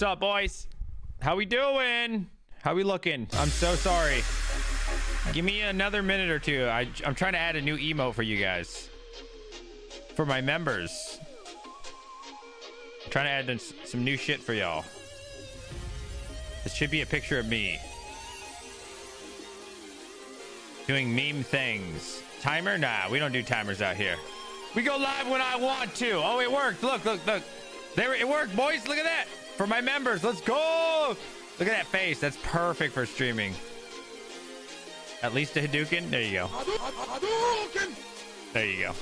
What's up, boys? How we doing? How we looking? I'm so sorry. Give me another minute or two. I'm trying to add a new emote for you guys. For my members. I'm trying to add in some new shit for y'all. This should be a picture of me. Doing meme things. Timer? Nah, we don't do timers out here. We go live when I want to. Oh, it worked. Look. There, it worked, boys. Look at that. For my members, let's go. Look at that face. That's perfect for streaming. At least a Hadouken. There you go. There you go.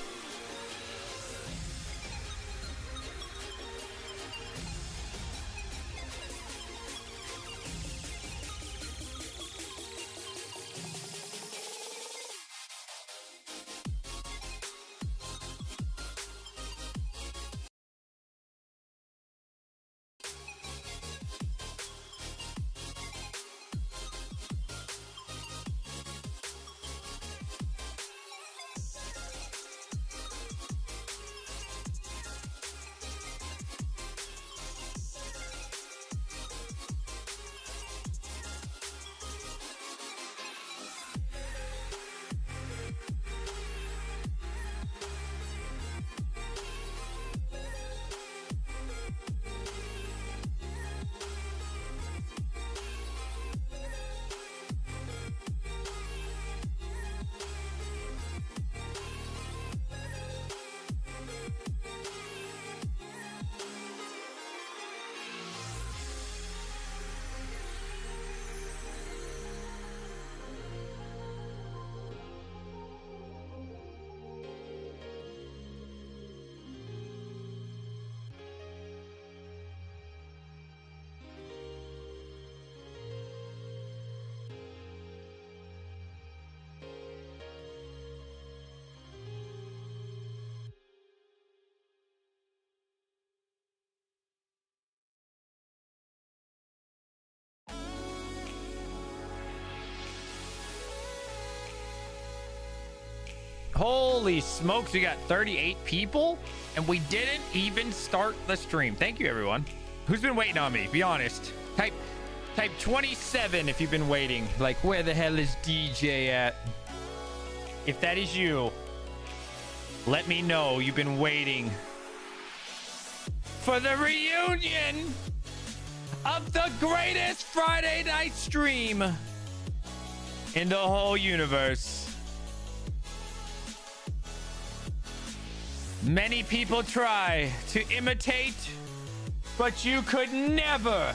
Holy smokes, we got 38 people and we didn't even start the stream. Thank you, everyone. Who's been waiting on me? Be honest. Type 27 if you've been waiting. Like, where the hell is DJ at? If that is you, let me know you've been waiting for the reunion of the greatest Friday night stream in the whole universe. Many people try to imitate, but you could never,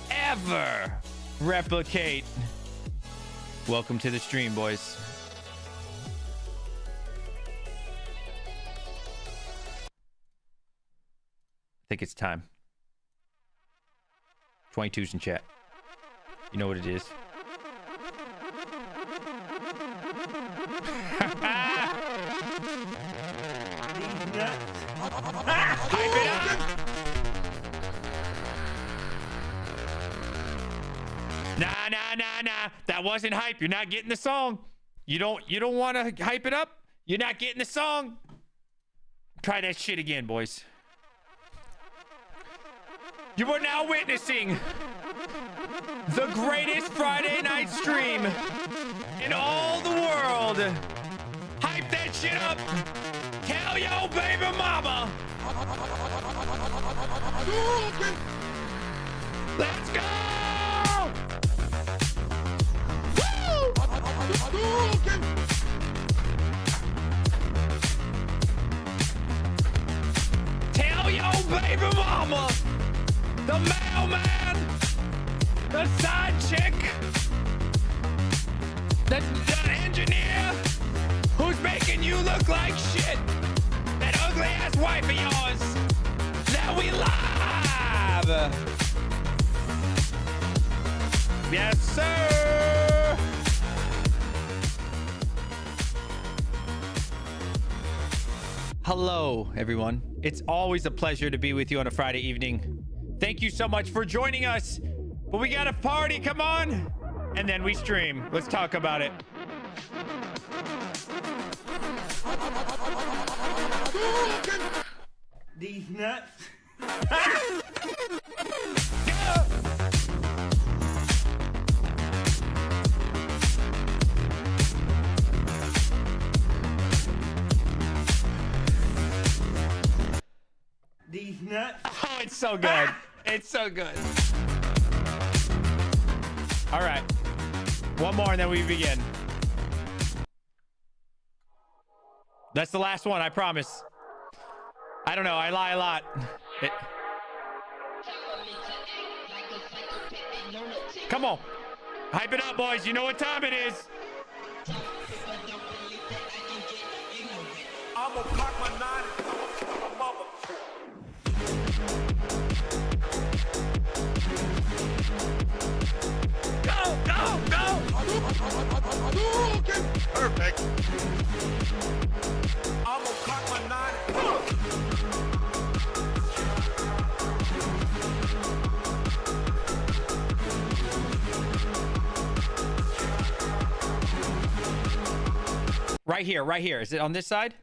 ever replicate. Welcome to the stream, boys. I think it's time. 22's in chat. You know what it is. Hype it up. Nah. That wasn't hype. You're not getting the song. You don't want to hype it up? You're not getting the song. Try that shit again, boys. You are now witnessing the greatest Friday night stream in all the world. Hype that shit up. Tell yo baby mama. Let's go. Woo! Tell yo baby mama. The mailman. The side chick. The engineer who's making you look like shit. That ugly ass wife of yours. That we live. Yes, sir. Hello, everyone. It's always a pleasure to be with you on a Friday evening. Thank you so much for joining us. But we got a party, come on. And then we stream. Let's talk about it. These nuts. These nuts. Oh, it's so good. It's so good. All right. One more and then we begin. That's the last one, I promise. I don't know, I lie a lot. Come on. Hype it up, boys. You know what time it is. I'm gonna cock my nine. Go, go, go! Perfect. I'm gonna cock my nine. Right here, right here. Is it on this side?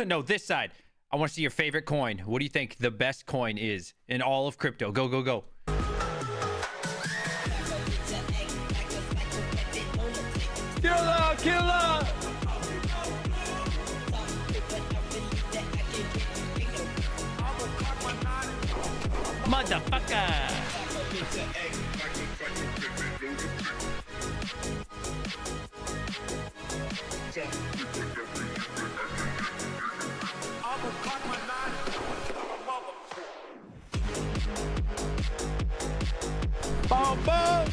No, this side. I want to see your favorite coin. What do you think the best coin is in all of crypto? Go, go, go. Killer, killer! Motherfucker! Boom, boom.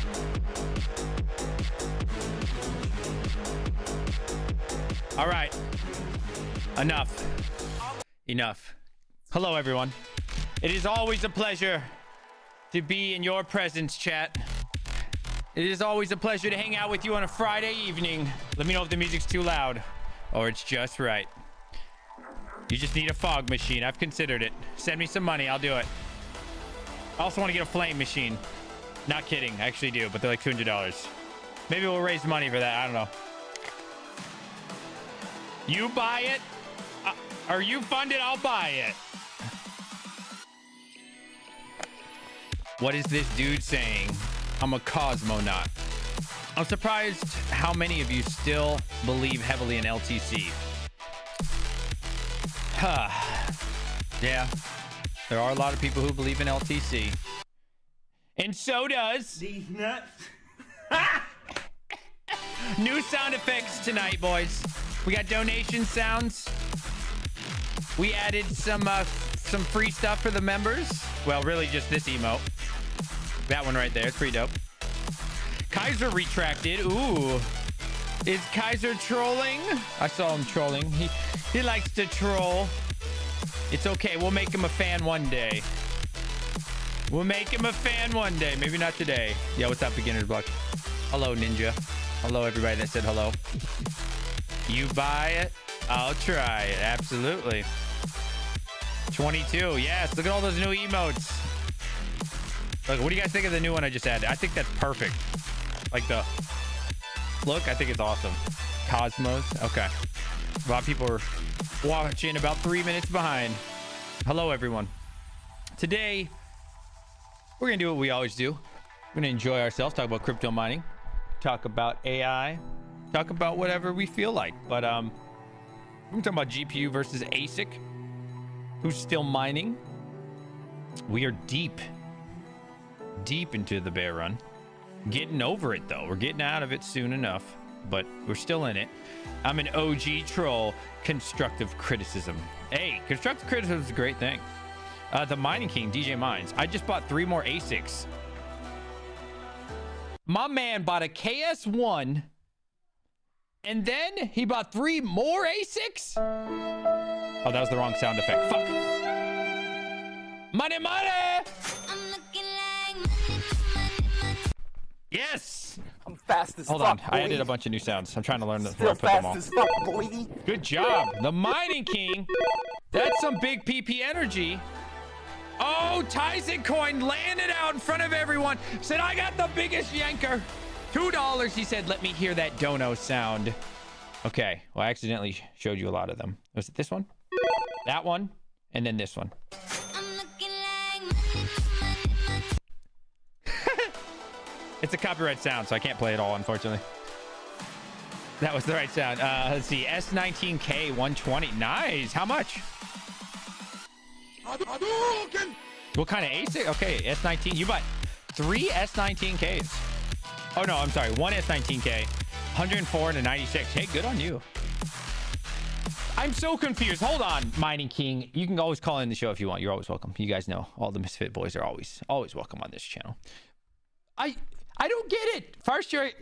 All right. Enough. Hello, everyone. It is always a pleasure to be in your presence, chat. It is always a pleasure to hang out with you on a Friday evening. Let me know if the music's too loud or it's just right. You just need a fog machine. I've considered it. Send me some money. I'll do it. I also want to get a flame machine. Not kidding. I actually do, but they're like $200. Maybe we'll raise money for that. I don't know. You buy it, or you fund it, I'll buy it. What is this dude saying? I'm a cosmonaut. I'm surprised how many of you still believe heavily in LTC. Yeah, there are a lot of people who believe in LTC. And so does... These nuts. New sound effects tonight, boys. We got donation sounds. We added some free stuff for the members. Well, really just this emote. That one right there. It's pretty dope. Kaiser retracted. Ooh. Is Kaiser trolling? I saw him trolling. He likes to troll. It's okay. We'll make him a fan one day. We'll make him a fan one day. Maybe not today. Yeah, what's up, beginner's block? Hello, Ninja. Hello, everybody that said hello. You buy it, I'll try it. Absolutely. 22. Yes, look at all those new emotes. Look, what do you guys think of the new one I just added? I think that's perfect. Like the look, I think it's awesome. Cosmos. Okay. A lot of people are watching, about 3 minutes behind. Hello, everyone. Today, we're going to do what we always do. We're going to enjoy ourselves, talk about crypto mining, talk about AI, talk about whatever we feel like. But we're going to talk about GPU versus ASIC. Who's still mining? We are deep into the bear run. Getting over it, though. We're getting out of it soon enough, but we're still in it. I'm an OG troll. Constructive criticism. Hey, constructive criticism is a great thing. The Mining King, DJ Mines. I just bought 3 more ASICs. My man bought a KS1, and then he bought 3 more ASICs? Oh, that was the wrong sound effect. Fuck. Money, money! I'm looking like money. Yes! I'm fast as fuck, Hold on. Boy. I added a bunch of new sounds. I'm trying to learn where I put them all. As fuck, boy. Good job. The Mining King. That's some big PP energy. Oh, Tyson coin landed out in front of everyone. Said, I got the biggest yanker. $2. He said, let me hear that dono sound. Okay. Well, I accidentally showed you a lot of them. Was it this one? That one? And then this one. It's a copyright sound, so I can't play it all, unfortunately. That was the right sound. Let's see. S19K 120. Nice. How much? What kind of ASIC? Okay, S19. You bought 3 S19Ks. Oh, no, I'm sorry. 1 S19K. 104 and a 96. Hey, good on you. I'm so confused. Hold on, Mining King. You can always call in the show if you want. You're always welcome. You guys know all the Misfit boys are always welcome on this channel. I don't get it. First, I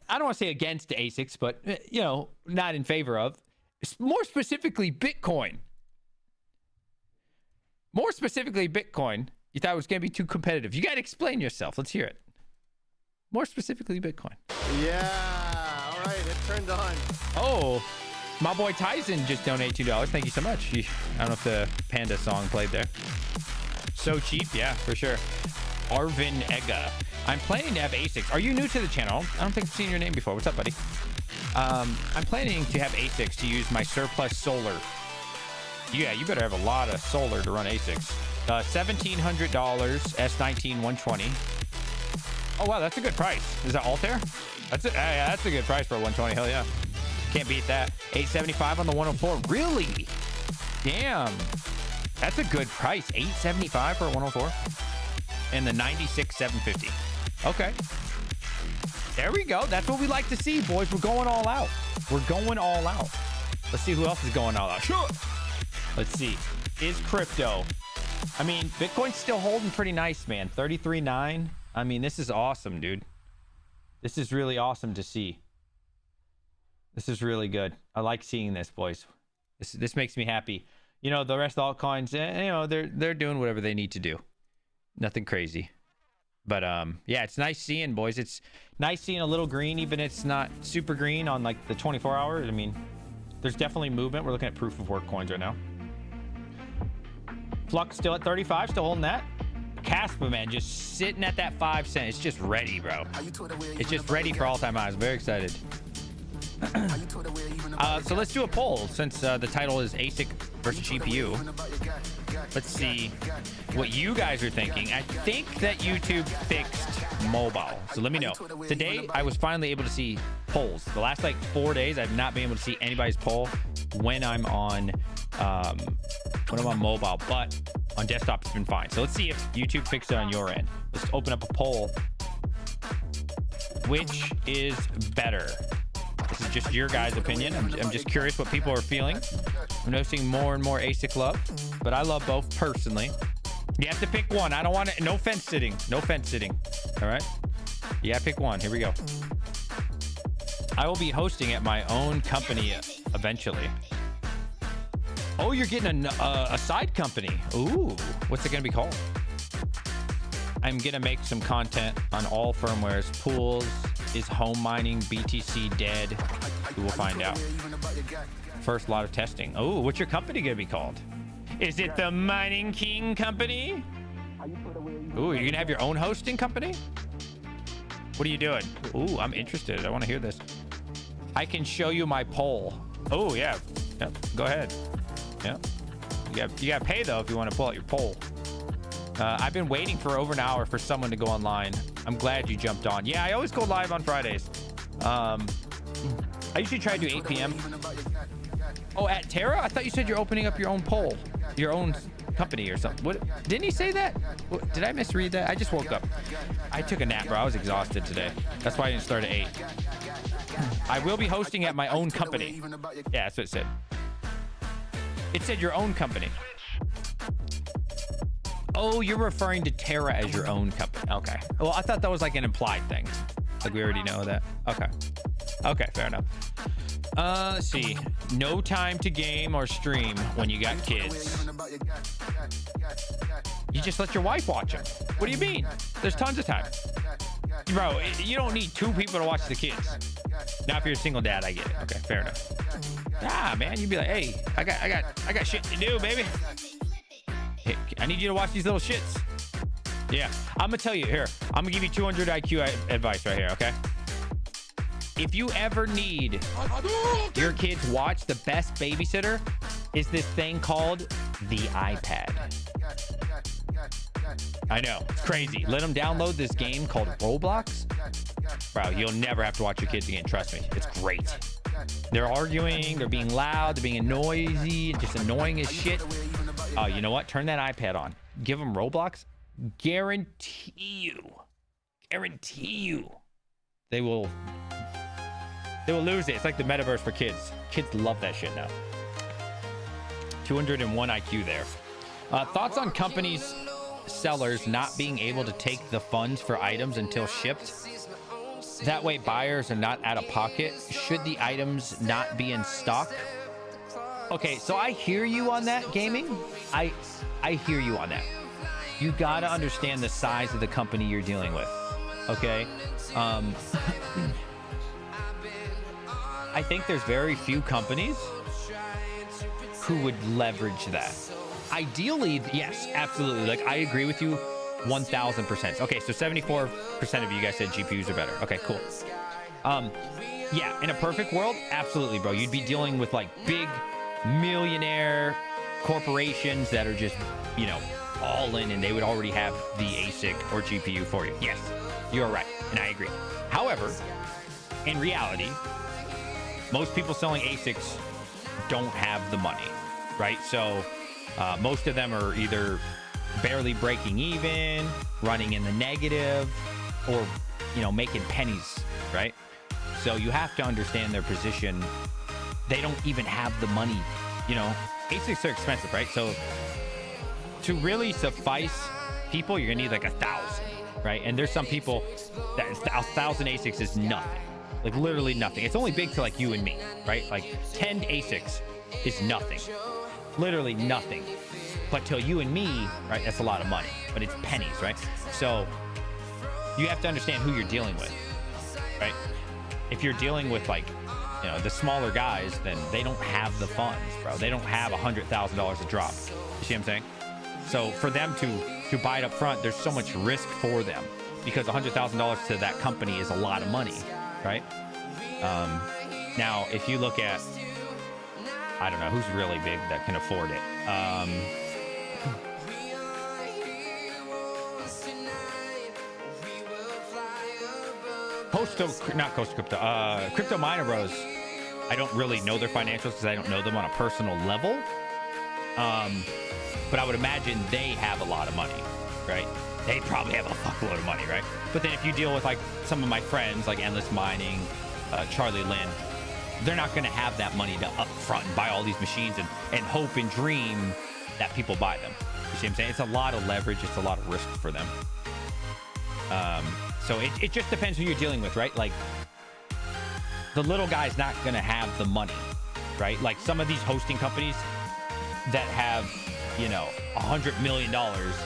don't want to say against the ASICs, but you know, not in favor of. More specifically, Bitcoin. More specifically, Bitcoin. You thought it was going to be too competitive. You got to explain yourself. Let's hear it. More specifically, Bitcoin. Yeah. All right. It turned on. Oh, my boy Tyson just donated $2. Thank you so much. I don't know if the Panda song played there. So cheap. Yeah, for sure. Arvin Ega. I'm planning to have ASICs. Are you new to the channel? I don't think I've seen your name before. What's up, buddy? I'm planning to have ASICs to use my surplus solar. Yeah, you better have a lot of solar to run ASICs. $1,700 S19 120. Oh wow, that's a good price. Is that Altair? Yeah, that's a good price for a 120. Hell yeah, can't beat that. 875 on the 104. Really? Damn, that's a good price. 875 for a 104. And the 96 750. Okay, there we go. That's what we like to see, boys. We're going all out. We're going all out. Let's see who else is going all out. Sure. Let's see. Is crypto? I mean, Bitcoin's still holding pretty nice, man. 33.9. I mean, this is awesome, dude. This is really awesome to see. This is really good. I like seeing this, boys. This makes me happy. You know, the rest of the altcoins, you know, they're doing whatever they need to do. Nothing crazy. But yeah, it's nice seeing, boys. It's nice seeing a little green, even if it's not super green on like the 24 hours. I mean, there's definitely movement. We're looking at proof of work coins right now. Flux still at 35, still holding that. Caspa, man, just sitting at that 5 cent. It's just ready, bro. It's just ready for all-time highs. I'm very excited. So let's do a poll since the title is ASIC versus GPU. Let's see what you guys are thinking. I think that YouTube fixed mobile. So let me know. Today, I was finally able to see polls. The last like 4 days, I've not been able to see anybody's poll when I'm on mobile, but on desktop it's been fine. So let's see if YouTube fixed it on your end. Let's open up a poll. Which is better? This is just your guys' opinion. I'm just curious what people are feeling. I'm noticing more and more ASIC love, but I love both personally. You have to pick one. I don't want to. No fence sitting. No fence sitting. All right. Yeah, pick one. Here we go. I will be hosting at my own company eventually. Oh, you're getting a side company. Ooh, what's it gonna be called? I'm gonna make some content on all firmwares. Pools. Is home mining BTC dead? We will find out. First lot of testing. Oh, what's your company gonna be called? Is it the Mining King Company? Ooh, you're gonna have your own hosting company? What are you doing? Ooh, I'm interested. I want to hear this. I can show you my poll. Oh yeah. Yep. Go ahead. Yep. You got to pay though if you want to pull out your poll. I've been waiting for over an hour for someone to go online. I'm glad you jumped on. Yeah, I always go live on Fridays. I usually try to do 8 p.m. Oh, at Terra? I thought you said you're opening up your own poll, your own company or something. What? Didn't he say that? What, did I misread that? I just woke up. I took a nap, bro. I was exhausted today. That's why I didn't start at 8. I will be hosting at my own company. Yeah, that's what it said. It said your own company. Oh, you're referring to Terra as your own company. Okay. Well, I thought that was like an implied thing. Like we already know that. Okay. Okay, fair enough. Let's see. No time to game or stream when you got kids. You just let your wife watch them. What do you mean? There's tons of time. Bro, you don't need 2 people to watch the kids. Now if you're a single dad, I get it. Okay, fair enough. Ah, man, you'd be like, hey, I got shit to do, baby. Hey, I need you to watch these little shits. Yeah, I'm gonna tell you here. I'm gonna give you 200 IQ advice right here, okay? If you ever need your kids watch, the best babysitter is this thing called the iPad. I know, it's crazy. Let them download this game called Roblox. Bro, you'll never have to watch your kids again. Trust me, it's great. They're arguing, they're being loud, they're being noisy, just annoying as shit. Oh, you know what? Turn that iPad on. Give them Roblox. Guarantee you, they will lose it. It's like the metaverse for kids. Kids love that shit now. 201 IQ there. Thoughts on companies, sellers not being able to take the funds for items until shipped? That way buyers are not out of pocket. Should the items not be in stock? Okay, so I hear you on that, gaming. I hear you on that. You gotta understand the size of the company you're dealing with. Okay. I think there's very few companies who would leverage that. Ideally, yes, absolutely. Like, I agree with you 1000%. Okay, so 74% of you guys said GPUs are better. Okay, cool. Yeah, in a perfect world, absolutely, bro. You'd be dealing with like big millionaire corporations that are just, you know, all in, and they would already have the ASIC or GPU for you. Yes, you're right, and I agree. However, in reality, most people selling ASICs don't have the money, right? So most of them are either barely breaking even, running in the negative, or, you know, making pennies, right? So you have to understand their position. They don't even have the money, you know. ASICs are expensive, right? So to really suffice people, you're gonna need like 1,000, right? And there's some people that 1,000 ASICs is nothing, like literally nothing. It's only big to like you and me, right? Like 10 ASICs is nothing, literally nothing. But to you and me, right, that's a lot of money, but it's pennies, right? So you have to understand who you're dealing with, right? If you're dealing with like, you know, the smaller guys, then they don't have the funds, bro. They don't have $100,000 to drop. You see what I'm saying? So for them to buy it up front, there's so much risk for them, because $100,000 to that company is a lot of money, right? Now, if you look at, I don't know, who's really big that can afford it? Crypto Miner Bros. I don't really know their financials because I don't know them on a personal level. But I would imagine they have a lot of money, right? They probably have a fuckload of money, right? But then if you deal with like some of my friends, like Endless Mining, Charlie Lynn, they're not going to have that money to upfront and buy all these machines and hope and dream that people buy them. You see what I'm saying? It's a lot of leverage. It's a lot of risk for them. So it just depends who you're dealing with, right? Like, the little guy's not going to have the money, right? Like some of these hosting companies that have, you know, $100 million,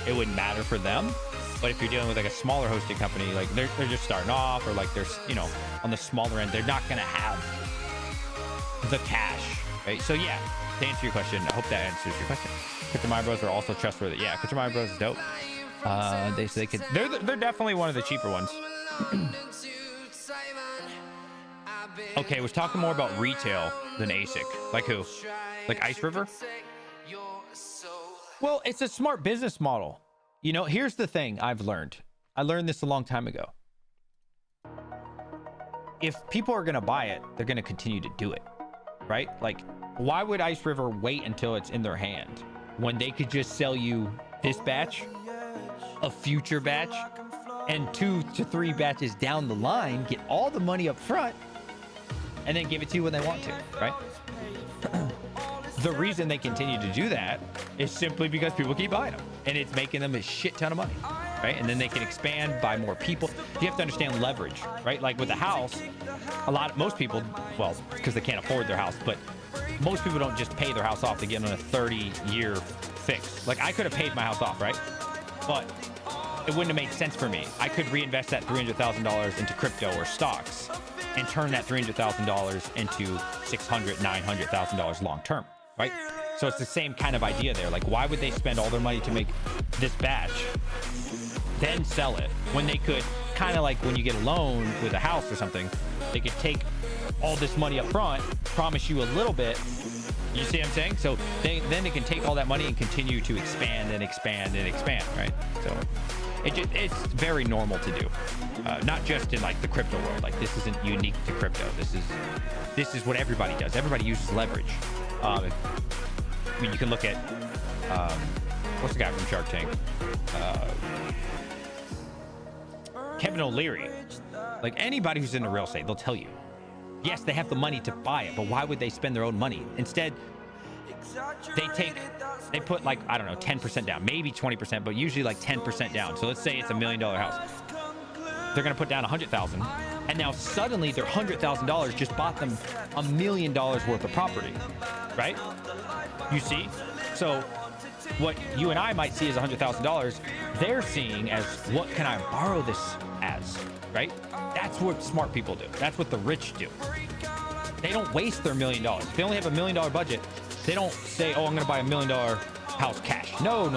it wouldn't matter for them. But if you're dealing with like a smaller hosting company, like they're just starting off, or like there's, you know, on the smaller end, they're not going to have the cash, right? So yeah, to answer your question, I hope that answers your question. Crypto Miner Bros are also trustworthy. Yeah, Crypto Miner Bros is dope. They're definitely one of the cheaper ones. Okay, I was talking more about retail than ASIC. Like who? Like Ice River? Well, it's a smart business model. You know, here's the thing I've learned. I learned this a long time ago. If people are going to buy it, they're going to continue to do it, right? Like, why would Ice River wait until it's in their hand when they could just sell you this batch, a future batch, and 2 to 3 batches down the line, get all the money up front, and then give it to you when they want to, right? The reason they continue to do that is simply because people keep buying them, and it's making them a shit ton of money, right? And then they can expand, buy more people. You have to understand leverage, right? Like with a house, most people, well, because they can't afford their house, but most people don't just pay their house off. They get on a 30-year fix. Like I could have paid my house off, right? But it wouldn't have made sense for me. I could reinvest that $300,000 into crypto or stocks and turn that $300,000 into $600,000, $900,000 long term, right? So it's the same kind of idea there. Like, why would they spend all their money to make this batch, then sell it, when they could, kind of like when you get a loan with a house or something, they could take all this money up front, promise you a little bit. You see what I'm saying? So then they can take all that money and continue to expand and expand and expand, right? So it's very normal to do, not just in like the crypto world. Like this isn't unique to crypto. This is what everybody does. Everybody uses leverage. I mean, you can look at what's the guy from Shark Tank? Kevin O'Leary. Like anybody who's into real estate, they'll tell you, yes, they have the money to buy it, but why would they spend their own money? Instead, they put like, I don't know, 10% down, maybe 20%, but usually like 10% down. So let's say it's $1 million house. They're going to put down 100,000, and now suddenly their $100,000 just bought them $1 million worth of property, right? You see? So what you and I might see as $100,000, they're seeing as, what can I borrow this as, right? That's what smart people do. That's what the rich do. They don't waste their $1 million. If they only have $1 million budget, they don't say, oh, I'm going to buy $1 million house cash. No.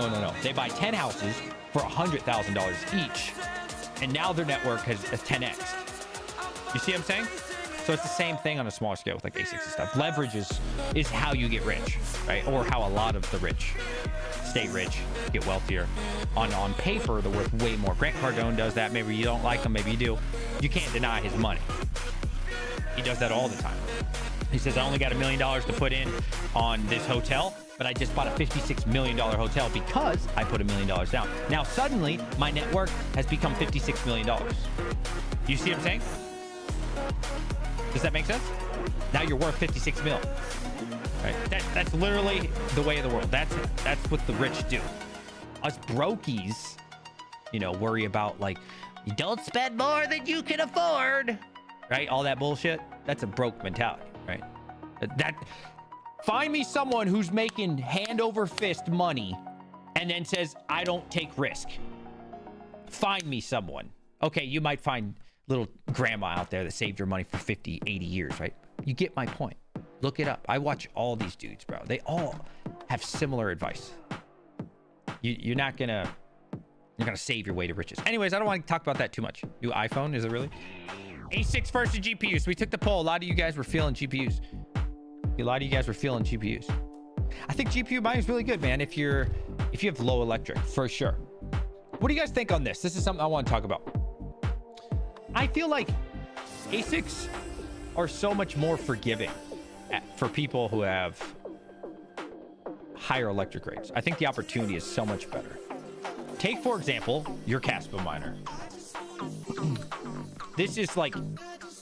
They buy 10 houses for $100,000 each. And now their network has 10x. You see what I'm saying? So it's the same thing on a smaller scale with like ASICs and stuff. Leverage is how you get rich, right? Or how a lot of the rich stay rich, get wealthier. On paper, they're worth way more. Grant Cardone does that. Maybe you don't like him, maybe you do. You can't deny his money. He does that all the time. He says, I only got $1 million to put in on this hotel, but I just bought a $56 million hotel because I put $1 million down. Now, suddenly, my net worth has become $56 million. You see what I'm saying? Does that make sense? Now you're worth 56 mil. Right? That's literally the way of the world. That's what the rich do. Us brokies, worry about like, you don't spend more than you can afford. Right? All that bullshit. That's a broke mentality, right? Find me someone who's making hand over fist money and then says, I don't take risk. Find me someone. Okay, you might find little grandma out there that saved your money for 50, 80 years, right? You get my point. Look it up. I watch all these dudes, bro. They all have similar advice. You're not gonna save your way to riches. Anyways, I don't want to talk about that too much. New iPhone, is it really? ASICs versus GPUs. So we took the poll. A lot of you guys were feeling GPUs. A lot of you guys were feeling GPUs. I think GPU mining is really good, man. If you have low electric, for sure. What do you guys think on this? This is something I want to talk about. I feel like ASICs are so much more forgiving for people who have higher electric rates. I think the opportunity is so much better. Take, for example, your Caspa miner. This is like,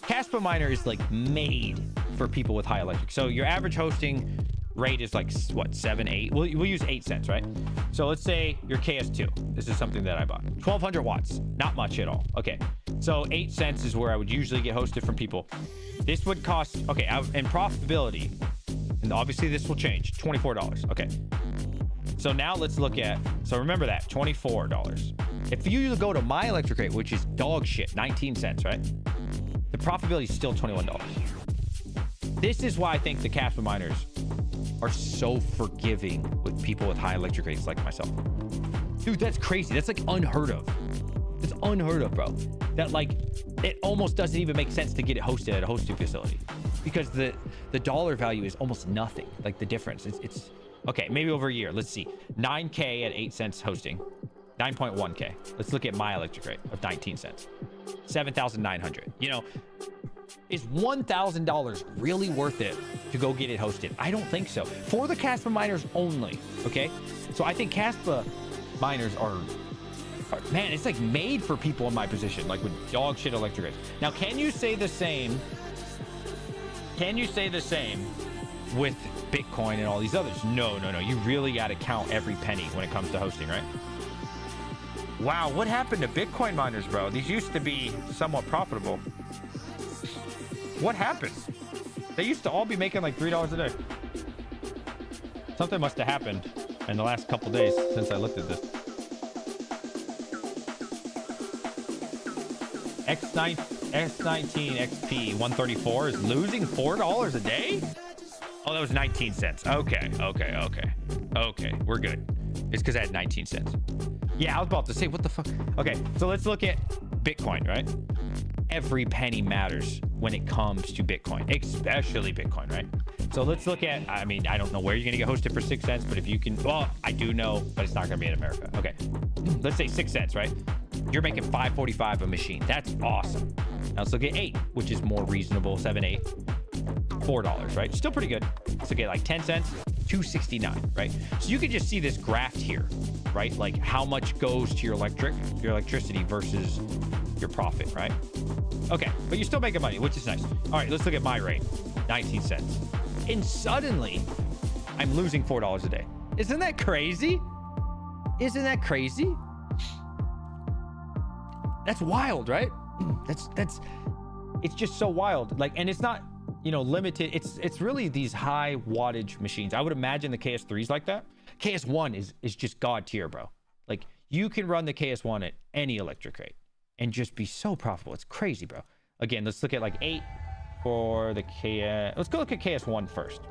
Caspa miner is like made for people with high electric. So your average hosting rate is like, what, 7, 8? We'll use 8 cents, right? So let's say your KS2. This is something that I bought. 1,200 watts. Not much at all. Okay. So 8 cents is where I would usually get hosted from people. This would cost, okay, and profitability, and obviously this will change, $24. Okay. So now let's look at, so remember that, $24. If you go to my electric rate, which is dog shit, 19 cents, right? The profitability is still $21. This is why I think the Caspa miners are so forgiving with people with high electric rates like myself. Dude, that's crazy. That's like unheard of. It's unheard of, bro. That like, it almost doesn't even make sense to get it hosted at a hosting facility because the dollar value is almost nothing. Like the difference, it's okay, maybe over a year. Let's see, 9K at 8 cents hosting, 9.1K. Let's look at my electric rate of 19 cents, 7,900. Is $1,000 really worth it to go get it hosted? I don't think so. For the Caspa miners only, okay? So I think Caspa miners are, man, it's like made for people in my position, like with dog shit electric rates. Now, can you say the same with Bitcoin and all these others? No. You really got to count every penny when it comes to hosting, right? Wow, what happened to Bitcoin miners, bro? These used to be somewhat profitable. What happened? They used to all be making like $3 a day. Something must have happened in the last couple days since I looked at this. S19 XP 134 is losing $4 a day? Oh, that was 19 cents. Okay. We're good. It's because I had 19 cents. Yeah, I was about to say, what the fuck? Okay, so let's look at Bitcoin, right? Every penny matters when it comes to Bitcoin, especially Bitcoin, right? So let's look at, I mean, I don't know where you're going to get hosted for 6 cents, but if you can, well, I do know, but it's not going to be in America. Okay, let's say 6 cents, right? You're making $5.45 a machine. That's awesome. Now let's look at 8, which is more reasonable, 7, 8, $4, right? Still pretty good. Let's look at like 10 cents, $2.69, right? So you can just see this graph here, right? Like how much goes to your electricity versus your profit, right? Okay, but you're still making money, which is nice. All right, let's look at my rate, 19 cents. And suddenly, I'm losing $4 a day. Isn't that crazy? Isn't that crazy? That's wild, right? It's just so wild. Like, and it's not, you know, limited. It's really these high wattage machines. I would imagine the KS3s like that. KS1 is just god tier, bro. Like, you can run the KS1 at any electric rate and just be so profitable. It's crazy, bro. Again, let's look at like 8 for the KS. Let's go look at KS1 first.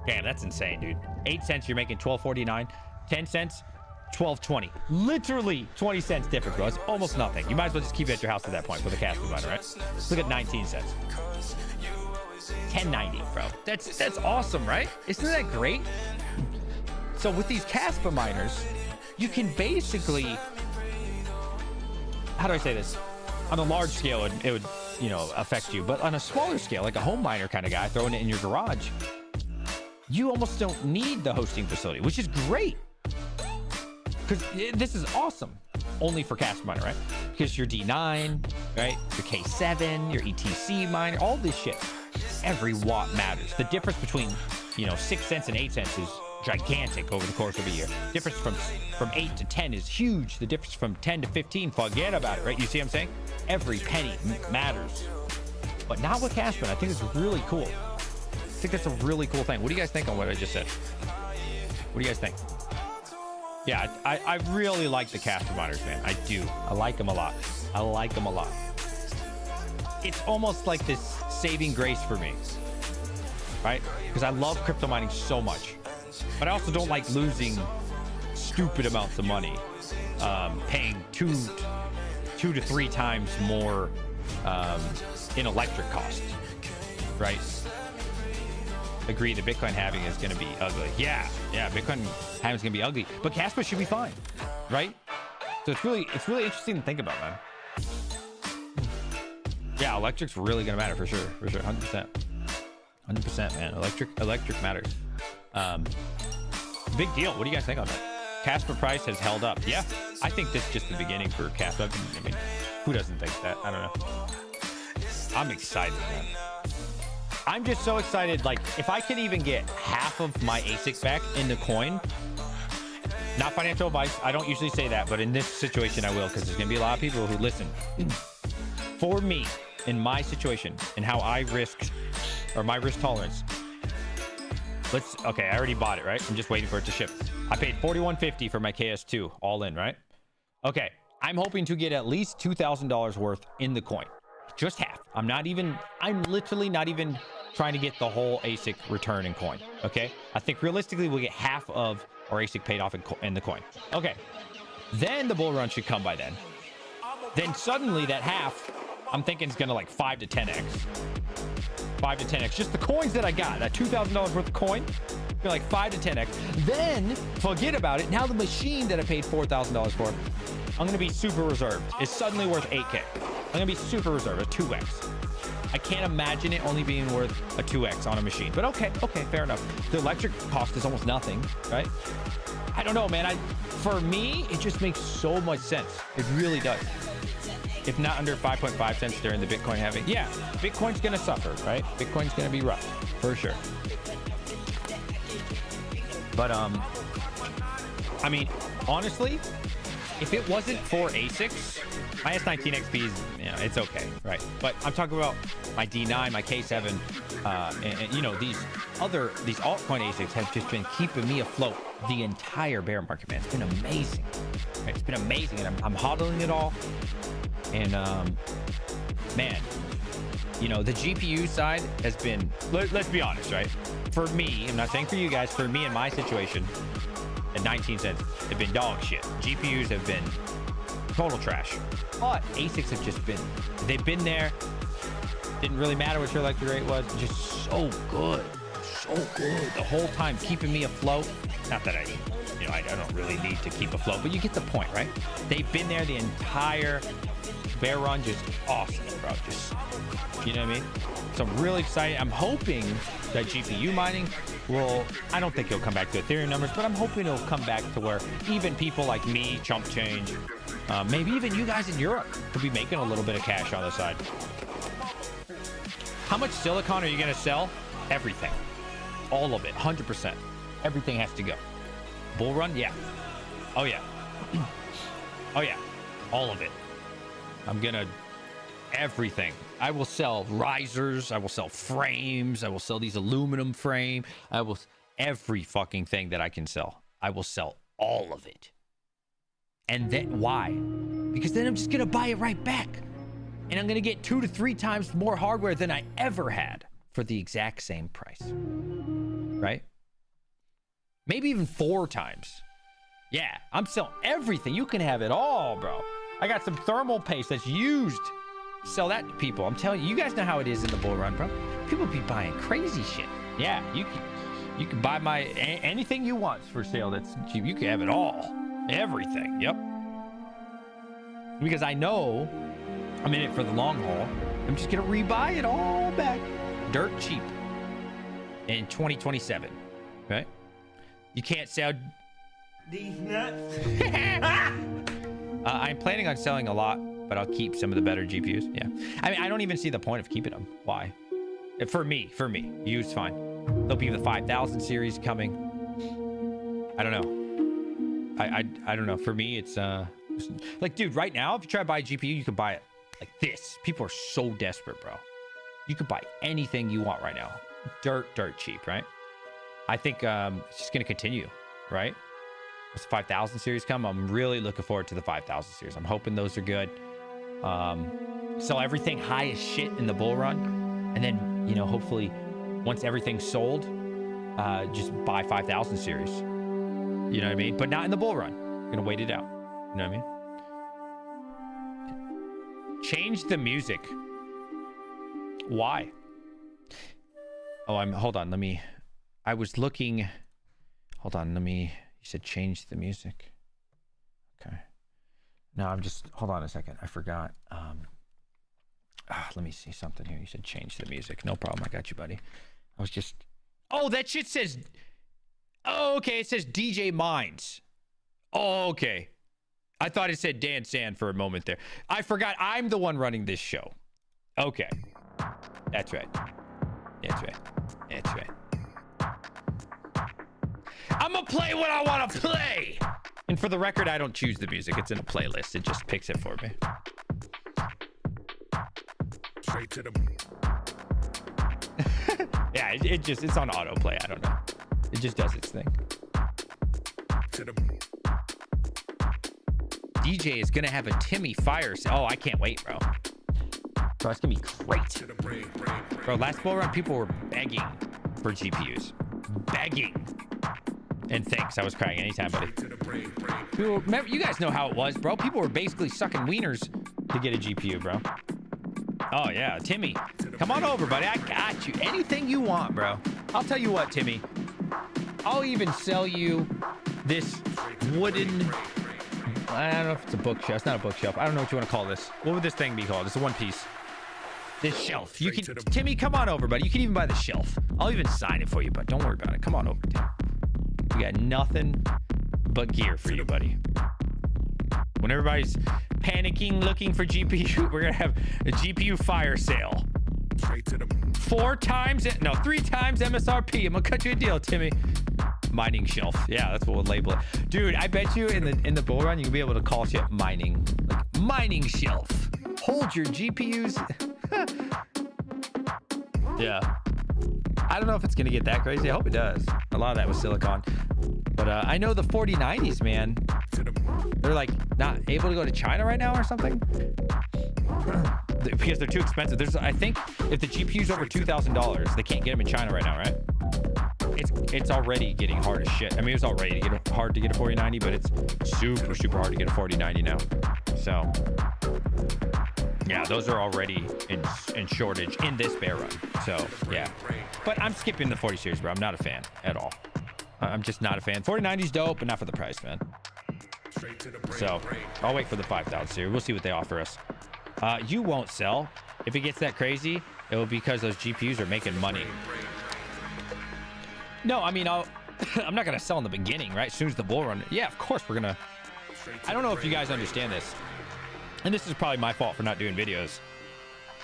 Damn, that's insane, dude. 8 cents, you're making $12.49. 10 cents, $12.20. Literally 20 cents difference, bro. It's almost nothing. You might as well just keep it at your house at that point with a Caspa miner, right? Let's look at 19 cents. $10.90, bro. That's awesome, right? Isn't that great? So with these Caspa miners, you can basically, how do I say this? On a large scale, it would, you know, affect you. But on a smaller scale, like a home miner kind of guy throwing it in your garage, you almost don't need the hosting facility, which is great. Because this is awesome. Only for Caspa miner, right? Because your D9, right? Your K7, your ETC miner, all this shit. Every watt matters. The difference between, you know, 6 cents and 8 cents is gigantic over the course of a year. Difference from 8 to 10 is huge. The difference from 10 to 15, forget about it, right? You see what I'm saying? Every penny matters. But not with Caspa. I think it's really cool. I think that's a really cool thing. What do you guys think on what I just said? What do you guys think? Yeah, I really like the Caspa miners, man. I do. I like them a lot. I like them a lot. It's almost like this saving grace for me, right? Because I love crypto mining so much. But I also don't like losing stupid amounts of money, paying two to 3 times more in electric costs, right? Agree, the Bitcoin halving is going to be ugly. Yeah, Bitcoin halving is going to be ugly, but Caspa should be fine, right? So it's really interesting to think about, man. Yeah, electric's really going to matter for sure, 100%, man. Electric matters. Big deal. What do you guys think on that? Caspa price has held up. Yeah, I think this is just the beginning for Caspa. I mean, who doesn't think that? I don't know. I'm excited, man. I'm just so excited. Like, if I could even get half of my ASIC back in the coin, not financial advice. I don't usually say that, but in this situation, I will, because there's going to be a lot of people who listen. For me, in my situation, and how I risk, or my risk tolerance, okay, I already bought it, right? I'm just waiting for it to ship. I paid $41.50 for my KS2, all in, right? Okay, I'm hoping to get at least $2,000 worth in the coin. Just half. I'm literally not even trying to get the whole ASIC return in coin, okay? I think realistically we'll get half of our ASIC paid off in the coin. Okay, then the bull run should come by then. Then suddenly that half, I'm thinking it's gonna like 5 to 10x. 5 to 10x. Just the coins that I got, that $2,000 worth of coin, like 5 to 10x. Then forget about it. Now the machine that I paid $4,000 for, I'm gonna be super reserved. It's suddenly worth 8K. I'm gonna be super reserved, a 2x. I can't imagine it only being worth a 2x on a machine, but okay, fair enough. The electric cost is almost nothing, right? I don't know, man. For me, it just makes so much sense. It really does. If not under 5.5 cents during the Bitcoin halving, yeah, Bitcoin's gonna suffer, right? Bitcoin's gonna be rough, for sure. But I mean, honestly, if it wasn't for ASICs, my S19XP is, you know, it's okay, right? But I'm talking about my D9, my K7, and you know, these altcoin ASICs have just been keeping me afloat the entire bear market, man. It's been amazing. Right? It's been amazing, and I'm hodling it all. And man, you know, the GPU side has been, let's be honest, right? For me, I'm not saying for you guys, for me in my situation, at 19 cents, have been dog shit. GPUs have been total trash. But ASICs have just been, they've been there. Didn't really matter what your electric rate was. Just so good. So good. The whole time, keeping me afloat. Not that I don't really need to keep afloat, but you get the point, right? They've been there the entire bear run. Just awesome, bro. Just, you know what I mean? So I'm really excited. I'm hoping that GPU mining will, I don't think it'll come back to Ethereum numbers, but I'm hoping it'll come back to where even people like me, Chump Change, maybe even you guys in Europe could be making a little bit of cash on the side. How much silicon are you going to sell? Everything. All of it, 100%. Everything has to go. Bull run, yeah. Oh yeah. Oh yeah. All of it. I'm gonna everything. I will sell risers. I will sell frames. I will sell these aluminum frame. I will every fucking thing that I can sell. I will sell all of it. And then why? Because then I'm just gonna buy it right back, and I'm gonna get 2 to 3 times more hardware than I ever had for the exact same price. Right? Maybe even 4 times. Yeah, I'm selling everything. You can have it all, bro. I got some thermal paste that's used. Sell that to people. I'm telling you, you guys know how it is in the bull run, bro. People be buying crazy shit. Yeah, you can buy my anything you want for sale that's cheap. You can have it all. Everything. Yep. Because I know I'm in it for the long haul. I'm just gonna rebuy it all back dirt cheap in 2027. Right? You can't sell These nuts. I'm planning on selling a lot, but I'll keep some of the better GPUs. Yeah. I mean, I don't even see the point of keeping them. Why? For me. Used, fine. There'll be the 5000 series coming. I don't know. I don't know. For me, it's like, dude, right now, if you try to buy a GPU, you can buy it like this. People are so desperate, bro. You could buy anything you want right now. Dirt cheap, right? I think it's just going to continue, right? As the 5000 series come, I'm really looking forward to the 5000 series. I'm hoping those are good. Sell everything high as shit in the bull run, and then, you know, hopefully once everything's sold, just buy 5000 series. You know what I mean? But not in the bull run. I'm gonna wait it out. You know what I mean? Change the music. Why? Oh, hold on. I was looking. Hold on. You said change the music. Okay. No, hold on a second. I forgot. Let me see something here. You said change the music. No problem. I got you, buddy. Oh, that shit says, oh, okay. It says DJ Minds. Oh, okay. I thought it said Dan Sand for a moment there. I forgot I'm the one running this show. Okay. That's right. I'm gonna play what I want to play. And for the record, I don't choose the music. It's in a playlist. It just picks it for me. Straight to the... Yeah, it's on autoplay. I don't know. It just does its thing. DJ is gonna have a Timmy fire. Oh, I can't wait, bro. Bro, it's gonna be great. Bro, last bull run, people were begging for GPUs. Begging. And thanks, I was crying anytime, buddy. People, remember, you guys know how it was, bro. People were basically sucking wieners to get a GPU, bro. Oh, yeah. Timmy, come on over, buddy. I got you. Anything you want, bro. I'll tell you what, Timmy. I'll even sell you this wooden... I don't know if it's a bookshelf. It's not a bookshelf. I don't know what you want to call this. What would this thing be called? It's a one piece. This shelf. You can... Timmy, come on over, buddy. You can even buy the shelf. I'll even sign it for you, but don't worry about it. Come on over, Tim. We got nothing but gear for you, buddy. When everybody's panicking, looking for GPU, we're gonna have a GPU fire sale. 3 times MSRP. I'm gonna cut you a deal, Timmy. Mining shelf. Yeah, that's what we'll label it. Dude, I bet you in the bull run, you'll be able to call shit mining. Like, mining shelf. Hold your GPUs. Yeah. I don't know if it's going to get that crazy. I hope it does. A lot of that was silicon. But I know the 4090s, man. They're like not able to go to China right now or something. Because they're too expensive. I think if the GPU's over $2,000, they can't get them in China right now, right? It's already getting hard as shit. I mean, it was already hard to get a 4090, but it's super hard to get a 4090 now. So, yeah, those are already in shortage in this bear run. So, yeah. But I'm skipping the 40 series, bro. I'm not a fan at all. I'm just not a fan. 4090's dope, but not for the price, man. So, I'll wait for the 5000 series. We'll see what they offer us. You won't sell. If it gets that crazy, it will be because those GPUs are making money. No, I mean, I'm not going to sell in the beginning, right? As soon as the bull run. Yeah, of course we're going to. I don't know if you guys understand this. And this is probably my fault for not doing videos.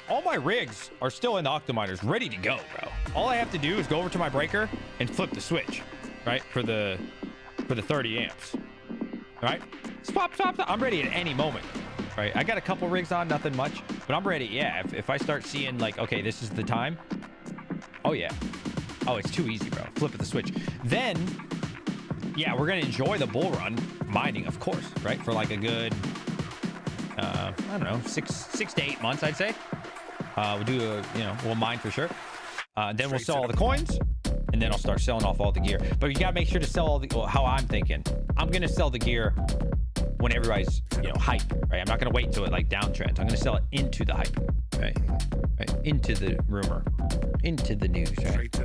All my rigs are still in the Octominers, ready to go, bro. All I have to do is go over to my breaker and flip the switch, right? For the 30 amps, right? Swap. I'm ready at any moment, right? I got a couple rigs on, nothing much, but I'm ready. Yeah, if I start seeing like, okay, this is the time. Oh yeah. Oh, it's too easy, bro. Flip the switch. Then, yeah, we're gonna enjoy the bull run mining, of course, right? For like a good, I don't know, six to 8 months, I'd say. We'll do we'll mine for sure. Then we'll sell all the coins, and then I'll start selling off all the gear. But you gotta make sure to sell all the. Well, how I'm thinking, I'm gonna sell the gear when everybody's hype, right? I'm not gonna wait until it like downtrends. I'm gonna sell it into the hype, right? Into the rumor, into the news, right?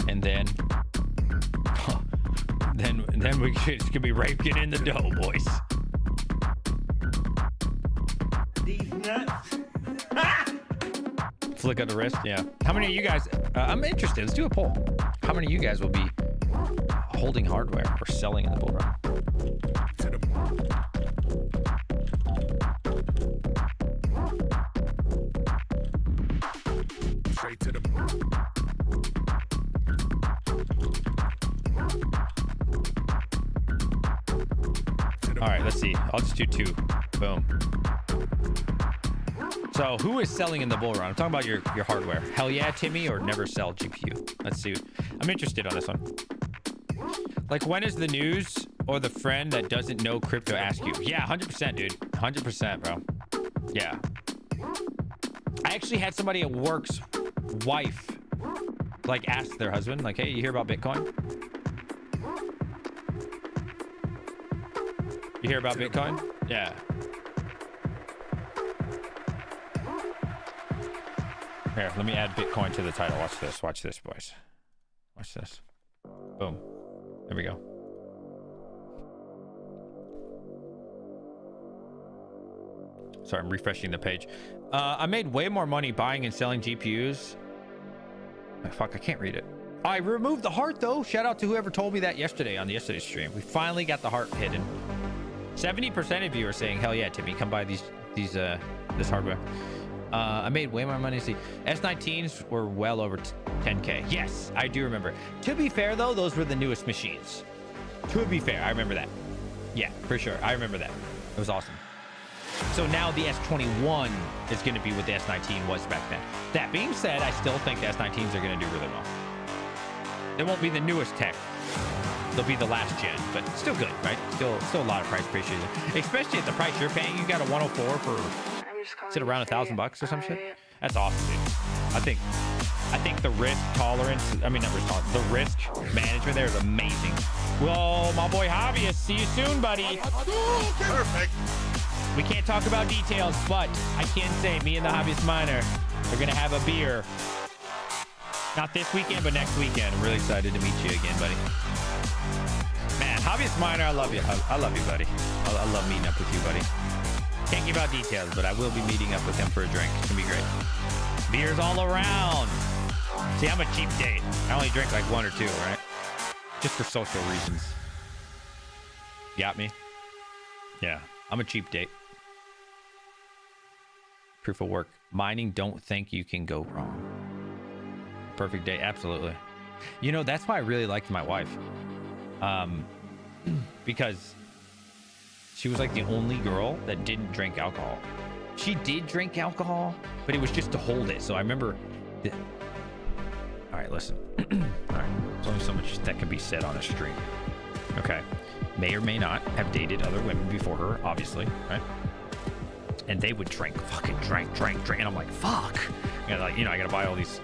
And then it's gonna be raking in the dough, boys. These nuts. Flick of the wrist, yeah. How many of you guys? I'm interested. Let's do a poll. How many of you guys will be holding hardware or selling in the bull run? All right, let's see. I'll just do 2. Boom. So who is selling in the bull run? I'm talking about your hardware. Hell yeah, Timmy, or never sell GPU. Let's see. I'm interested on this one. Like, when is the news or the friend that doesn't know crypto ask you? Yeah, 100%, dude. 100%, bro. Yeah. I actually had somebody at work's wife like ask their husband, like, hey, you hear about Bitcoin? You hear about Bitcoin? Yeah. Here, let me add Bitcoin to the title. Watch this. Watch this, boys. Watch this. Boom. There we go. Sorry, I'm refreshing the page. I made way more money buying and selling GPUs. Oh, fuck, I can't read it. I removed the heart, though. Shout out to whoever told me that yesterday on the yesterday's stream. We finally got the heart hidden. 70% of you are saying, hell yeah, Timmy, come buy this hardware. I made way more money. See, S19s were well over 10K. Yes, I do remember. To be fair, though, those were the newest machines. To be fair, I remember that. Yeah, for sure. I remember that. It was awesome. So now the S21 is going to be what the S19 was back then. That being said, I still think the S19s are going to do really well. It won't be the newest tech. They'll be the last gen, but still good, right? Still a lot of price appreciation. Especially at the price you're paying. You got a 104 for, is it around $1,000 or some shit? That's awesome, dude. I think the risk tolerance, I mean, not risk tolerance, the risk management there is amazing. Well, my boy Hobbyist, see you soon, buddy. Perfect. We can't talk about details, but I can say me and the Hobbyist Miner are going to have a beer. Not this weekend, but next weekend. I'm really excited to meet you again, buddy. Man, Hobbyist Miner, I love you. I love you, buddy. I love meeting up with you, buddy. Can't give out details, but I will be meeting up with him for a drink. It's going to be great. Beers all around. See, I'm a cheap date. I only drink like 1 or 2, right? Just for social reasons. Got me? Yeah, I'm a cheap date. Proof of work. Mining, don't think you can go wrong. Perfect day, absolutely. You know, that's why I really liked my wife. Because she was like the only girl that didn't drink alcohol. She did drink alcohol, but it was just to hold it. So I remember... All right, listen. All right, there's only so much that can be said on a stream. Okay. May or may not have dated other women before her, obviously, right? And they would drink, fucking drink. And I'm like, fuck. I gotta buy all these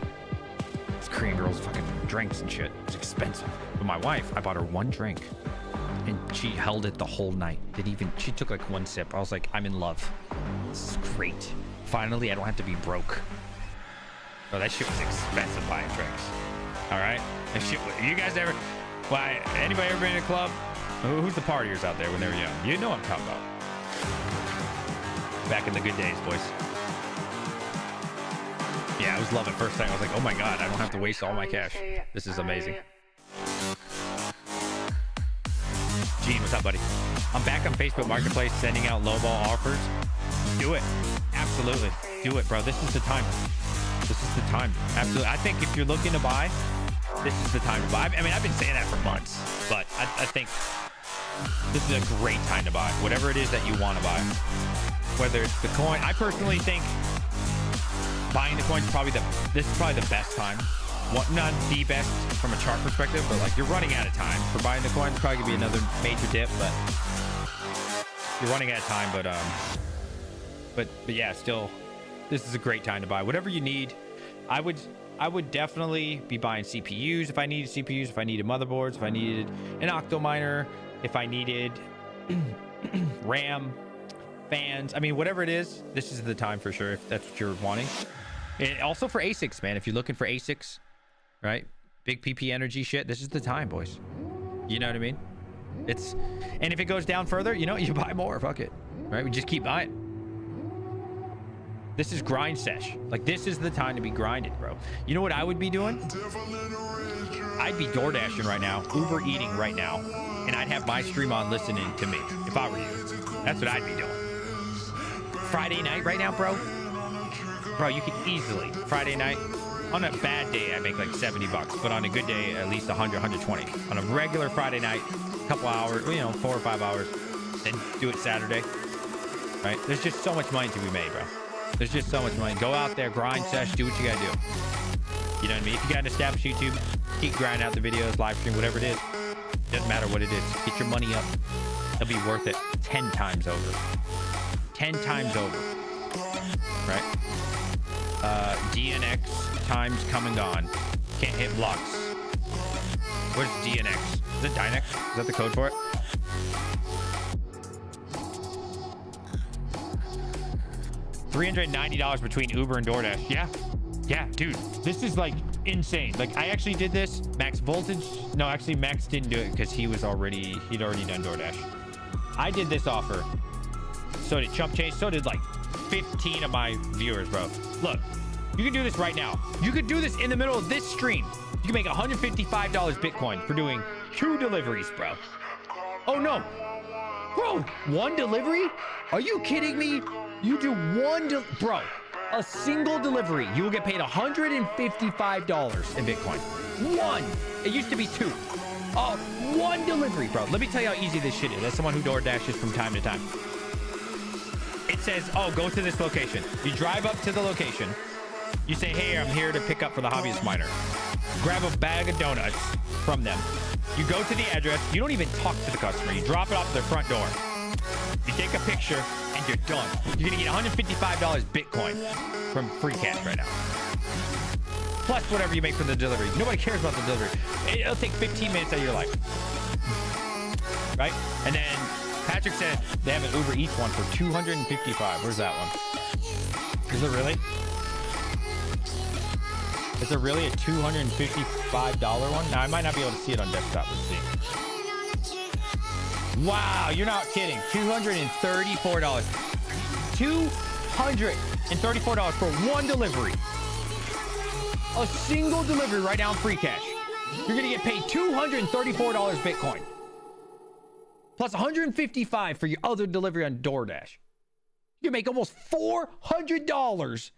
Korean girls fucking drinks and shit. It's expensive. But my wife, I bought her 1 drink and she held it the whole night. She took like 1 sip. I was like, I'm in love. This is great. Finally, I don't have to be broke. Oh, that shit was expensive buying drinks. All right. That shit, you guys ever, why, anybody ever been in a club? Who's the partiers out there when they were young? You know what I'm talking about. Back in the good days, boys. Yeah, I was loving it. First thing, I was like, oh my God, I don't have to waste all my cash. This is amazing. Gene, what's up, buddy? I'm back on Facebook Marketplace sending out lowball offers. Do it. Absolutely. Do it, bro. This is the time. This is the time. Absolutely. I think if you're looking to buy, this is the time to buy. I mean, I've been saying that for months, but I think this is a great time to buy whatever it is that you want to buy. Whether it's the coin, I personally think buying the coins is this is probably the best time. Not the best from a chart perspective, but like you're running out of time for buying the coins. Probably gonna be another major dip, but you're running out of time. But yeah, still, this is a great time to buy whatever you need. I would definitely be buying CPUs if I needed CPUs, if I needed motherboards, if I needed an octo miner, if I needed RAM, fans. I mean, whatever it is, this is the time for sure if that's what you're wanting. And also for ASICs, man. If you're looking for ASICs, right? Big PP energy shit, this is the time, boys. You know what I mean? And if it goes down further, you buy more. Fuck it. Right? We just keep buying. This is grind sesh. Like, this is the time to be grinding, bro. You know what I would be doing? I'd be door dashing right now, Uber eating right now, and I'd have my stream on listening to me if I were you. That's what I'd be doing. Friday night right now, bro. Bro, you could easily, Friday night, on a bad day, I make like $70, but on a good day, at least 100, 120. On a regular Friday night, a couple hours, 4 or 5 hours, then do it Saturday, right? There's just so much money to be made, bro. There's just so much money. Go out there, grind sesh, do what you gotta do. You know what I mean? If you got an established YouTube, keep grinding out the videos, live stream, whatever it is. Doesn't matter what it is. Get your money up. It'll be worth it 10 times over. 10 times over. Right? DNX times come and gone. Can't hit blocks. What is DNX? Is it Dynex? Is that the code for it? $390 between Uber and DoorDash. Yeah, dude, this is like insane. Like, I actually did this. Max Voltage. No, actually, Max didn't do it because he'd already done DoorDash. I did this offer. So did Chump Change. So did like 15 of my viewers, bro. Look, you can do this right now. You could do this in the middle of this stream. You can make $155 Bitcoin for doing 2 deliveries, bro. Oh no, bro, 1 delivery? Are you kidding me? You do bro, a single delivery, you will get paid $155 in Bitcoin. 1. It used to be 2. Oh, 1 delivery, bro. Let me tell you how easy this shit is. As someone who door dashes from time to time. It says, oh, go to this location. You drive up to the location. You say, hey, I'm here to pick up for the hobbyist miner. Grab a bag of donuts from them. You go to the address. You don't even talk to the customer. You drop it off their front door. You take a picture and you're done. You're gonna get $155 Bitcoin from free cash right now. Plus whatever you make for the delivery. Nobody cares about the delivery. It'll take 15 minutes out of your life. Right? And then Patrick said they have an Uber Eats one for $255. Where's that one? Is it really? Is there really a $255 one? Now, I might not be able to see it on desktop. Let's see. Wow, you're not kidding. $234. $234 for 1 delivery. A single delivery right now in free cash. You're going to get paid $234 Bitcoin. Plus $155 for your other delivery on DoorDash. You can make almost $400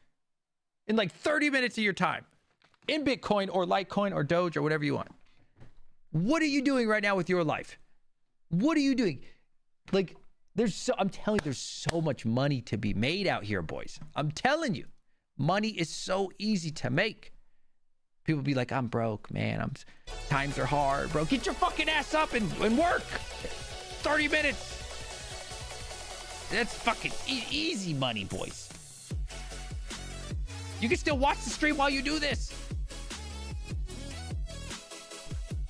in like 30 minutes of your time. In Bitcoin or Litecoin or Doge or whatever you want. What are you doing right now with your life? What are you doing? Like, I'm telling you, there's so much money to be made out here, boys. I'm telling you, money is so easy to make. People be like, I'm broke, man. Times are hard, bro. Get your fucking ass up and work. 30 minutes. That's fucking easy money, boys. You can still watch the stream while you do this.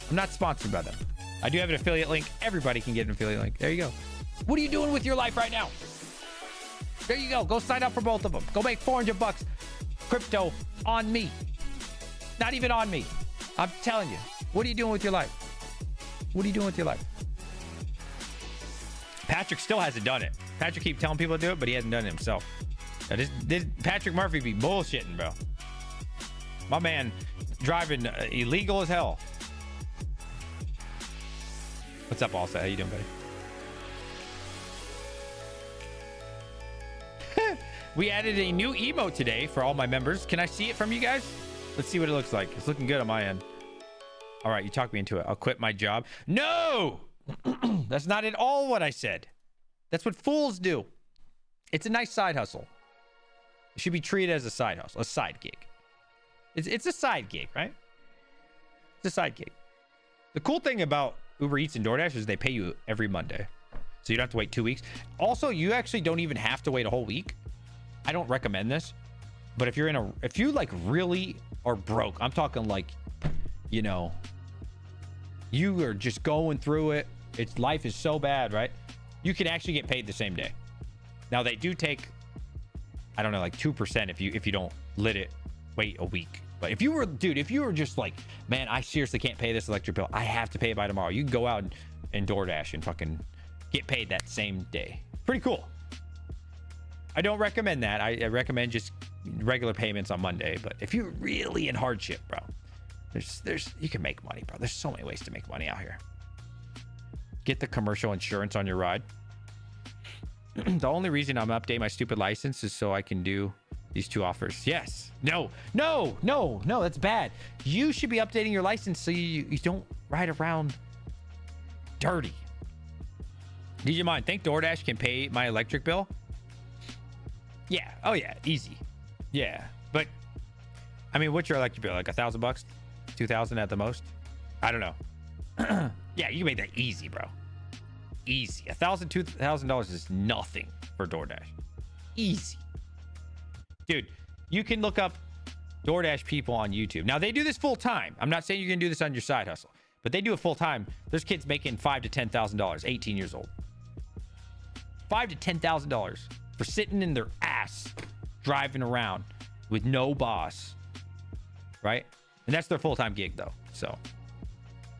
I'm not sponsored by them. I do have an affiliate link. Everybody can get an affiliate link. There you go. What are you doing with your life right now? There you go. Go sign up for both of them. Go make $400 crypto on me. Not even on me. I'm telling you. What are you doing with your life? What are you doing with your life? Patrick still hasn't done it. Patrick keeps telling people to do it, but he hasn't done it himself. Now, this Patrick Murphy be bullshitting, bro. My man driving illegal as hell. What's up, Allset? How you doing, buddy? We added a new emote today for all my members. Can I see it from you guys? Let's see what it looks like. It's looking good on my end. All right, you talked me into it. I'll quit my job. No! That's not at all what I said. That's what fools do. It's a nice side hustle. It should be treated as a side hustle, a side gig. It's a side gig, right? It's a side gig. The cool thing about Uber Eats and DoorDash is they pay you every Monday. So you don't have to wait 2 weeks. Also, you actually don't even have to wait a whole week. I don't recommend this. But if you like really are broke, I'm talking like, you know, you are just going through it. Life is so bad, right? You can actually get paid the same day. Now they do take, I don't know, like 2% if you don't wait a week. But if you were just like, man, I seriously can't pay this electric bill. I have to pay it by tomorrow. You can go out and DoorDash and fucking get paid that same day. Pretty cool. I don't recommend that. I recommend just regular payments on Monday. But if you're really in hardship, bro, you can make money, bro. There's so many ways to make money out here. Get the commercial insurance on your ride. The only reason I'm updating my stupid license is so I can do these 2 offers. Yes. No, that's bad. You should be updating your license so you don't ride around dirty. DJ Mind, think DoorDash can pay my electric bill? Yeah. Oh yeah, easy. Yeah. But I mean, what's your electric bill? Like $1,000 bucks? 2,000 at the most? I don't know. Yeah, you can make that easy, bro. Easy. $1,000, $2,000 is nothing for DoorDash. Easy. Dude, you can look up DoorDash people on YouTube. Now, they do this full time. I'm not saying you're going to do this on your side hustle, but they do it full time. There's kids making $5,000 to $10,000, 18 years old. $5,000 to $10,000 for sitting in their ass, driving around with no boss, right? And that's their full-time gig, though. So,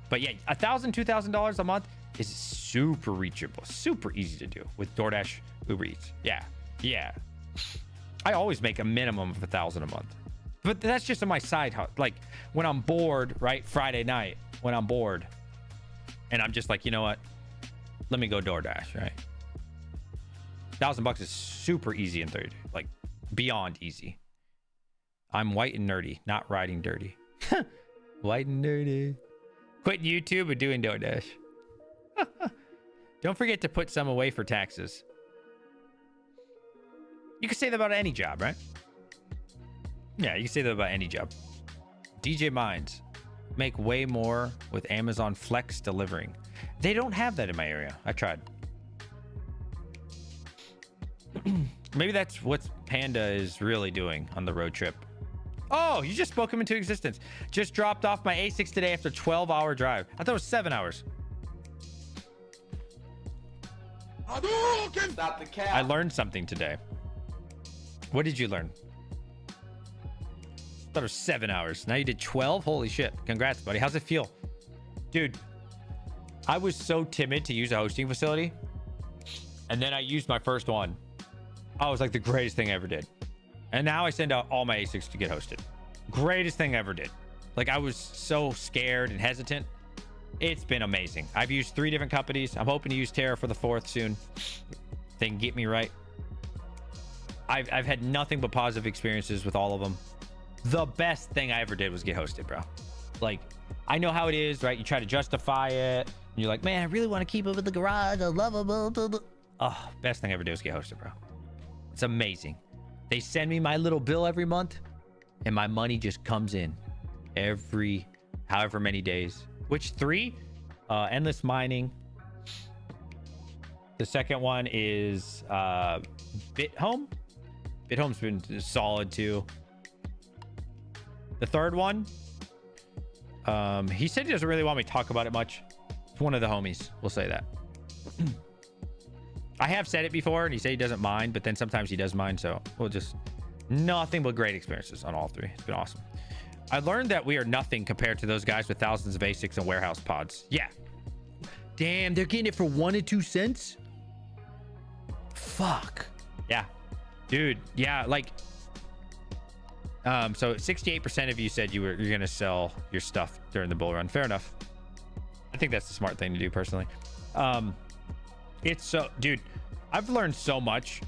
but yeah, $1,000, $2,000 a month is super reachable, super easy to do with DoorDash, Uber Eats. Yeah. I always make a minimum of $1,000 a month, but that's just on my side hustle. Like when I'm bored, right? Friday night when I'm bored, and I'm just like, you know what? Let me go DoorDash, right? $1,000 is super easy and 30, like beyond easy. I'm white and nerdy, not riding dirty. White and nerdy. Quit YouTube and doing DoorDash. Don't forget to put some away for taxes. You can say that about any job, right? Yeah, you can say that about any job. DJ Minds make way more with Amazon Flex delivering. They don't have that in my area. I tried. Maybe that's what Panda is really doing on the road trip. Oh, you just spoke him into existence. Just dropped off my ASICs today after 12-hour drive. I thought it was 7 hours. Stop the cap. I learned something today. What did you learn? I thought it was 7 hours. Now you did 12? Holy shit. Congrats, buddy. How's it feel? Dude, I was so timid to use a hosting facility. And then I used my first one. I was like the greatest thing I ever did. And now I send out all my ASICs to get hosted. Greatest thing I ever did. Like I was so scared and hesitant. It's been amazing. I've used 3 different companies. I'm hoping to use Terra for the 4th soon. They can get me right. I've had nothing but positive experiences with all of them. The best thing I ever did was get hosted, bro. Like, I know how it is, right? You try to justify it. And you're like, man, I really want to keep it in the garage. I love it. Oh, best thing I ever did was get hosted, bro. It's amazing. They send me my little bill every month, and my money just comes in every however many days. Which 3? Endless mining. The second one is BitHome. BitHome's been solid too. The third one, he said he doesn't really want me to talk about it much. It's one of the homies. We'll say that. I have said it before, and he said he doesn't mind, but then sometimes he does mind. So we'll just nothing but great experiences on all 3. It's been awesome. I learned that we are nothing compared to those guys with thousands of ASICs and warehouse pods. Yeah. Damn, they're getting it for 1 and 2 cents. Fuck. Yeah. Dude. Yeah. Like, so 68% of you said you're going to sell your stuff during the bull run. Fair enough. I think that's the smart thing to do personally. It's so, dude, I've learned so much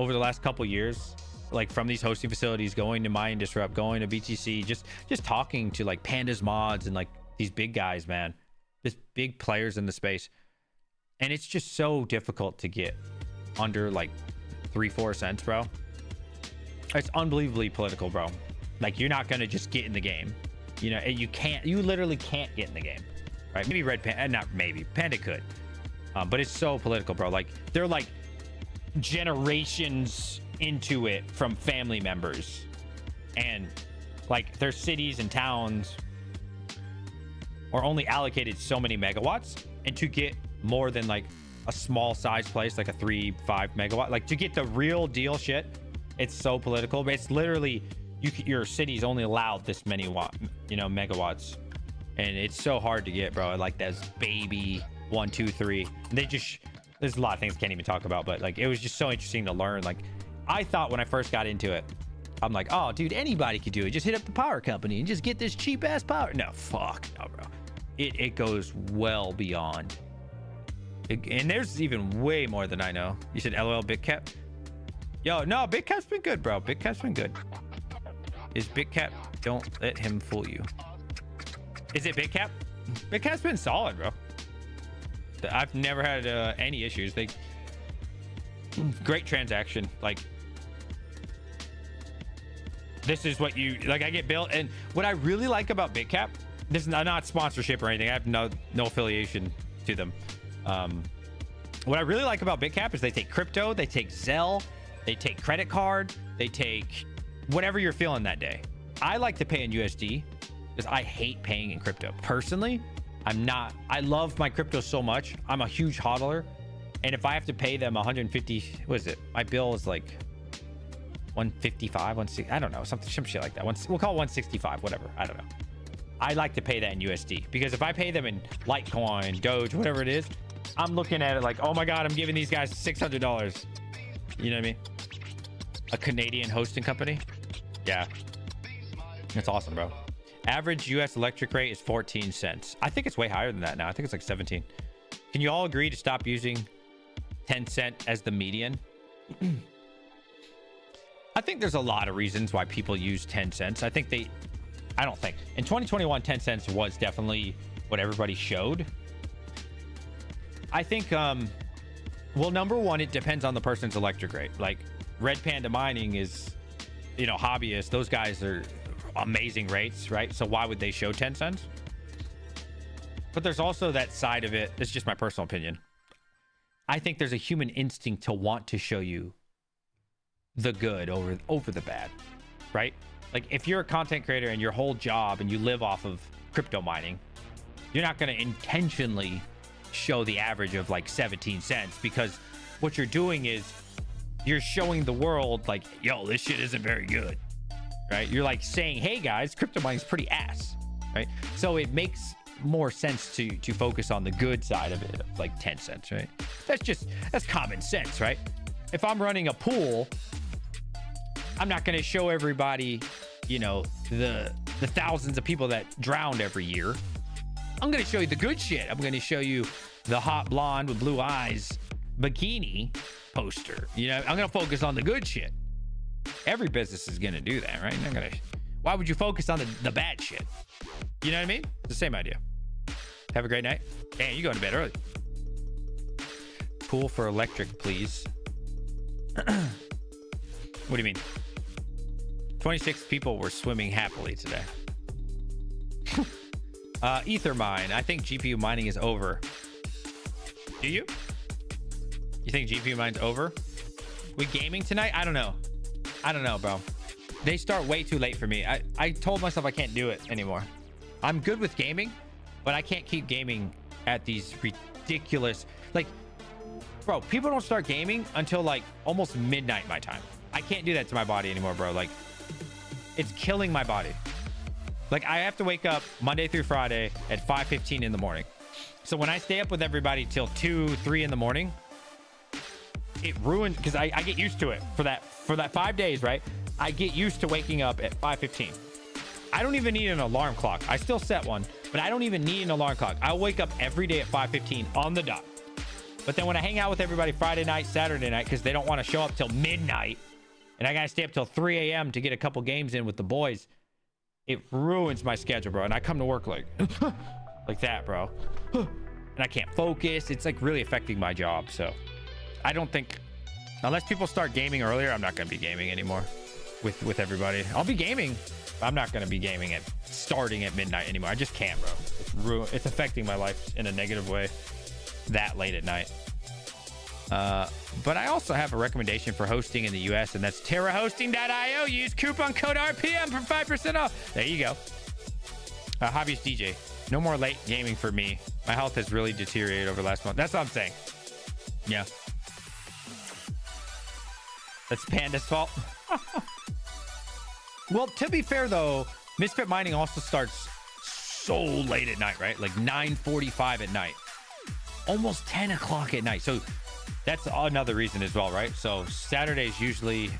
over the last couple years, like from these hosting facilities, going to Mine Disrupt, going to BTC, just talking to like Pandas Mods and like these big guys, man, just big players in the space. And it's just so difficult to get under like 3-4 cents, bro. It's unbelievably political, bro. Like, you're not gonna just get in the game, you know. You literally can't get in the game, right? Maybe Red Panda, not maybe Panda could, but it's so political, bro. Like, they're like generations into it from family members, and like their cities and towns are only allocated so many megawatts, and to get more than like a small size place like a 3-5 megawatt, like to get the real deal shit, it's so political. But it's literally your city's only allowed this many megawatts, and it's so hard to get, bro. Like that's baby 1, 2, 3. They just, there's a lot of things I can't even talk about, but like it was just so interesting to learn. Like, I thought when I first got into it, I'm like, oh dude, anybody could do it. Just hit up the power company and just get this cheap ass power. No, fuck no, bro. It goes well beyond. And there's even way more than I know. You said LOL BitCap? Yo, no, BitCap's been good, bro. BitCap's been good. Is BitCap? Don't let him fool you. Is it BitCap? BitCap's been solid, bro. I've never had any issues. Great transaction. Like, this is what you like. I get built, and what I really like about BitCap, this is not sponsorship or anything. I have no affiliation to them. What I really like about BitCap is they take crypto, they take Zelle, they take credit card, they take whatever you're feeling that day. I like to pay in USD because I hate paying in crypto. Personally, I love my crypto so much. I'm a huge hodler. And if I have to pay them 150, what is it? My bill is like 155, 160, I don't know, some shit like that. We'll call it 165, whatever. I don't know. I like to pay that in USD because if I pay them in Litecoin, Doge, whatever it is, I'm looking at it like, oh my God, I'm giving these guys $600. You know what I mean? A Canadian hosting company. Yeah. That's awesome, bro. Average US electric rate is 14 cents. I think it's way higher than that now. I think it's like 17. Can you all agree to stop using 10 cent as the median? I think there's a lot of reasons why people use 10 cents. I don't think in 2021 10 cents was definitely what everybody showed. I think well, number one, it depends on the person's electric rate. Like Red Panda Mining is, you know, hobbyists, those guys are amazing rates, right? So why would they show 10 cents? But there's also that side of it. It's just my personal opinion. I think there's a human instinct to want to show you the good over the bad, right? Like if you're a content creator and your whole job and you live off of crypto mining, you're not going to intentionally show the average of like 17 cents, because what you're doing is you're showing the world like, yo, this shit isn't very good, right? You're like saying, hey guys, crypto mining's pretty ass, right? So it makes more sense to focus on the good side of it, of like 10 cents, right? That's common sense, right? If I'm running a pool, I'm not going to show everybody, you know, the thousands of people that drowned every year. I'm going to show you the good shit. I'm going to show you the hot blonde with blue eyes bikini poster. You know, I'm going to focus on the good shit. Every business is going to do that, right? Why would you focus on the bad shit? You know what I mean? It's the same idea. Have a great night. Damn, you going to bed early. Pool for electric, please. What do you mean? 26 people were swimming happily today. Ether mine. I think GPU mining is over. Do you? You think GPU mine's over? We gaming tonight? I don't know. I don't know, bro. They start way too late for me. I told myself I can't do it anymore. I'm good with gaming, but I can't keep gaming at these ridiculous, like, bro, people don't start gaming until like almost midnight my time. I can't do that to my body anymore, bro. Like, it's killing my body. Like, I have to wake up Monday through Friday at 5:15 in the morning. So when I stay up with everybody till 2, 3 in the morning, it ruins, because I get used to it for that 5 days, right? I get used to waking up at 5:15. I don't even need an alarm clock. I still set one, but I don't even need an alarm clock. I'll wake up every day at 5:15 on the dot. But then when I hang out with everybody Friday night, Saturday night, because they don't want to show up till midnight, and I got to stay up till 3 a.m. to get a couple games in with the boys, it ruins my schedule, bro. And I come to work like, like that, bro. And I can't focus. It's like really affecting my job. So I don't think, unless people start gaming earlier, I'm not going to be gaming anymore with everybody. I'll be gaming. I'm not going to be gaming at starting at midnight anymore. I just can't, bro. It's affecting my life in a negative way that late at night. But I also have a recommendation for hosting in the US, and that's terrahosting.io. Use coupon code RPM for 5% off. There you go. Hobbyist DJ. No more late gaming for me. My health has really deteriorated over the last month. That's what I'm saying. Yeah. That's Panda's fault. Well, to be fair, though, Misfit Mining also starts so late at night, right? Like 9:45 at night. Almost 10 o'clock at night. So that's another reason as well, right? So Saturdays usually,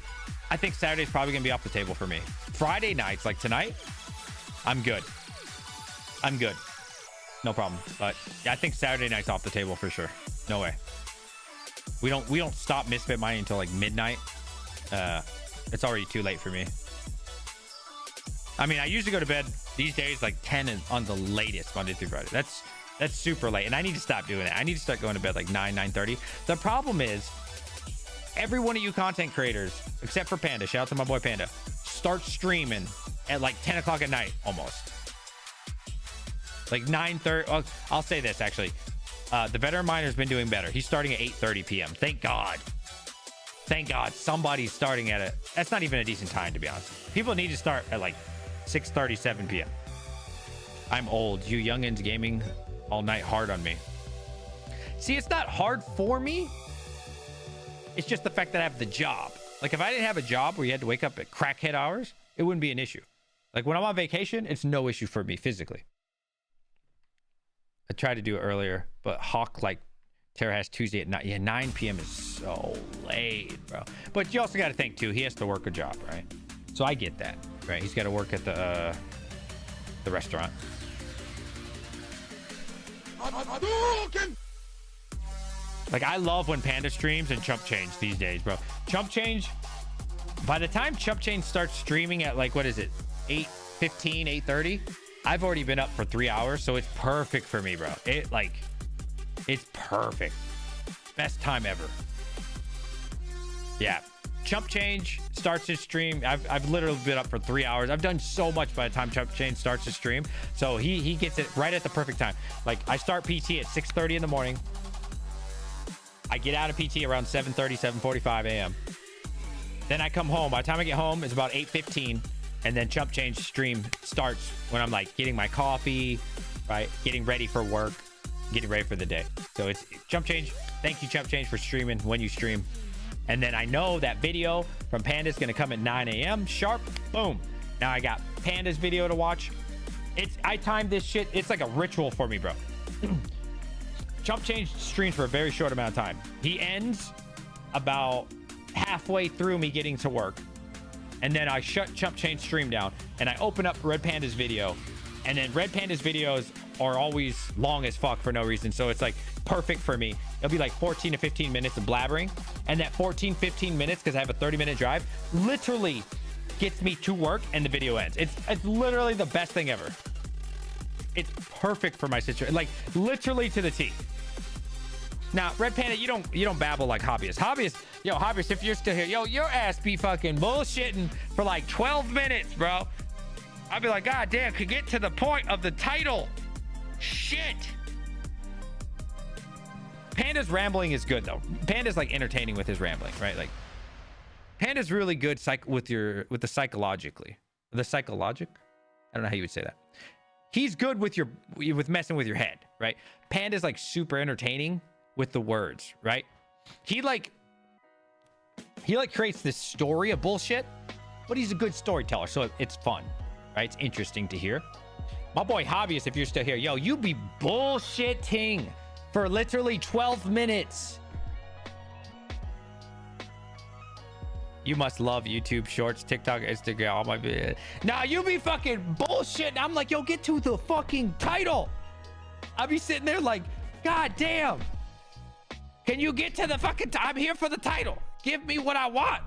I think Saturday's probably going to be off the table for me. Friday nights, like tonight, I'm good. I'm good. No problem. But I think Saturday night's off the table for sure. No way. We don't stop Misfit Mining until like midnight. It's already too late for me. I mean, I usually go to bed these days like 10 and on the latest Monday through Friday. That's super late, and I need to stop doing it. I need to start going to bed like 9:30. The problem is, every one of you content creators, except for Panda, shout out to my boy Panda, start streaming at like 10 o'clock at night almost. Like 9:30. Well, I'll say this actually. The veteran miner's been doing better. He's starting at 8:30 p.m. Thank God. Thank God somebody's starting at it. That's not even a decent time, to be honest. People need to start at like 6:30, 7 p.m. I'm old. You youngins gaming all night hard on me. See, it's not hard for me. It's just the fact that I have the job. Like if I didn't have a job where you had to wake up at crackhead hours, it wouldn't be an issue. Like when I'm on vacation, it's no issue for me physically. I tried to do it earlier, but Hawk like Terra has Tuesday at night. Yeah, 9 p.m. is so late, bro. But you also got to think too, he has to work a job, right? So I get that, right? He's got to work at the restaurant. Like I love when Panda streams and Chump Change these days, bro. Chump Change, by the time Chump Change starts streaming at like, what is it, 8:15, 8:30, I've already been up for 3 hours, so it's perfect for me, bro. It's perfect. Best time ever. Yeah. Chump Change starts his stream. I've literally been up for 3 hours. I've done so much by the time Chump Change starts his stream. So he gets it right at the perfect time. Like I start PT at 6:30 in the morning. I get out of PT around 7:30, 7:45 a.m. Then I come home. By the time I get home, it's about 8:15. And then Chump Change stream starts when I'm like getting my coffee, right? Getting ready for work, getting ready for the day. So it's Chump Change. Thank you, Chump Change, for streaming when you stream. And then I know that video from Panda's going to come at 9 a.m. sharp. Boom. Now I got Panda's video to watch. I timed this shit. It's like a ritual for me, bro. Chump Change streams for a very short amount of time. He ends about halfway through me getting to work. And then I shut Chump Change stream down and I open up Red Panda's video. And then Red Panda's videos are always long as fuck for no reason. So it's like perfect for me. It'll be like 14 to 15 minutes of blabbering. And that 14, 15 minutes, because I have a 30-minute drive, literally gets me to work and the video ends. It's literally the best thing ever. It's perfect for my situation. Like literally to the T. Now, Red Panda, you don't babble like Hobbyist. Hobbyist, if you're still here, your ass be fucking bullshitting for like 12 minutes, bro. I'd be like, God damn, could get to the point of the title. Shit. Panda's rambling is good though. Panda's like entertaining with his rambling, right? Like Panda's really good with the psychologically. The psychologic? I don't know how you would say that. He's good with messing with your head, right? Panda's like super entertaining with the words, right? He creates this story of bullshit, but he's a good storyteller, so it's fun, right? It's interesting to hear. My boy Hobbyist, if you're still here, you be bullshitting for literally 12 minutes. You must love YouTube Shorts, TikTok, Instagram, all my videos. Nah, you be fucking bullshit. I'm like, get to the fucking title. I'll be sitting there like, God damn. Can you get to the fucking I'm here for the title. Give me what I want.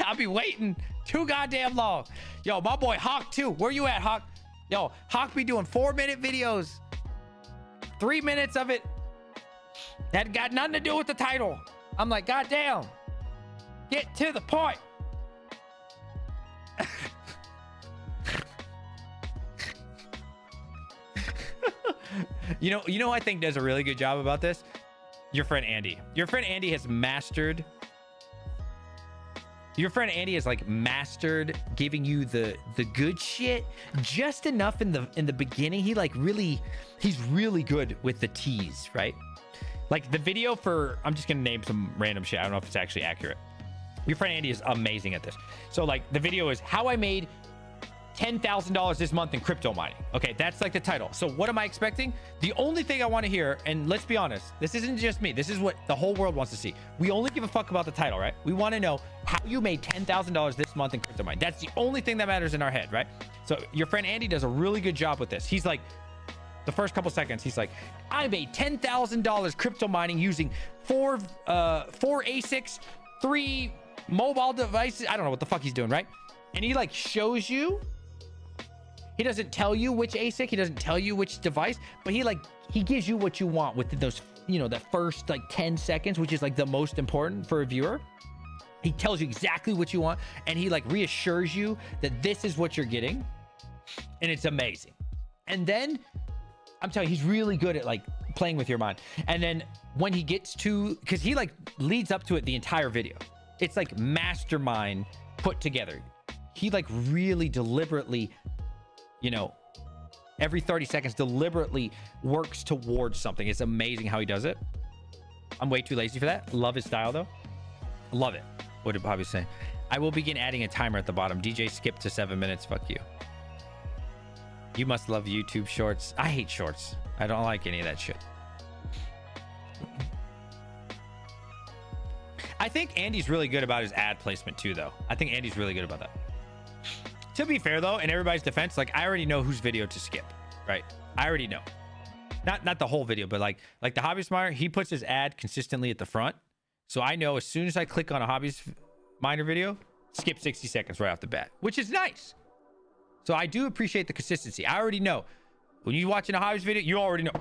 I'll be waiting too goddamn long. Yo, my boy Hawk too. Where you at, Hawk? Yo, Hawk be doing 4-minute videos. 3 minutes of it that got nothing to do with the title. I'm like, goddamn. Get to the point. You know, I think does a really good job about this. Your friend Andy. Your friend Andy has mastered. Your friend Andy has like mastered giving you the good shit just enough in the beginning. He's really good with the tease, right? Like the video for, I'm just gonna name some random shit. I don't know if it's actually accurate. Your friend Andy is amazing at this. So like the video is how I made $10,000 this month in crypto mining. Okay, that's like the title. So what am I expecting? The only thing I want to hear, and let's be honest, this isn't just me. This is what the whole world wants to see. We only give a fuck about the title, right? We want to know how you made $10,000 this month in crypto mining. That's the only thing that matters in our head, right? So your friend Andy does a really good job with this. He's like, the first couple seconds, he's like, I made $10,000 crypto mining using four ASICs, 3 mobile devices. I don't know what the fuck he's doing, right? And he like shows you. He doesn't tell you which ASIC, he doesn't tell you which device, but he gives you what you want with those, you know, the first like 10 seconds, which is like the most important for a viewer. He tells you exactly what you want, and he like reassures you that this is what you're getting, and it's amazing. And then I'm telling you, he's really good at like playing with your mind. And then when he gets to, because he like leads up to it the entire video, it's like mastermind put together. He like really deliberately, you know, every 30 seconds deliberately works towards something. It's amazing how he does it. I'm way too lazy for that. Love his style though. Love it. What did Bobby say? I will begin adding a timer at the bottom. DJ skip to 7 minutes. Fuck you. You must love YouTube shorts. I hate shorts. I don't like any of that shit. I think Andy's really good about his ad placement too, though. I think Andy's really good about that. To be fair though, in everybody's defense, like I already know whose video to skip, right? I already know. Not the whole video, but like the Hobbyist Miner, he puts his ad consistently at the front. So I know as soon as I click on a Hobbyist Miner video, skip 60 seconds right off the bat, which is nice. So I do appreciate the consistency. I already know. When you're watching a Hobbyist video, you already know.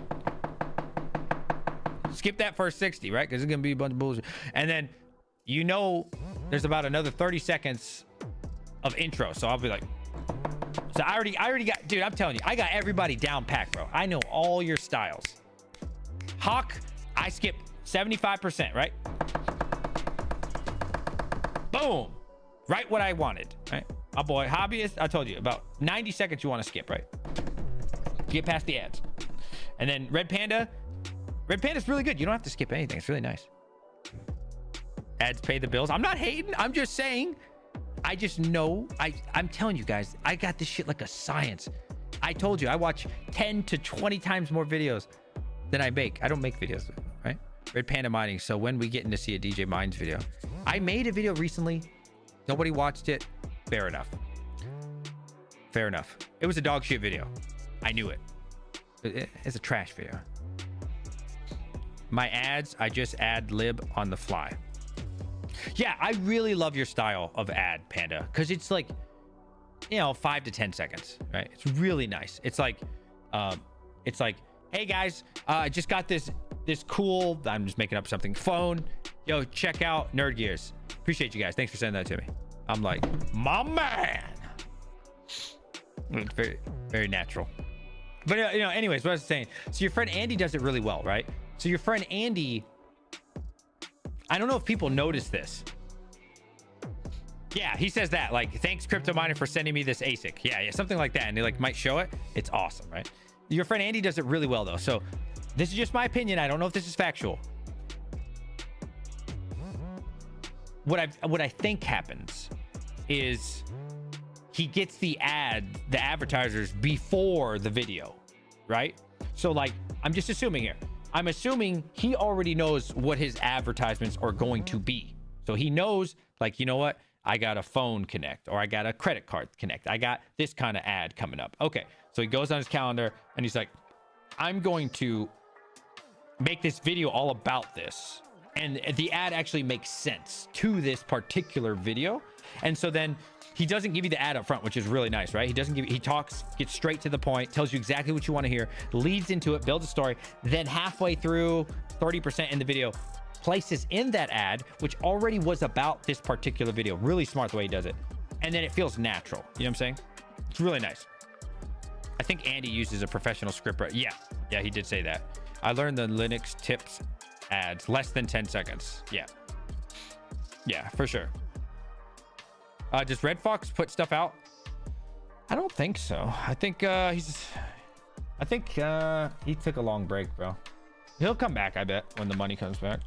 Skip that first 60, right? Because it's going to be a bunch of bullshit. And then, you know, there's about another 30 seconds of intro. So I'll be like, so I already got, dude, I'm telling you, I got everybody down packed, bro. I know all your styles. Hawk, I skip 75%, right? Boom. Right what I wanted, right? My boy Hobbyist, I told you about 90 seconds you want to skip, right? Get past the ads. And then Red Panda's really good. You don't have to skip anything. It's really nice. Ads pay the bills. I'm not hating. I'm just saying, I just know, I'm telling you guys, I got this shit like a science. I told you, I watch 10 to 20 times more videos than I make. I don't make videos, right? Red Panda mining. So when we get in to see a DJ Mines video, I made a video recently. Nobody watched it. Fair enough. Fair enough. It was a dog shit video. I knew it. It's a trash video. My ads, I just ad lib on the fly. Yeah, I really love your style of ad, Panda, because it's like, you know, 5 to 10 seconds, right? It's really nice. It's like, hey guys, I just got this cool, I'm just making up something, phone. Yo, check out Nerd Gears. Appreciate you guys. Thanks for sending that to me. I'm like, my man. It's very, very natural. But you know, anyways, what I was saying. So your friend Andy does it really well, right? So your friend Andy, I don't know if people notice this. Yeah, he says that, like, thanks Crypto Miner for sending me this ASIC. Yeah, something like that. And they like might show it. It's awesome, right? Your friend Andy does it really well though. So this is just my opinion. I don't know if this is factual. What I think happens is he gets the advertisers before the video, right? So like, I'm just assuming here. I'm assuming he already knows what his advertisements are going to be. So he knows, like, you know what? I got a phone connect, or I got a credit card connect. I got this kind of ad coming up. Okay. So he goes on his calendar and he's like, I'm going to make this video all about this. and the ad actually makes sense to this particular video. And so then he doesn't give you the ad up front, which is really nice, right? He doesn't give you, he talks, gets straight to the point, tells you exactly what you want to hear, leads into it, builds a story, then halfway through 30% in the video places in that ad, which already was about this particular video. Really smart the way he does it. And then it feels natural. You know what I'm saying? It's really nice. I think Andy uses a professional scriptwriter. Yeah, he did say that. I learned the Linux tips ads, less than 10 seconds. Yeah, for sure. Does Red Fox put stuff out? I don't think so. I think he took a long break, bro. He'll come back, I bet, when the money comes back.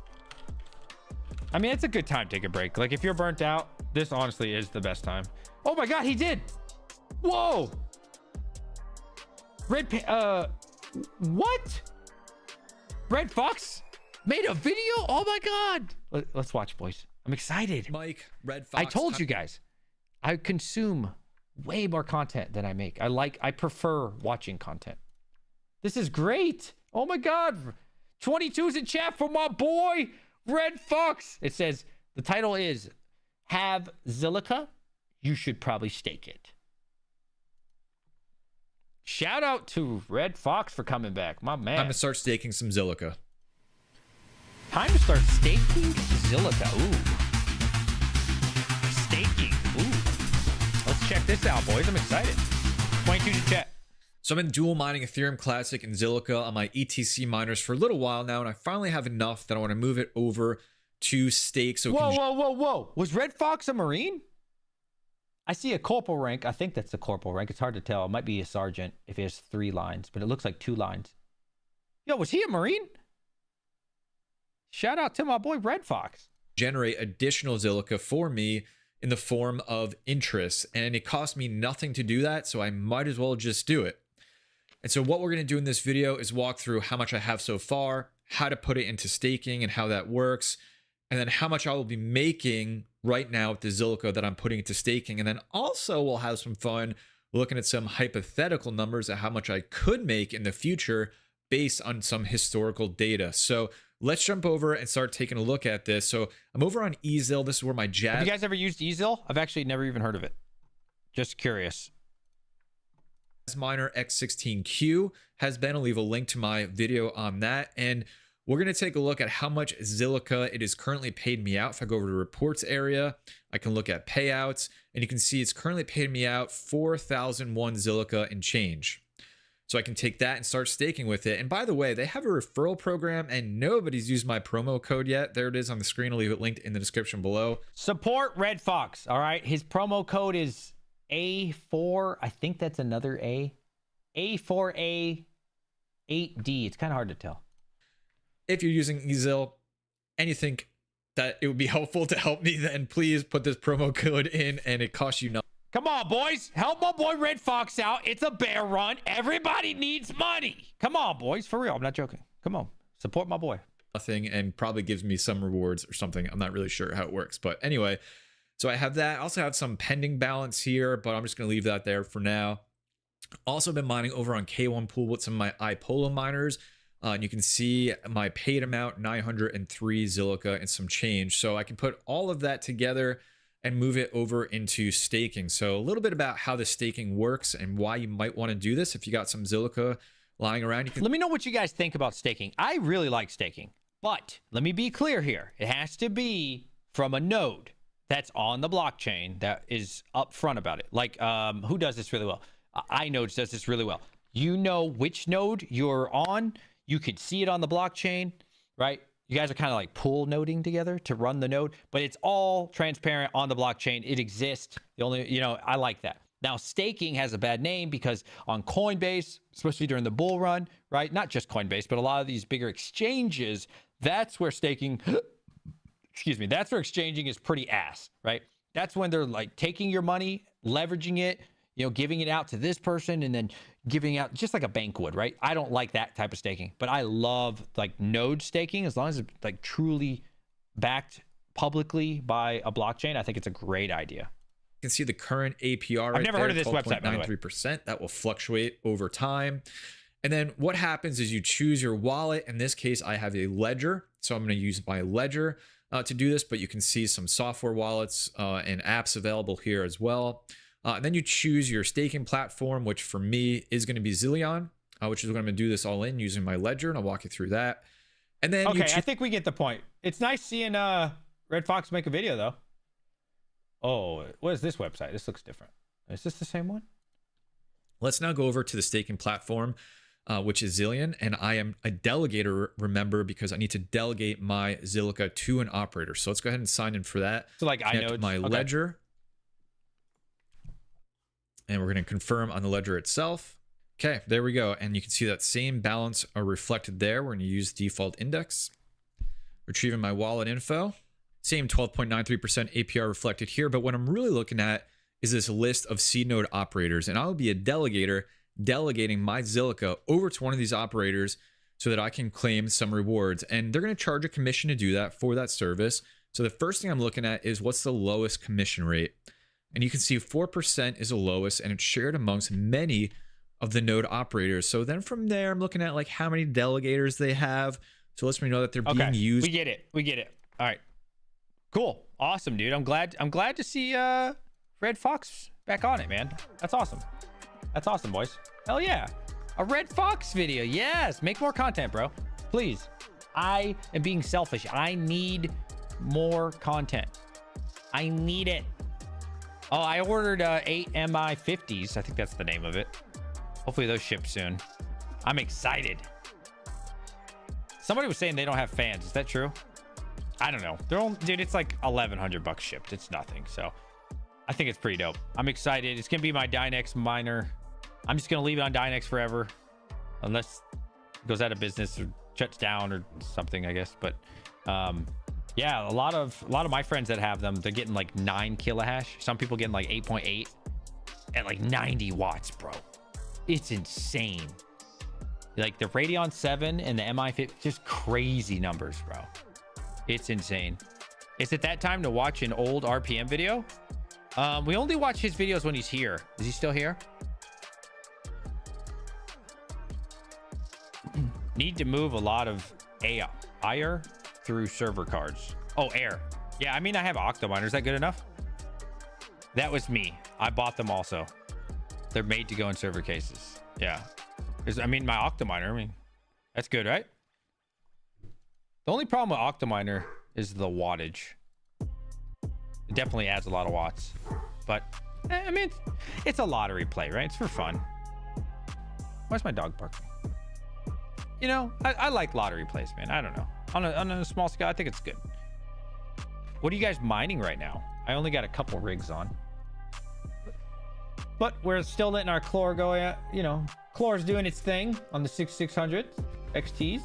I mean, it's a good time to take a break. Like, if you're burnt out, this honestly is the best time. Oh my God, he did. Whoa. What? Red Fox made a video? Oh my God. Let's watch, boys. I'm excited. Mike, Red Fox. I told you guys, I consume way more content than I make. I prefer watching content. This is great. Oh my God. 22's in chat for my boy, Red Fox. It says, the title is, Have Zilliqa? You should probably stake it. Shout out to Red Fox for coming back, my man. I'm gonna start staking some Zilliqa. Time to start staking Zilliqa. Ooh. Staking. Ooh. Let's check this out, boys. I'm excited. 22 to chat. So I've been dual mining Ethereum Classic and Zilliqa on my ETC miners for a little while now, and I finally have enough that I want to move it over to stake. So Whoa. Was Red Fox a Marine? I see a corporal rank. I think that's a corporal rank. It's hard to tell. It might be a sergeant if he has 3 lines, but it looks like 2 lines. Yo, was he a Marine? Shout out to my boy Red Fox. generate additional Zilliqa for me in the form of interest, and it cost me nothing to do that, so I might as well just do it. And so what we're going to do in this video is walk through how much I have so far, how to put it into staking and how that works, and then how much I will be making right now with the Zilliqa that I'm putting into staking. And then also we'll have some fun looking at some hypothetical numbers at how much I could make in the future based on some historical data. So let's jump over and start taking a look at this. So I'm over on Ezil. This is where my Jazz. Have you guys ever used Ezil? I've actually never even heard of it. Just curious. Miner X16Q has been. I'll leave a link to my video on that. And we're going to take a look at how much Zilliqa it is currently paid me out. If I go over to reports area, I can look at payouts, and you can see it's currently paid me out 4,001 Zilliqa and change. So I can take that and start staking with it. And by the way, they have a referral program and nobody's used my promo code yet. There it is on the screen. I'll leave it linked in the description below. Support Red Fox. All right. His promo code is A4. I think that's another A. A4A8D. It's kind of hard to tell. If you're using Ezil and you think that it would be helpful to help me, then please put this promo code in, and it costs you nothing. Come on, boys. Help my boy Red Fox out. It's a bear run. Everybody needs money. Come on, boys. For real. I'm not joking. Come on. Support my boy. And probably gives me some rewards or something. I'm not really sure how it works. But anyway, so I have that. I also have some pending balance here, but I'm just going to leave that there for now. Also been mining over on K1 Pool with some of my iPolo miners. And you can see my paid amount, 903 Zilliqa and some change. So I can put all of that together and move it over into staking. So a little bit about how the staking works and why you might want to do this. If you got some Zilliqa lying around, you can... Let me know what you guys think about staking. I really like staking, but let me be clear here. It has to be from a node that's on the blockchain that is upfront about it. Like, who does this really well? iNodes does this really well. You know which node you're on. You can see it on the blockchain, right? You guys are kind of like pool noding together to run the node, but it's all transparent on the blockchain. It exists. The only, you know, I like that. Now, staking has a bad name because on Coinbase, especially during the bull run, right? Not just Coinbase, but a lot of these bigger exchanges, that's where staking, excuse me, that's where exchanging is pretty ass, right? That's when they're like taking your money, leveraging it, you know, giving it out to this person and then giving out just like a bank would, right? I don't like that type of staking, but I love like node staking as long as it's like truly backed publicly by a blockchain. I think it's a great idea. You can see the current APR right I've never heard of this website, by the way. 12.93%. That will fluctuate over time. And then what happens is you choose your wallet. In this case, I have a Ledger. So I'm going to use my Ledger to do this, but you can see some software wallets and apps available here as well. And then you choose your staking platform, which for me is going to be Zilliqa, which is what I'm going to do this all in using my Ledger, and I'll walk you through that. And then okay, I think we get the point. It's nice seeing Red Fox make a video though. Oh, what is this website? This looks different. Is this the same one? Let's now go over to the staking platform, which is Zillion, and I am a delegator, remember, because I need to delegate my Zilliqa to an operator. So let's go ahead and sign in for that. So like I know my Ledger, and we're going to confirm on the Ledger itself. Okay, there we go. And you can see that same balance are reflected there. We're going to use default index. Retrieving my wallet info. Same 12.93% APR reflected here. But what I'm really looking at is this list of seed node operators. And I'll be a delegator delegating my Zilliqa over to one of these operators so that I can claim some rewards. And they're going to charge a commission to do that for that service. So the first thing I'm looking at is what's the lowest commission rate. And you can see 4% is the lowest, and it's shared amongst many of the node operators. So then from there, I'm looking at like how many delegators they have. So lets me know that they're being used. We get it. We get it. All right. Cool. Awesome, dude. I'm glad to see Red Fox back on it, man. That's awesome. That's awesome, boys. Hell yeah. A Red Fox video. Yes. Make more content, bro. Please. I am being selfish. I need more content. I need it. Oh, I ordered 8 MI50s. I think that's the name of it. Hopefully those ship soon. I'm excited. Somebody was saying they don't have fans. Is that true? I don't know. They're only, dude, it's like $1,100 shipped. It's nothing. So I think it's pretty dope. I'm excited. It's going to be my Dynex miner. I'm just going to leave it on Dynex forever. Unless it goes out of business or shuts down or something, I guess. But yeah, a lot of my friends that have them, they're getting like 9 kilohash. Some people getting like 8.8 at like 90 watts, bro. It's insane. Like the Radeon 7 and the MI50, just crazy numbers, bro. It's insane. Is it that time to watch an old RPM video? We only watch his videos when he's here. Is he still here? Need to move a lot of air through server cards. Oh, air. Yeah, I mean, I have Octominer. Is that good enough? That was me. I bought them also. They're made to go in server cases. Yeah. I mean, my Octominer, I mean, that's good, right? The only problem with Octominer is the wattage. It definitely adds a lot of watts. But, I mean, it's a lottery play, right? It's for fun. Why's my dog barking? You know, I like lottery plays, man. I don't know. On a small scale, I think it's good. What are you guys mining right now? I only got a couple rigs on. But we're still letting our Chlor go, you know, Chlor's doing its thing on the 6600 XTs.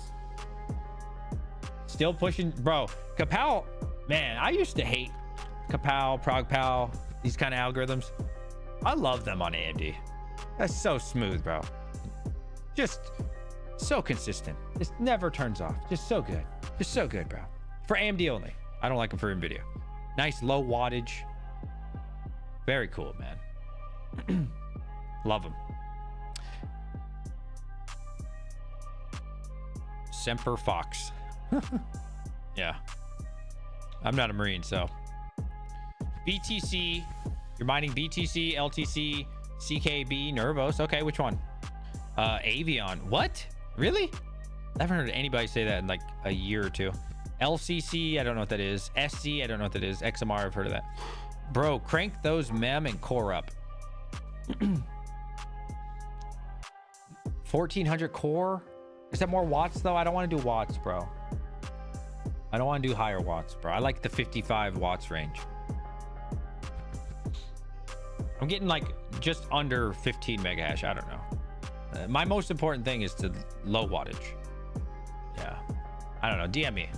Still pushing, bro. Kapow, man, I used to hate Kapow, ProgPow, these kind of algorithms. I love them on AMD. That's so smooth, bro. Just so consistent. This never turns off. Just so good. Just so good, bro. For AMD only. I don't like them for NVIDIA. Nice low wattage. Very cool, man. Love them. Semper Fox. Yeah. I'm not a Marine, so. BTC. You're mining BTC, LTC, CKB, Nervos. Okay, which one? Avion. What? Really? I haven't heard anybody say that in like a year or two. LCC, I don't know what that is. SC, I don't know what that is. XMR, I've heard of that. Bro, crank those mem and core up. 1400 core? Is that more watts though? I don't want to do watts, bro. I don't want to do higher watts, bro. I like the 55 watts range. I'm getting like just under 15 mega hash. I don't know. My most important thing is to low wattage. Yeah. I don't know. DM me.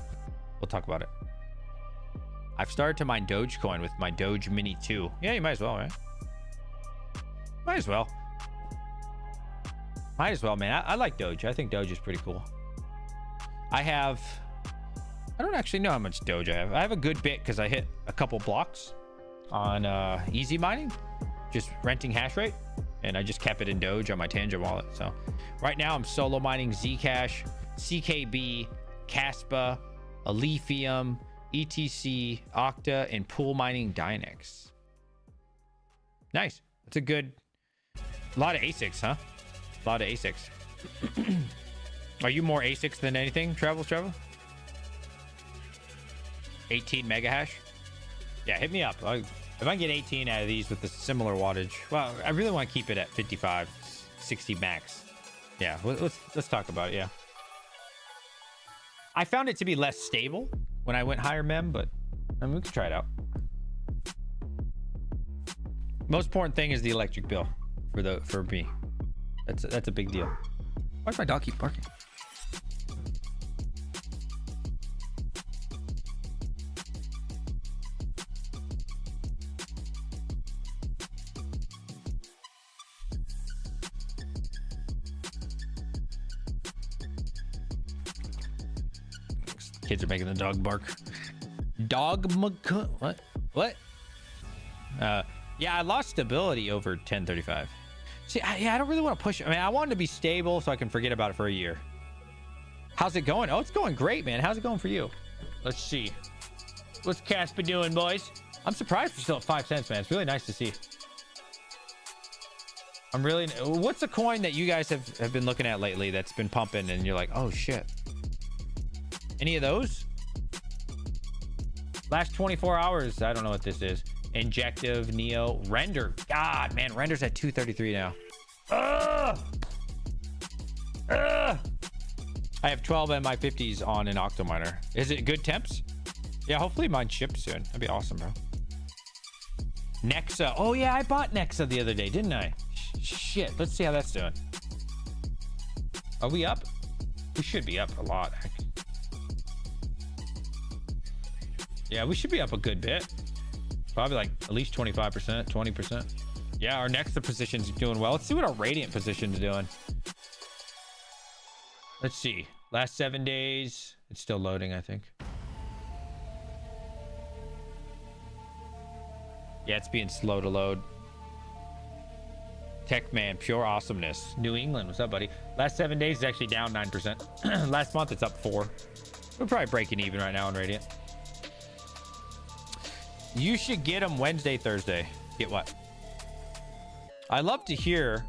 We'll talk about it. I've started to mine Dogecoin with my Doge Mini 2. Yeah, you might as well, right? Might as well. Might as well, man. I like Doge. I think Doge is pretty cool. I don't actually know how much Doge I have. I have a good bit because I hit a couple blocks on easy mining. Just renting hash rate. and I just kept it in Doge on my Tangent wallet. So right now I'm solo mining Zcash, CKB, Caspa, Alephium, ETC, Octa, and pool mining Dynex. Nice. That's a good, a lot of ASICs, huh? A lot of ASICs. Are you more ASICs than anything? Travel. 18 mega hash. Yeah, hit me up. If I can get 18 out of these with the similar wattage, well, I really want to keep it at 55, 60 max. Yeah, let's talk about it. Yeah, I found it to be less stable when I went higher mem, but I mean, we can try it out. Most important thing is the electric bill for me. That's a big deal. Why does my dog keep barking? Kids are making the dog bark. What? Yeah, I lost stability over 1035. See, I don't really want to push. I mean, I want it to be stable so I can forget about it for a year. How's it going? Oh, it's going great, man. How's it going for you? Let's see. What's Caspa doing, boys? I'm surprised we're still at 5 cents, man. It's really nice to see. I'm really... What's a coin that you guys have been looking at lately that's been pumping and you're like, oh, shit. Any of those? Last 24 hours. I don't know what this is. Injective, Neo, Render. God, man, Render's at 233 now. Ugh! Ugh! I have 12 MI50s on an Octominer. Is it good temps? Yeah, hopefully mine ships soon. That'd be awesome, bro. Nexa. Oh, yeah, I bought Nexa the other day, didn't I? Shit, let's see how that's doing. Are we up? We should be up a lot. Yeah, we should be up a good bit. Probably like at least 25%, 20%. Yeah, our Nexa position's doing well. Let's see what our Radiant position's doing. Let's see. Last 7 days. It's still loading, I think. Yeah, it's being slow to load. Tech man, pure awesomeness. New England, what's up, buddy? Last 7 days is actually down 9%. Last month it's up 4. We're probably breaking even right now on Radiant. You should get them Wednesday, Thursday. Get what? I love to hear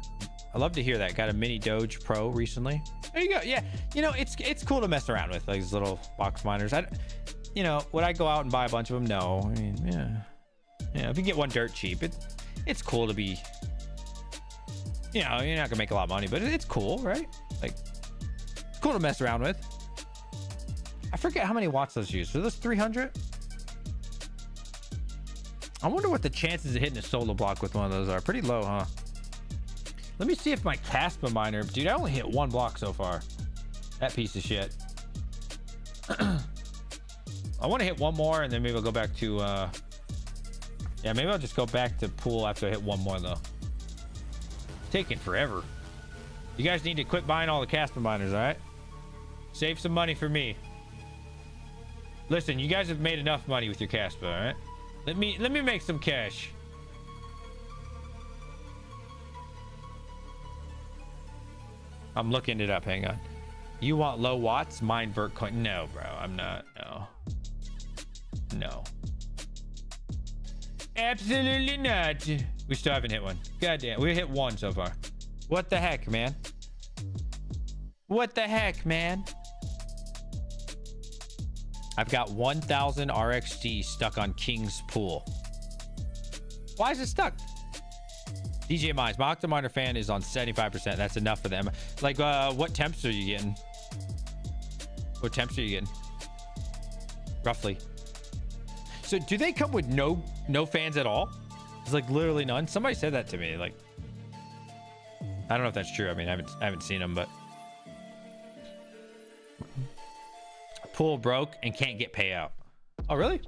that. Got a mini Doge Pro recently. There you go. Yeah, you know, it's cool to mess around with, like these little box miners. You know, would I go out and buy a bunch of them? No. I mean, yeah. If you get one dirt cheap, it's cool to be. You know, you're not gonna make a lot of money, but it's cool, right? Like, it's cool to mess around with. I forget how many watts those use. Are those 300? I wonder what the chances of hitting a solo block with one of those are. Pretty low, huh? Let me see if my Caspa miner... Dude, I only hit 1 block so far. That piece of shit. I want to hit 1 more, and then maybe I'll go back to... Yeah, maybe I'll just go back to pool after I hit 1 more, though. Taking forever. You guys need to quit buying all the Caspa miners, all right? Save some money for me. Listen, you guys have made enough money with your Caspa, all right? Let me make some cash. I'm looking it up. Hang on. You want low watts? Mine vert coin? No, bro. I'm not. No. Absolutely not. We still haven't hit one. Goddamn. We hit 1 so far. What the heck, man? What the heck, man? I've got 1,000 RXD stuck on King's Pool. Why is it stuck? DJ Mines, my Octominer fan is on 75%. That's enough for them. Like, what temps are you getting? What temps are you getting? Roughly. So do they come with no fans at all? It's like literally none. Somebody said that to me. Like, I don't know if that's true. I mean, I haven't seen them, but pool broke and can't get payout. Oh, really?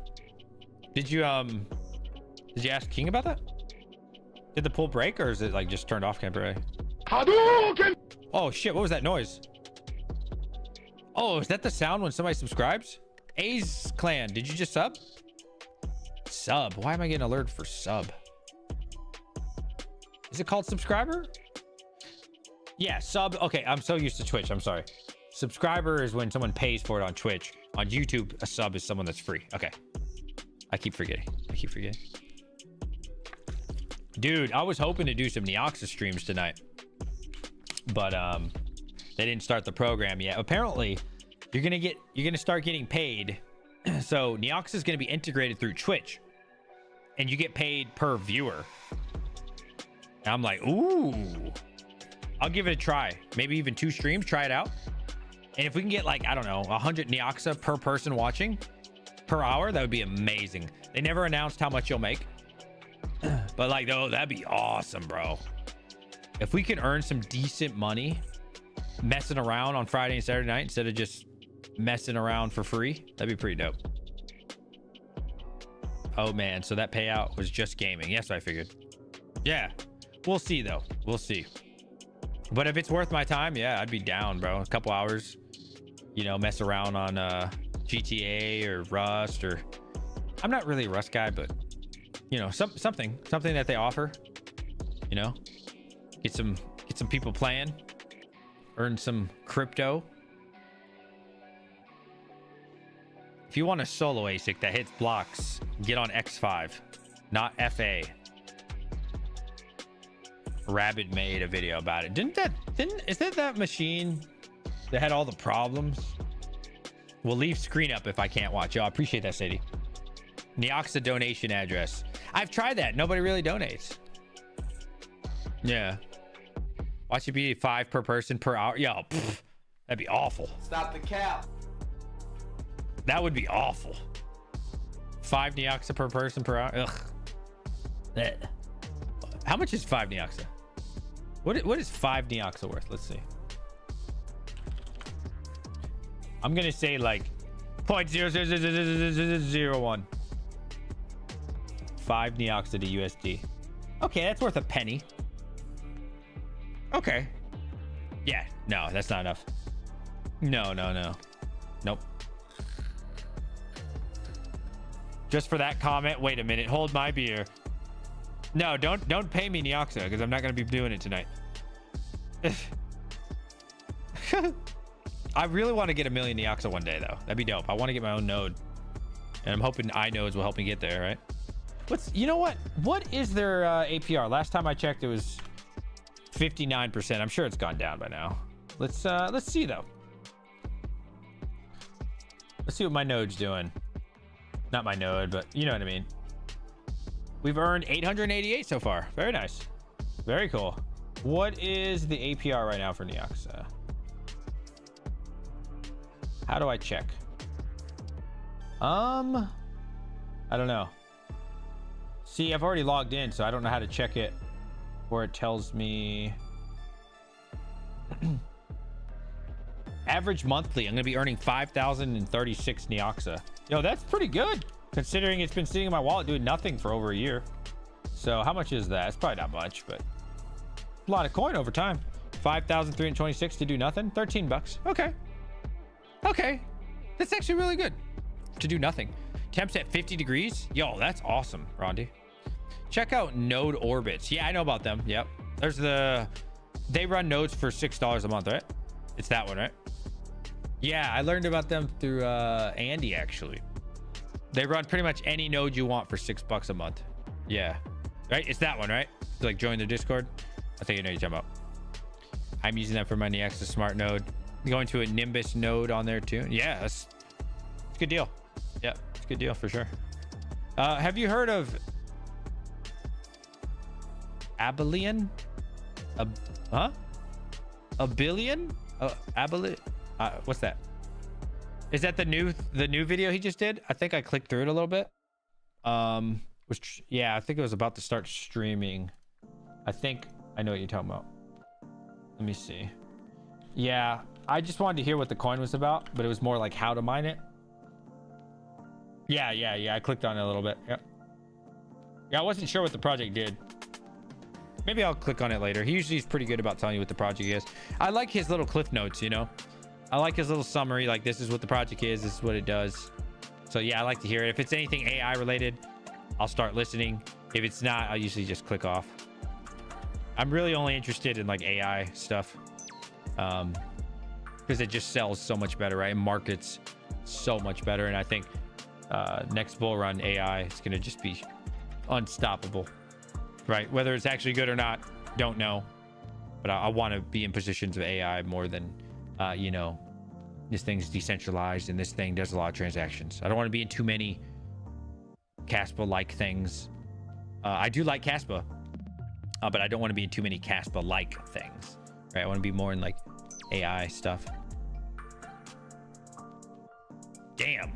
Did you ask King about that? Did the pool break, or is it like just turned off temporarily? Hadouken! Oh shit, what was that noise? Oh, is that the sound when somebody subscribes? A's Clan, did you just sub? Sub. Why am I getting alerted for sub? Is it called subscriber? Yeah, sub. Okay, I'm so used to Twitch. I'm sorry. Subscriber is when someone pays for it on Twitch. On YouTube, a sub is someone that's free. Okay. I keep forgetting. Dude, I was hoping to do some Neoxa streams tonight, but they didn't start the program yet. Apparently, you're gonna start getting paid. So Neoxa is gonna be integrated through Twitch, and you get paid per viewer. And I'm like, ooh, I'll give it a try. Maybe even 2 streams. Try it out. And if we can get like, I don't know, 100 Neoxa per person watching per hour, that would be amazing. They never announced how much you'll make. But like, though, that'd be awesome, bro. If we can earn some decent money messing around on Friday and Saturday night instead of just messing around for free, that'd be pretty dope. Oh man, so that payout was just gaming. Yes, I figured. Yeah, we'll see though. We'll see. But if it's worth my time, yeah, I'd be down, bro. A couple hours, you know, mess around on GTA or Rust, or I'm not really a Rust guy, but you know, something that they offer, you know, get some people playing, earn some crypto. If you want a solo ASIC that hits blocks, get on X5, not FA. Rabbit made a video about it. Is that machine that had all the problems? We'll leave screen up if I can't watch. Yo, I appreciate that, Sadie. Neoxa donation address. I've tried that. Nobody really donates. Yeah. Watch it be 5 per person per hour. Yo, pff, that'd be awful. Stop the cap. That would be awful. 5 Neoxa per person per hour. Ugh. That. How much is 5 Neoxa? What is 5 Neoxa worth? Let's see. I'm gonna say like 0.00001. 5 Neoxa to USD. Okay, that's worth a penny. Okay. Yeah, no, that's not enough. No. Nope. Just for that comment. Wait a minute. Hold my beer. No, don't pay me Neoxa because I'm not going to be doing it tonight. I really want to get 1 million Neoxa one day though. That'd be dope. I want to get my own node. And I'm hoping iNodes will help me get there, right? You know what? What is their APR? Last time I checked, it was 59%. I'm sure it's gone down by now. Let's see though. Let's see what my node's doing. Not my node, but you know what I mean. We've earned 888 so far. Very nice. Very cool. What is the APR right now for Neoxa? How do I check? I don't know. See, I've already logged in, so I don't know how to check it where it tells me average monthly. I'm going to be earning 5,036 Neoxa. Yo, that's pretty good considering it's been sitting in my wallet doing nothing for over a year. So how much is that? It's probably not much, but a lot of coin over time. 5,326 to do nothing. 13 bucks. Okay. That's actually really good to do nothing. Temps at 50 degrees. Yo, that's awesome, Rondi. Check out Node Orbits. Yeah, I know about them. Yep. They run nodes for $6 a month, right? It's that one, right? Yeah, I learned about them through Andy, actually. They run pretty much any node you want for $6 a month. Yeah. Right? It's that one, right? To like join their Discord. I think you know what you're talking about. I'm using that for my Neoxa Smart node. Going to a Nimbus node on there too. Yeah, it's a good deal. Yeah, it's a good deal for sure. Have you heard of Abelian? Abelian? What's that? Is that the new video he just did? I think I clicked through it a little bit. Yeah, I think it was about to start streaming. I think I know what you're talking about. Let me see. Yeah, I just wanted to hear what the coin was about, but it was more like how to mine it. Yeah. I clicked on it a little bit. Yep. Yeah, I wasn't sure what the project did. Maybe I'll click on it later. He usually is pretty good about telling you what the project is. I like his little cliff notes, you know? I like his little summary, like this is what the project is, this is what it does. So yeah, I like to hear it. If it's anything AI related, I'll start listening. If it's not, I'll usually just click off. I'm really only interested in like AI stuff, because it just sells so much better, right? It markets so much better, and I think next bull run AI is going to just be unstoppable, right? Whether it's actually good or not, don't know, but I want to be in positions of AI more than you know, this thing's decentralized and this thing does a lot of transactions. I don't want to be in too many Caspa like things. I do like Caspa, but I don't want to be in too many Caspa like things, right? I want to be more in like AI stuff. Damn,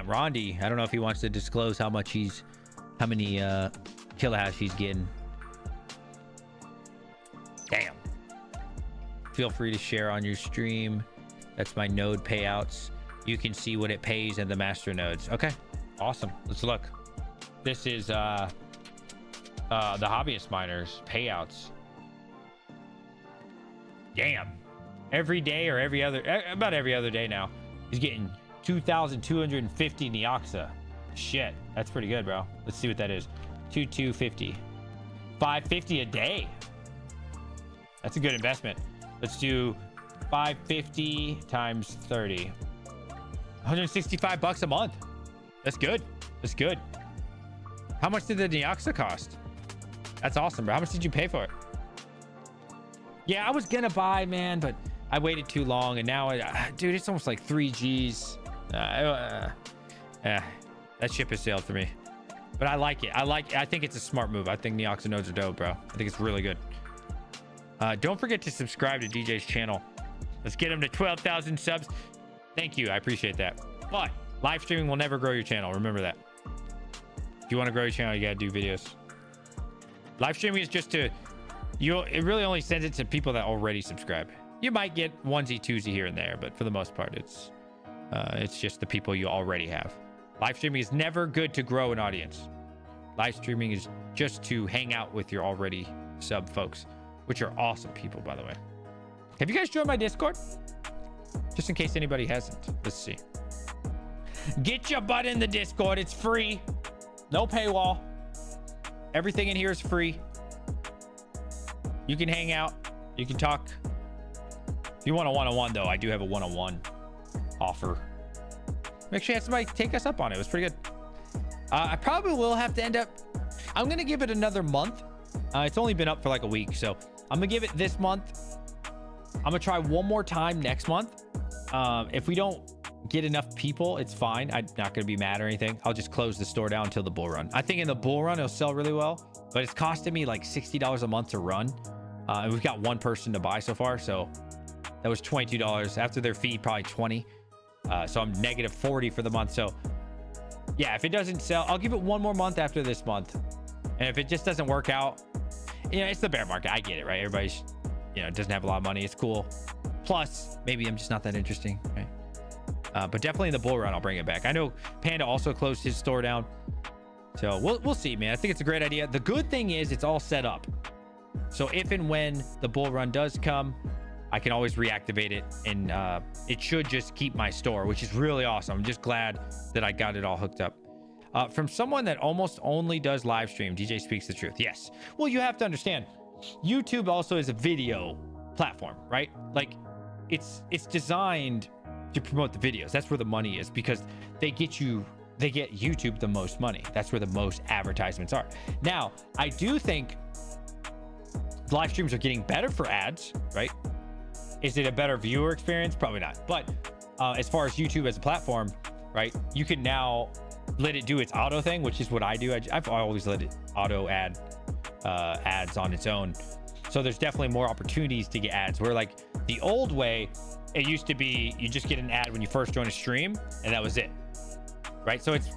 Rondi. I don't know if he wants to disclose how many kilohash he's getting. Damn. Feel free to share on your stream. That's my node payouts. You can see what it pays in the master nodes. Okay, awesome. Let's look. This is the hobbyist miners payouts. Damn. Every day or about every other day now, he's getting 2,250 Neoxa. Shit, that's pretty good, bro. Let's see what that is. 2,250. 550 a day. That's a good investment. Let's do 550 times 30. 165 bucks a month. That's good. That's good. How much did the Neoxa cost? That's awesome, bro. How much did you pay for it? Yeah, I was gonna buy, man, but I waited too long, and now, dude, it's almost like 3 Gs. That ship has sailed for me, but I like it. I think it's a smart move. I think Neoxa nodes are dope, bro. I think it's really good. Don't forget to subscribe to DJ's channel. Let's get him to 12,000 subs. Thank you. I appreciate that. But live streaming will never grow your channel. Remember that. If you want to grow your channel, you got to do videos. Live streaming is just it really only sends it to people that already subscribe. You might get onesie twosie here and there, but for the most part, it's just the people you already have. Live streaming is never good to grow an audience. Live streaming is just to hang out with your already sub folks, which are awesome people, by the way. Have you guys joined my Discord? Just in case anybody hasn't. Let's see. Get your butt in the Discord. It's free. No paywall. Everything in here is free. You can hang out. You can talk. If you want a one-on-one, though, I do have a one-on-one offer. Make sure you have somebody take us up on it. It was pretty good. I probably will have to end up... I'm going to give it another month. It's only been up for like a week, so I'm going to give it this month. I'm going to try one more time next month. If we don't get enough people, it's fine. I'm not going to be mad or anything. I'll just close the store down until the bull run. I think in the bull run, it'll sell really well, but it's costing me like $60 a month to run. And we've got one person to buy so far, so that was $22 after their fee, probably 20. So I'm negative 40 for the month. So yeah, if it doesn't sell, I'll give it one more month after this month. And if it just doesn't work out, you know, it's the bear market. I get it, right? Everybody's, you know, doesn't have a lot of money. It's cool. Plus, maybe I'm just not that interesting, right? But definitely in the bull run, I'll bring it back. I know Panda also closed his store down. So we'll see, man. I think it's a great idea. The good thing is it's all set up. So if and when the bull run does come, I can always reactivate it, and it should just keep my store, which is really awesome. I'm just glad that I got it all hooked up. From someone that almost only does live stream, DJ speaks the truth. Yes. Well, you have to understand, YouTube also is a video platform, right? Like it's designed to promote the videos. That's where the money is, because they get YouTube the most money. That's where the most advertisements are. Now, I do think live streams are getting better for ads, right? Is it a better viewer experience? Probably not. But as far as YouTube as a platform, right, you can now let it do its auto thing, which is what I do. I've always let it auto add ads on its own. So there's definitely more opportunities to get ads, where like the old way, it used to be you just get an ad when you first join a stream and that was it, right? So it's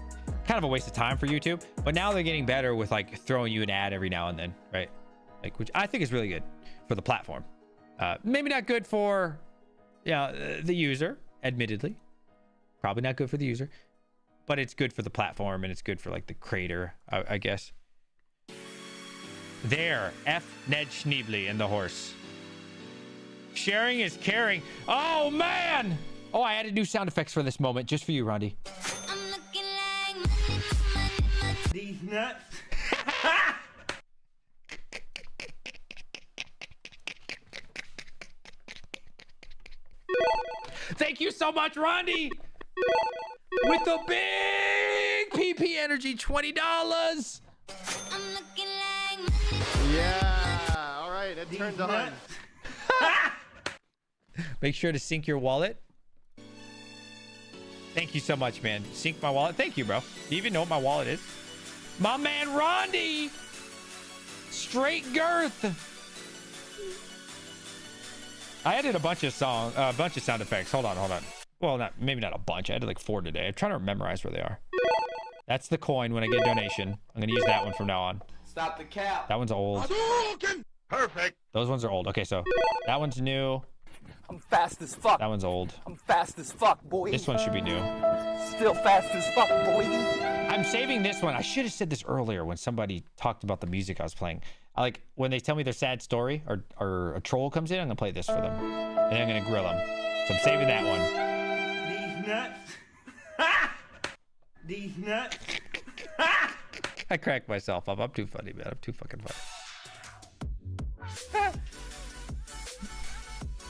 kind of a waste of time for YouTube, but now they're getting better with like throwing you an ad every now and then, right? Like, which I think is really good for the platform. Maybe not good for the user, admittedly. Probably not good for the user, but it's good for the platform, and it's good for like the creator, I guess. There, F. Ned Schneebly and the horse. Sharing is caring. Oh man! Oh, I added new sound effects for this moment, just for you, Rondi. These nuts. Thank you so much, Rondi. With the big PP energy, $20. Yeah. All right, it turned on. Make sure to sync your wallet. Thank you so much, man. Sync my wallet. Thank you, bro. You even know what my wallet is? My man, Rondi. Straight girth. I added a bunch of sound effects. Hold on. Well, maybe not a bunch. I added like 4 today. I'm trying to memorize where they are. That's the coin when I get a donation. I'm gonna use that one from now on. Stop the cap. That one's old. Perfect. Those ones are old. Okay, so that one's new. I'm fast as fuck. That one's old. I'm fast as fuck, boy. This one should be new. Still fast as fuck, boy. I'm saving this one. I should have said this earlier when somebody talked about the music I was playing. I like when they tell me their sad story or a troll comes in, I'm gonna play this for them. And I'm gonna grill them. So I'm saving that one. These nuts. These nuts. I cracked myself up. I'm too funny, man. I'm too fucking funny.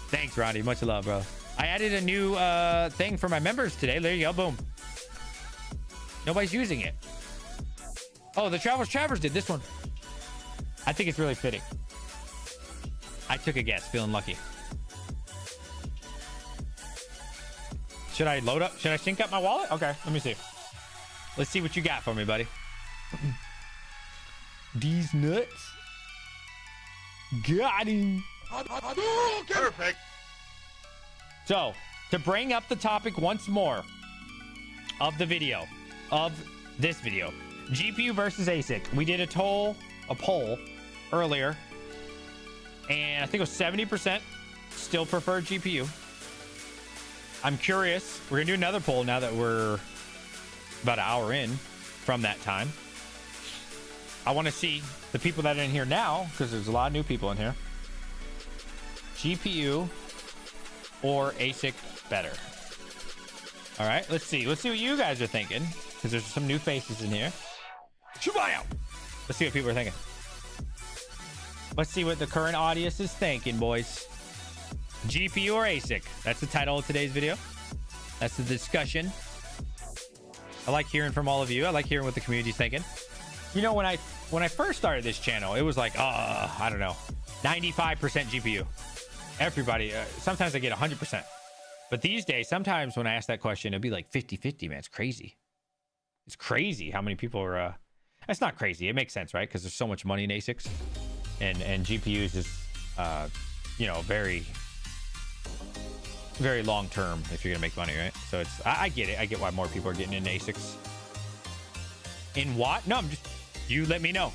Thanks, Ronnie. Much love, bro. I added a new thing for my members today. There you go. Boom. Nobody's using it. Oh, the Travers did this one. I think it's really fitting. I took a guess. Feeling lucky. Should I load up? Should I sync up my wallet? Okay, let me see. Let's see what you got for me, buddy. These nuts. Got him. Perfect. So, to bring up the topic once more of the video, of this video, GPU versus ASIC. We did a poll earlier, and I think it was 70% still prefer GPU. I'm curious. We're gonna do another poll now that we're about an hour in from that time. I want to see the people that are in here now, because there's a lot of new people in here. GPU or ASIC better? All right, let's see. Let's see what you guys are thinking, because there's some new faces in here. Let's see what people are thinking. Let's see what the current audience is thinking, boys. GPU or ASIC? That's the title of today's video. That's the discussion. I like hearing from all of you. I like hearing what the community's thinking. You know, when I first started this channel, it was like, I don't know, 95% GPU. Everybody, sometimes I get 100%. But these days, sometimes when I ask that question, it'll be like 50-50, man. It's crazy. It's crazy how many people are... That's not crazy. It makes sense, right? Because there's so much money in ASICs. And GPUs is, you know, very, very long term if you're going to make money, right? So it's... I get it. I get why more people are getting into ASICs. In what? No, I'm just... You let me know.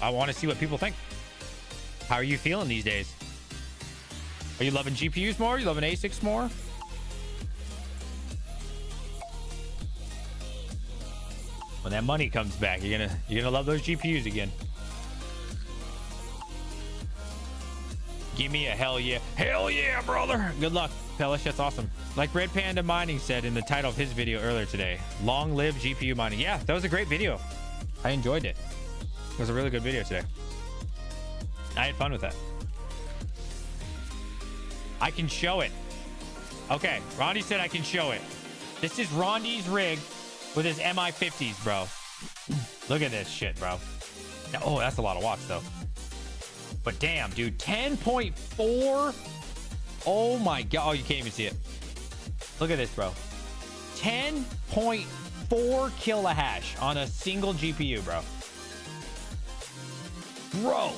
I want to see what people think. How are you feeling these days? Are you loving GPUs more? Are you loving ASICs more? When that money comes back, you're gonna love those GPUs again. Give me a hell yeah. Hell yeah, brother. Good luck, Pellish. That's awesome. Like Red Panda Mining said in the title of his video earlier today, long live GPU mining. Yeah, that was a great video. I enjoyed it. It was a really good video today. I had fun with that. I can show it. Okay, Rondi said I can show it. This is Rondi's rig with his MI50s, bro. Look at this shit, bro. Oh, that's a lot of watts, though. But damn, dude, 10.4. Oh my god. Oh, you can't even see it. Look at this, bro. 10.4 kilohash on a single GPU, bro. Bro,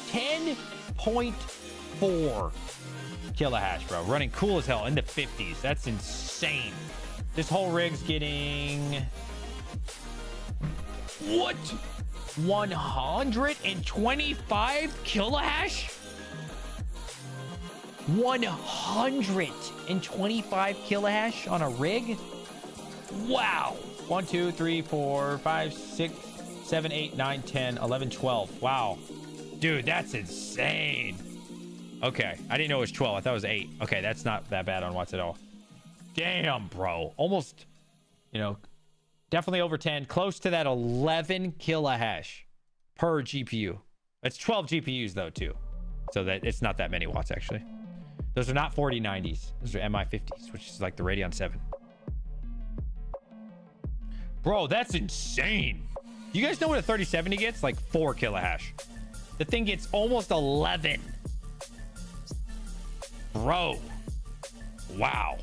10.4 kilohash, bro. Running cool as hell in the 50s. That's insane. This whole rig's getting... What? 125 kilohash? 125 kilohash on a rig? Wow. 1, 2, 3, 4, 5, 6, 7, 8, 9, 10, 11, 12. Wow. Dude, that's insane. Okay. I didn't know it was 12. I thought it was 8. Okay, that's not that bad on watts at all. Damn, bro. Almost, you know, definitely over 10. Close to that 11 kilohash per GPU. It's 12 GPUs, though, too. So that it's not that many watts, actually. Those are not 4090s. Those are MI50s, which is like the Radeon 7. Bro, that's insane. You guys know what a 3070 gets? Like 4 kilohash. The thing gets almost 11. Bro. Wow.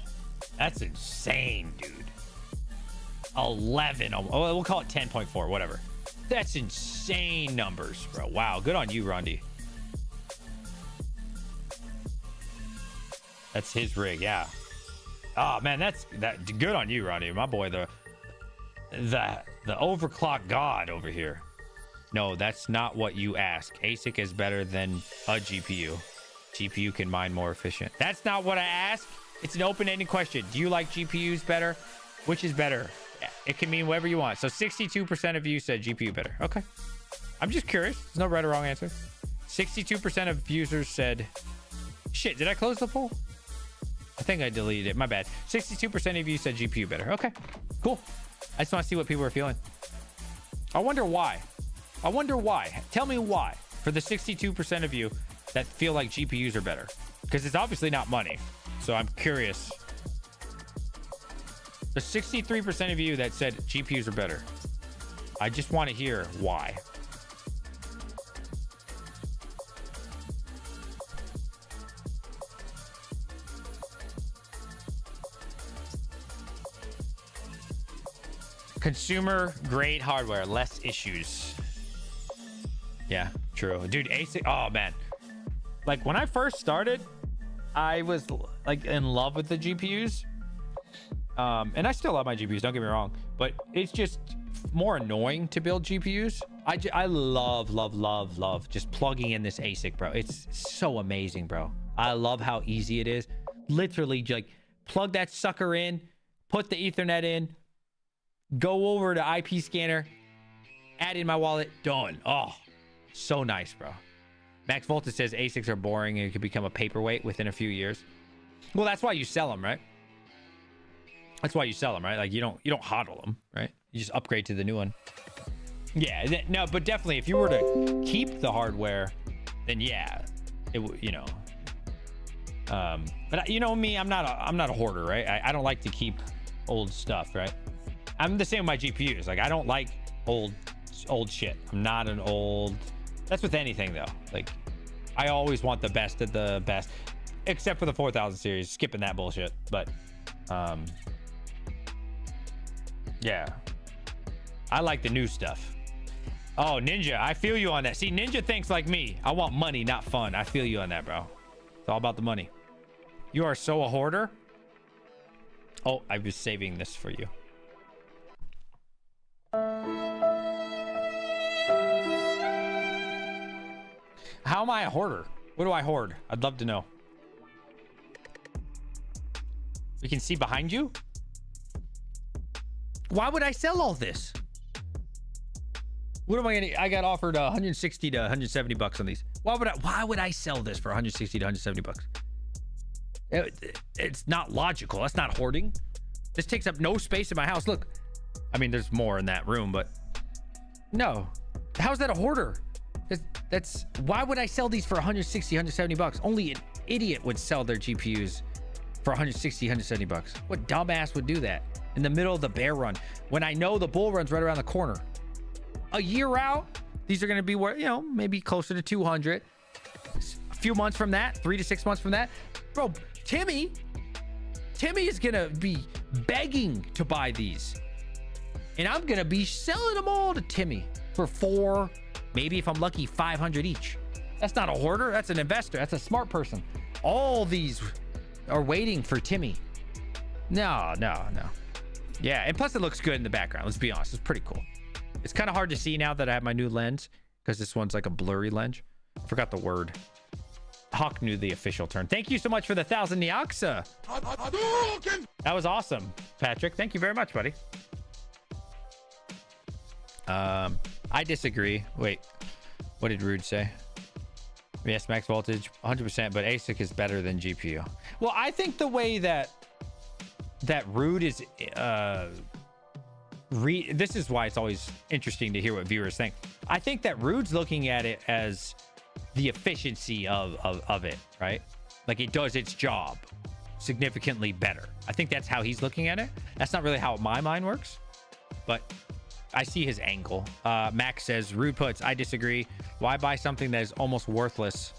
That's insane, dude. 11. Oh, we'll call it 10.4, whatever. That's insane numbers, bro. Wow. Good on you, Rondi. That's his rig, yeah. Oh man, that's good on you, Rondi. My boy, the overclock god over here. No, that's not what you ask. ASIC is better than a GPU. GPU can mine more efficient. That's not what I ask. It's an open-ended question. Do you like GPUs better? Which is better? It can mean whatever you want. So 62% of you said GPU better. Okay. I'm just curious. There's no right or wrong answer. 62% of users said... Shit, did I close the poll? I think I deleted it. My bad. 62% of you said GPU better. Okay, cool. I just want to see what people are feeling. I wonder why. I wonder why. Tell me why. For the 62% of you that feel like GPUs are better. Because it's obviously not money. So I'm curious. The 63% of you that said GPUs are better. I just want to hear why. Consumer grade hardware, less issues. Yeah, true. Dude, ASIC, oh man. Like when I first started, I was like in love with the GPUs. And I still love my GPUs, don't get me wrong, but it's just more annoying to build GPUs. I love just plugging in this ASIC, bro. It's so amazing, bro. I love how easy it is. Literally, like plug that sucker in, put the Ethernet in, go over to IP scanner, add in my wallet, done. Oh, so nice, bro. Max Volta says ASICs are boring and it could become a paperweight within a few years. Well, that's why you sell them, right? That's why you sell them, right? Like you don't hodl them, right? You just upgrade to the new one. Yeah, no, but definitely if you were to keep the hardware, then yeah, it would, you know. But you know me, I'm not a hoarder, right? I don't like to keep old stuff, right? I'm the same with my GPUs. Like I don't like old shit. I'm not an old. That's with anything though. Like I always want the best of the best, except for the 4000 series. Skipping that bullshit. But yeah, I like the new stuff. Oh, Ninja, I feel you on that. See, Ninja thinks like me. I want money, not fun. I feel you on that, bro. It's all about the money. You are so a hoarder. Oh, I was saving this for you. How am I a hoarder? What do I hoard? I'd love to know. We can see behind you. Why would I sell all this? What am I gonna? I got offered 160 to 170 bucks on these. Why would I sell this for 160 to 170 bucks? It's not logical. That's not hoarding. This takes up no space in my house. Look, I mean, there's more in that room, but no. How's that a hoarder? That's why would I sell these for 160, 170 bucks? Only an idiot would sell their GPUs for 160, 170 bucks. What dumbass would do that in the middle of the bear run when I know the bull run's right around the corner? A year out, these are going to be where, you know, maybe closer to 200. A few months from that, 3 to 6 months from that, bro, Timmy is going to be begging to buy these. And I'm going to be selling them all to Timmy for 4, maybe if I'm lucky, 500 each. That's not a hoarder. That's an investor. That's a smart person. All these are waiting for Timmy. No. Yeah, and plus it looks good in the background. Let's be honest. It's pretty cool. It's kind of hard to see now that I have my new lens because this one's like a blurry lens. Forgot the word. Hawk knew the official term. Thank you so much for the 1,000 Neoxa. That was awesome, Patrick. Thank you very much, buddy. I disagree. Wait, what did Rude say? Yes, max voltage 100%, but ASIC is better than GPU. Well, I think the way that Rude is this is why it's always interesting to hear what viewers think. I think that Rude's looking at it as the efficiency of it, right? Like it does its job significantly better. I think that's how he's looking at it. That's not really how my mind works, but I see his angle. Max says, rude puts, I disagree. Why buy something that is almost worthless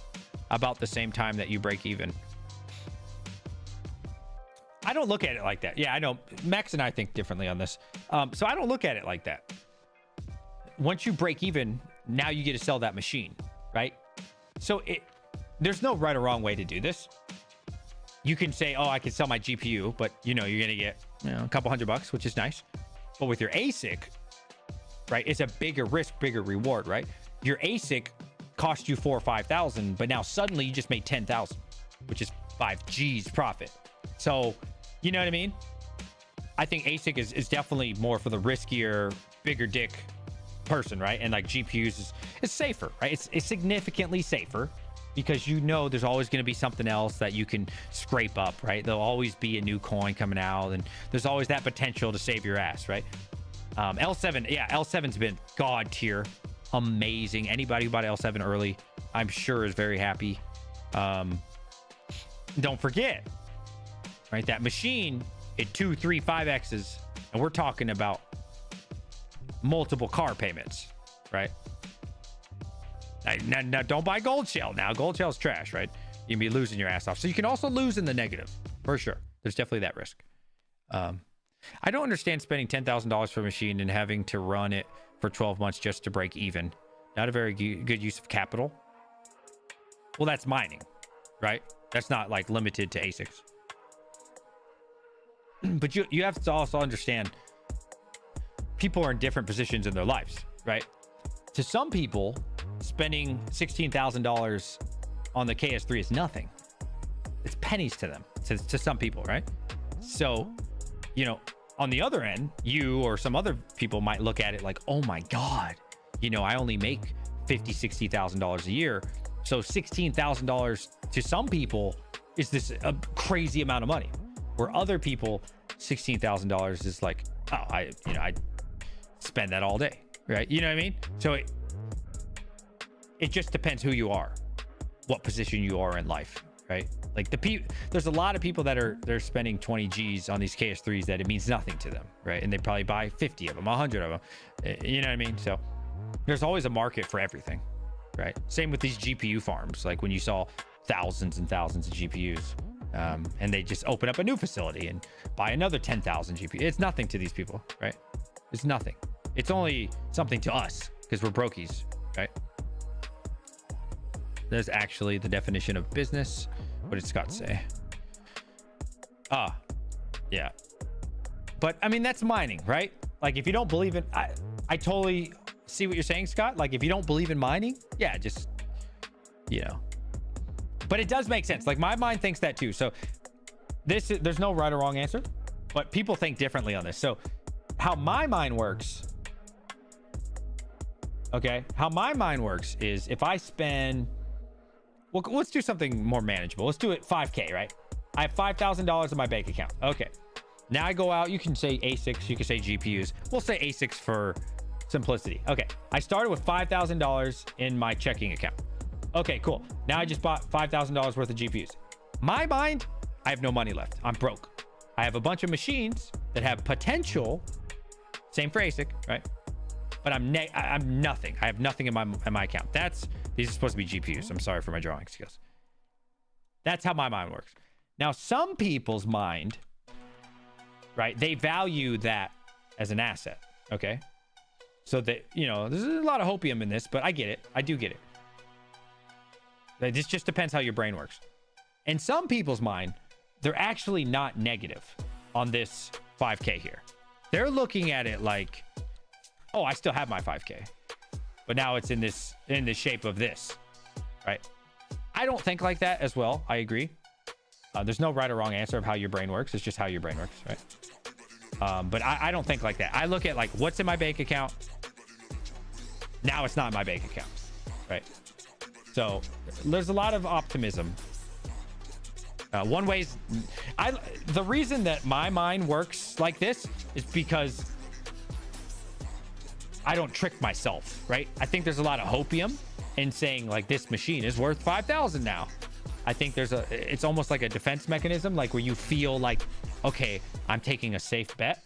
about the same time that you break even? I don't look at it like that. Yeah, I know. Max and I think differently on this. So I don't look at it like that. Once you break even, now you get to sell that machine, right? So there's no right or wrong way to do this. You can say, oh, I can sell my GPU, but you're going to get a couple $100, which is nice. But with your ASIC, right, it's a bigger risk, bigger reward, right? Your ASIC cost you $4,000 or $5,000, but now suddenly you just made $10,000, which is 5 G's profit. So, you know what I mean? I think ASIC is definitely more for the riskier, bigger dick person, right? And like GPUs is safer, right? It's significantly safer because there's always going to be something else that you can scrape up, right? There'll always be a new coin coming out, and there's always that potential to save your ass, right? L7, yeah, L7's been god tier, amazing. Anybody who bought L7 early, I'm sure is very happy. Don't forget, right? That machine at 2, 3, 5x's, and we're talking about multiple car payments, right? Now don't buy gold shell. Now gold shell's trash, right? You can be losing your ass off. So you can also lose in the negative for sure. There's definitely that risk. I don't understand spending $10,000 for a machine and having to run it for 12 months just to break even. Not a very good use of capital. Well, that's mining, right? That's not like limited to ASICs. But you have to also understand people are in different positions in their lives, right? To some people, spending $16,000 on the KS3 is nothing. It's pennies to them, to some people, right? So, on the other end, you or some other people might look at it like, oh my God, I only make $50,000, $60,000 a year. So $16,000 to some people is this a crazy amount of money, where other people, $16,000 is like, oh, I spend that all day, right? You know what I mean? So it just depends who you are, what position you are in life, right? Like there's a lot of people they're spending 20 G's on these KS3s that it means nothing to them, right? And they probably buy 50 of them, 100 of them. You know what I mean? So there's always a market for everything, right? Same with these GPU farms. Like when you saw thousands and thousands of GPUs, and they just open up a new facility and buy another 10,000 GPU. It's nothing to these people, right? It's nothing. It's only something to us because we're brokies, right? There's actually the definition of business. What did Scott say? Yeah. But I mean, that's mining, right? Like if you don't believe in, I totally see what you're saying, Scott. Like if you don't believe in mining, yeah, just, but it does make sense. Like my mind thinks that too. So there's no right or wrong answer, but people think differently on this. So how my mind works, okay? How my mind works is if I spend, well, let's do something more manageable. Let's do it 5K, right? I have $5,000 in my bank account. Okay. Now I go out, you can say ASICs, you can say GPUs. We'll say ASICs for simplicity. Okay. I started with $5,000 in my checking account. Okay, cool. Now I just bought $5,000 worth of GPUs. My mind, I have no money left. I'm broke. I have a bunch of machines that have potential. Same for ASIC, right? But I'm nothing. I have nothing in my account. These are supposed to be GPUs. I'm sorry for my drawing skills. That's how my mind works. Now, some people's mind, right? They value that as an asset. Okay. So that, there's a lot of hopium in this, but I get it. I do get it. This just depends how your brain works. In some people's mind, they're actually not negative on this 5K here. They're looking at it like, oh, I still have my 5K, but now it's in the shape of this, right? I don't think like that as well. I agree. There's no right or wrong answer of how your brain works. It's just how your brain works, right? But I don't think like that. I look at like what's in my bank account. Now it's not my bank account, right? So there's a lot of optimism. The reason that my mind works like this is because I don't trick myself, right? I think there's a lot of hopium in saying like this machine is worth 5,000 now. I think it's almost like a defense mechanism, like where you feel like, okay, I'm taking a safe bet.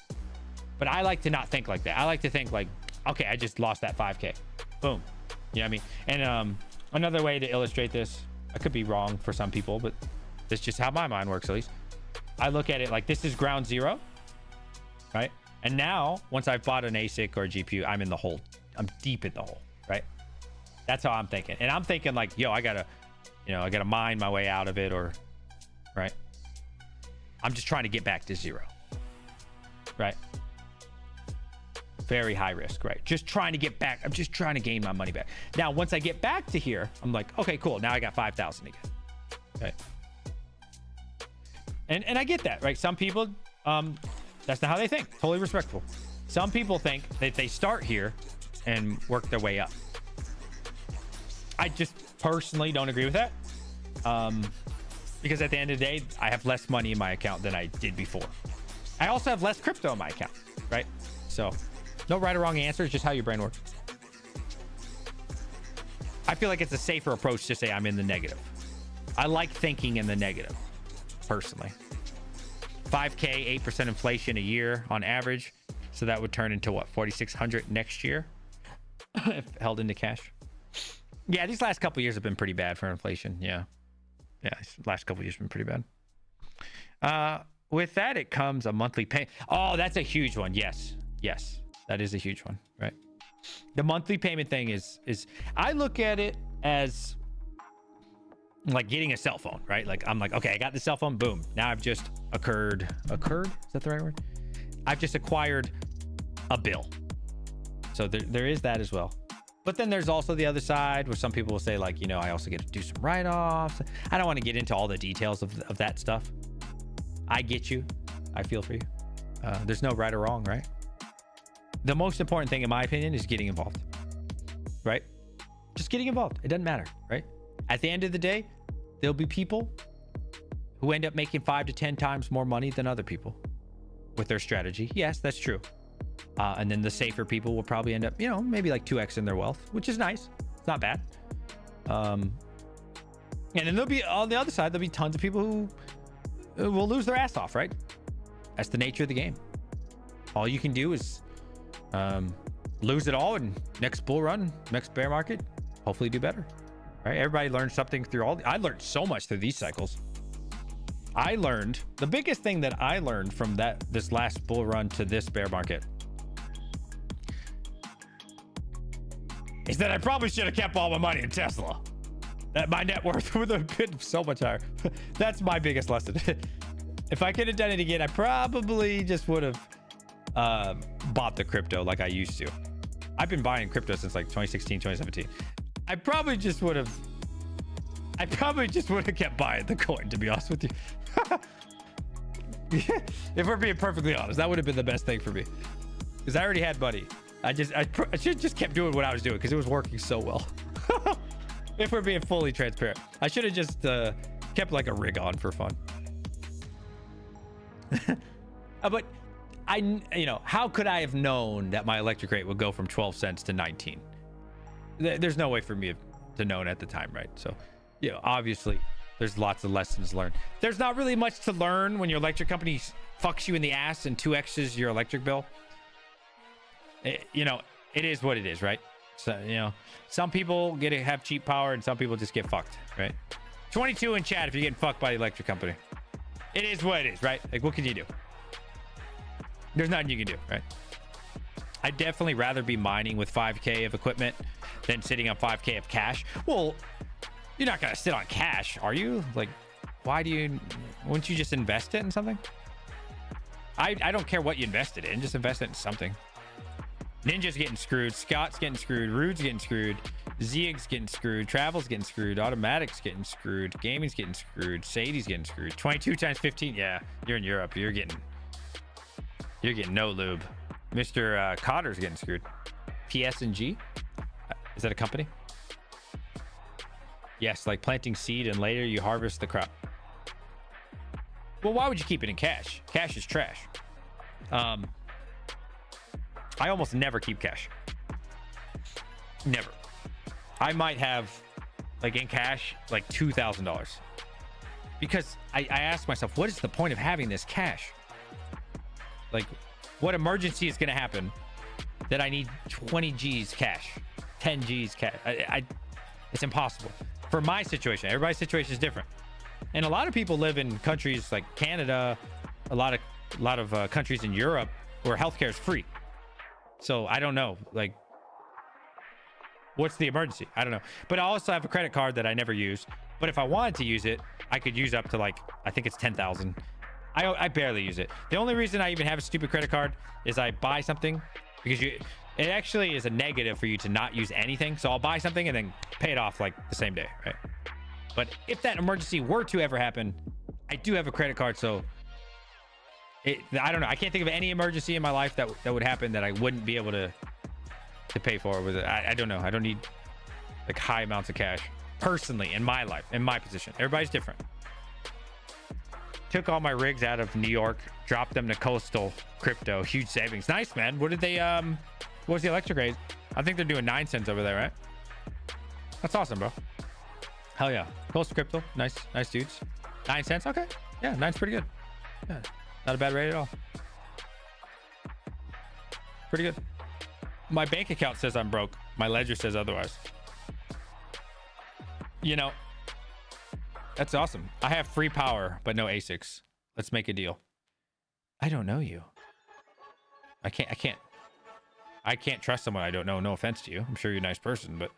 But I like to not think like that. I like to think like, okay, I just lost that 5K. Boom. You know what I mean? And another way to illustrate this, I could be wrong for some people, but that's just how my mind works, at least. I look at it like this is ground zero, right? And now, once I've bought an ASIC or a GPU, I'm in the hole. I'm deep in the hole, right? That's how I'm thinking. And I'm thinking like, yo, I gotta mine my way out of it, or, right? I'm just trying to get back to zero, right? Very high risk, right? Just trying to get back. I'm just trying to gain my money back. Now, once I get back to here, I'm like, okay, cool. Now I got 5,000 again, okay? And I get that, right? Some people, that's not how they think. Totally respectful. Some people think that they start here and work their way up. I just personally don't agree with that. Because at the end of the day, I have less money in my account than I did before. I also have less crypto in my account, right? So no right or wrong answer. It's just how your brain works. I feel like it's a safer approach to say I'm in the negative. I like thinking in the negative, personally. 5K, 8% inflation a year on average. So that would turn into what, 4,600 next year if held into cash. Yeah, these last couple of years have been pretty bad for inflation. Yeah, last couple of years have been pretty bad. With that, it comes a monthly pay. Oh, that's a huge one. Yes, that is a huge one, right? The monthly payment thing is I look at it as like getting a cell phone, right? Like I'm like, okay, I got the cell phone, boom. Now I've just occurred? Is that the right word? I've just acquired a bill. So there is that as well. But then there's also the other side where some people will say like, you know, I also get to do some write-offs. I don't want to get into all the details of that stuff. I get you. I feel for you. There's no right or wrong, right? The most important thing, in my opinion, is getting involved, right? Just getting involved. It doesn't matter, right? At the end of the day, there'll be people who end up making 5 to 10 times more money than other people with their strategy. Yes, that's true. And then the safer people will probably end up, you know, maybe like 2x in their wealth, which is nice. It's not bad. And then there'll be, on the other side, there'll be tons of people who will lose their ass off, right? That's the nature of the game. All you can do is lose it all, and next bull run, next bear market, hopefully do better, right? Everybody learns something through I learned so much through these cycles. I learned, the biggest thing that I learned from this last bull run to this bear market is that I probably should have kept all my money in Tesla. That my net worth would have been so much higher. That's my biggest lesson. If I could have done it again, I probably just would have bought the crypto like I used to. I've been buying crypto since like 2016, 2017. I probably just would have kept buying the coin, to be honest with you. If we're being perfectly honest, that would have been the best thing for me, because I already had money. I should just kept doing what I was doing because it was working so well. If we're being fully transparent, I should have just kept like a rig on for fun. But how could I have known that my electric rate would go from 12 cents to 19? There's no way for me to know at the time, right? So, obviously there's lots of lessons learned. There's not really much to learn when your electric company fucks you in the ass and 2x's your electric bill. It is what it is, right? So, some people have cheap power and some people just get fucked, right? 22 in chat if you're getting fucked by the electric company. It is what it is, right? Like, what can you do? There's nothing you can do, right? I'd definitely rather be mining with 5K of equipment than sitting on 5K of cash. Well, you're not going to sit on cash, are you? Like, wouldn't you just invest it in something? I don't care what you invested in, just invest it in something. Ninja's getting screwed, Scott's getting screwed, Rude's getting screwed, Zieg's getting screwed, Travel's getting screwed, Automatic's getting screwed, Gaming's getting screwed, Sadie's getting screwed. 22 times 15, yeah, you're in Europe, you're getting no lube. Mr. Cotter's getting screwed. PS&G, is that a company? Yes, like planting seed and later you harvest the crop. Well, why would you keep it in cash? Cash is trash. I almost never keep cash. Never. I might have, like, in cash, like $2,000. because I asked myself, what is the point of having this cash? Like, what emergency is going to happen that I need 20 G's cash, 10 G's cash? It's impossible for my situation. Everybody's situation is different, and a lot of people live in countries like Canada, a lot of countries in Europe where healthcare is free. So I don't know, like, what's the emergency? I don't know. But I also have a credit card that I never use. But if I wanted to use it, I could use up to, like, I think it's 10,000. I barely use it. The only reason I even have a stupid credit card is I buy something because it actually is a negative for you to not use anything. So I'll buy something and then pay it off like the same day, right? But if that emergency were to ever happen, I do have a credit card. So I don't know. I can't think of any emergency in my life that would happen that I wouldn't be able to pay for with it. I don't know. I don't need like high amounts of cash personally in my life, in my position. Everybody's different. Took all my rigs out of New York, dropped them to coastal crypto. Huge savings. Nice, man. What did they what was the electric rate? I think they're doing 9 cents over there, right? That's awesome, bro. Hell yeah. Coastal crypto. Nice dudes. 9 cents. Okay. Yeah, 9's pretty good. Yeah, not a bad rate at all. Pretty good. My bank account says I'm broke. My ledger says otherwise. You know, that's awesome. I have free power, but no ASICs. Let's make a deal. I don't know you. I can't trust someone I don't know. No offense to you. I'm sure you're a nice person, but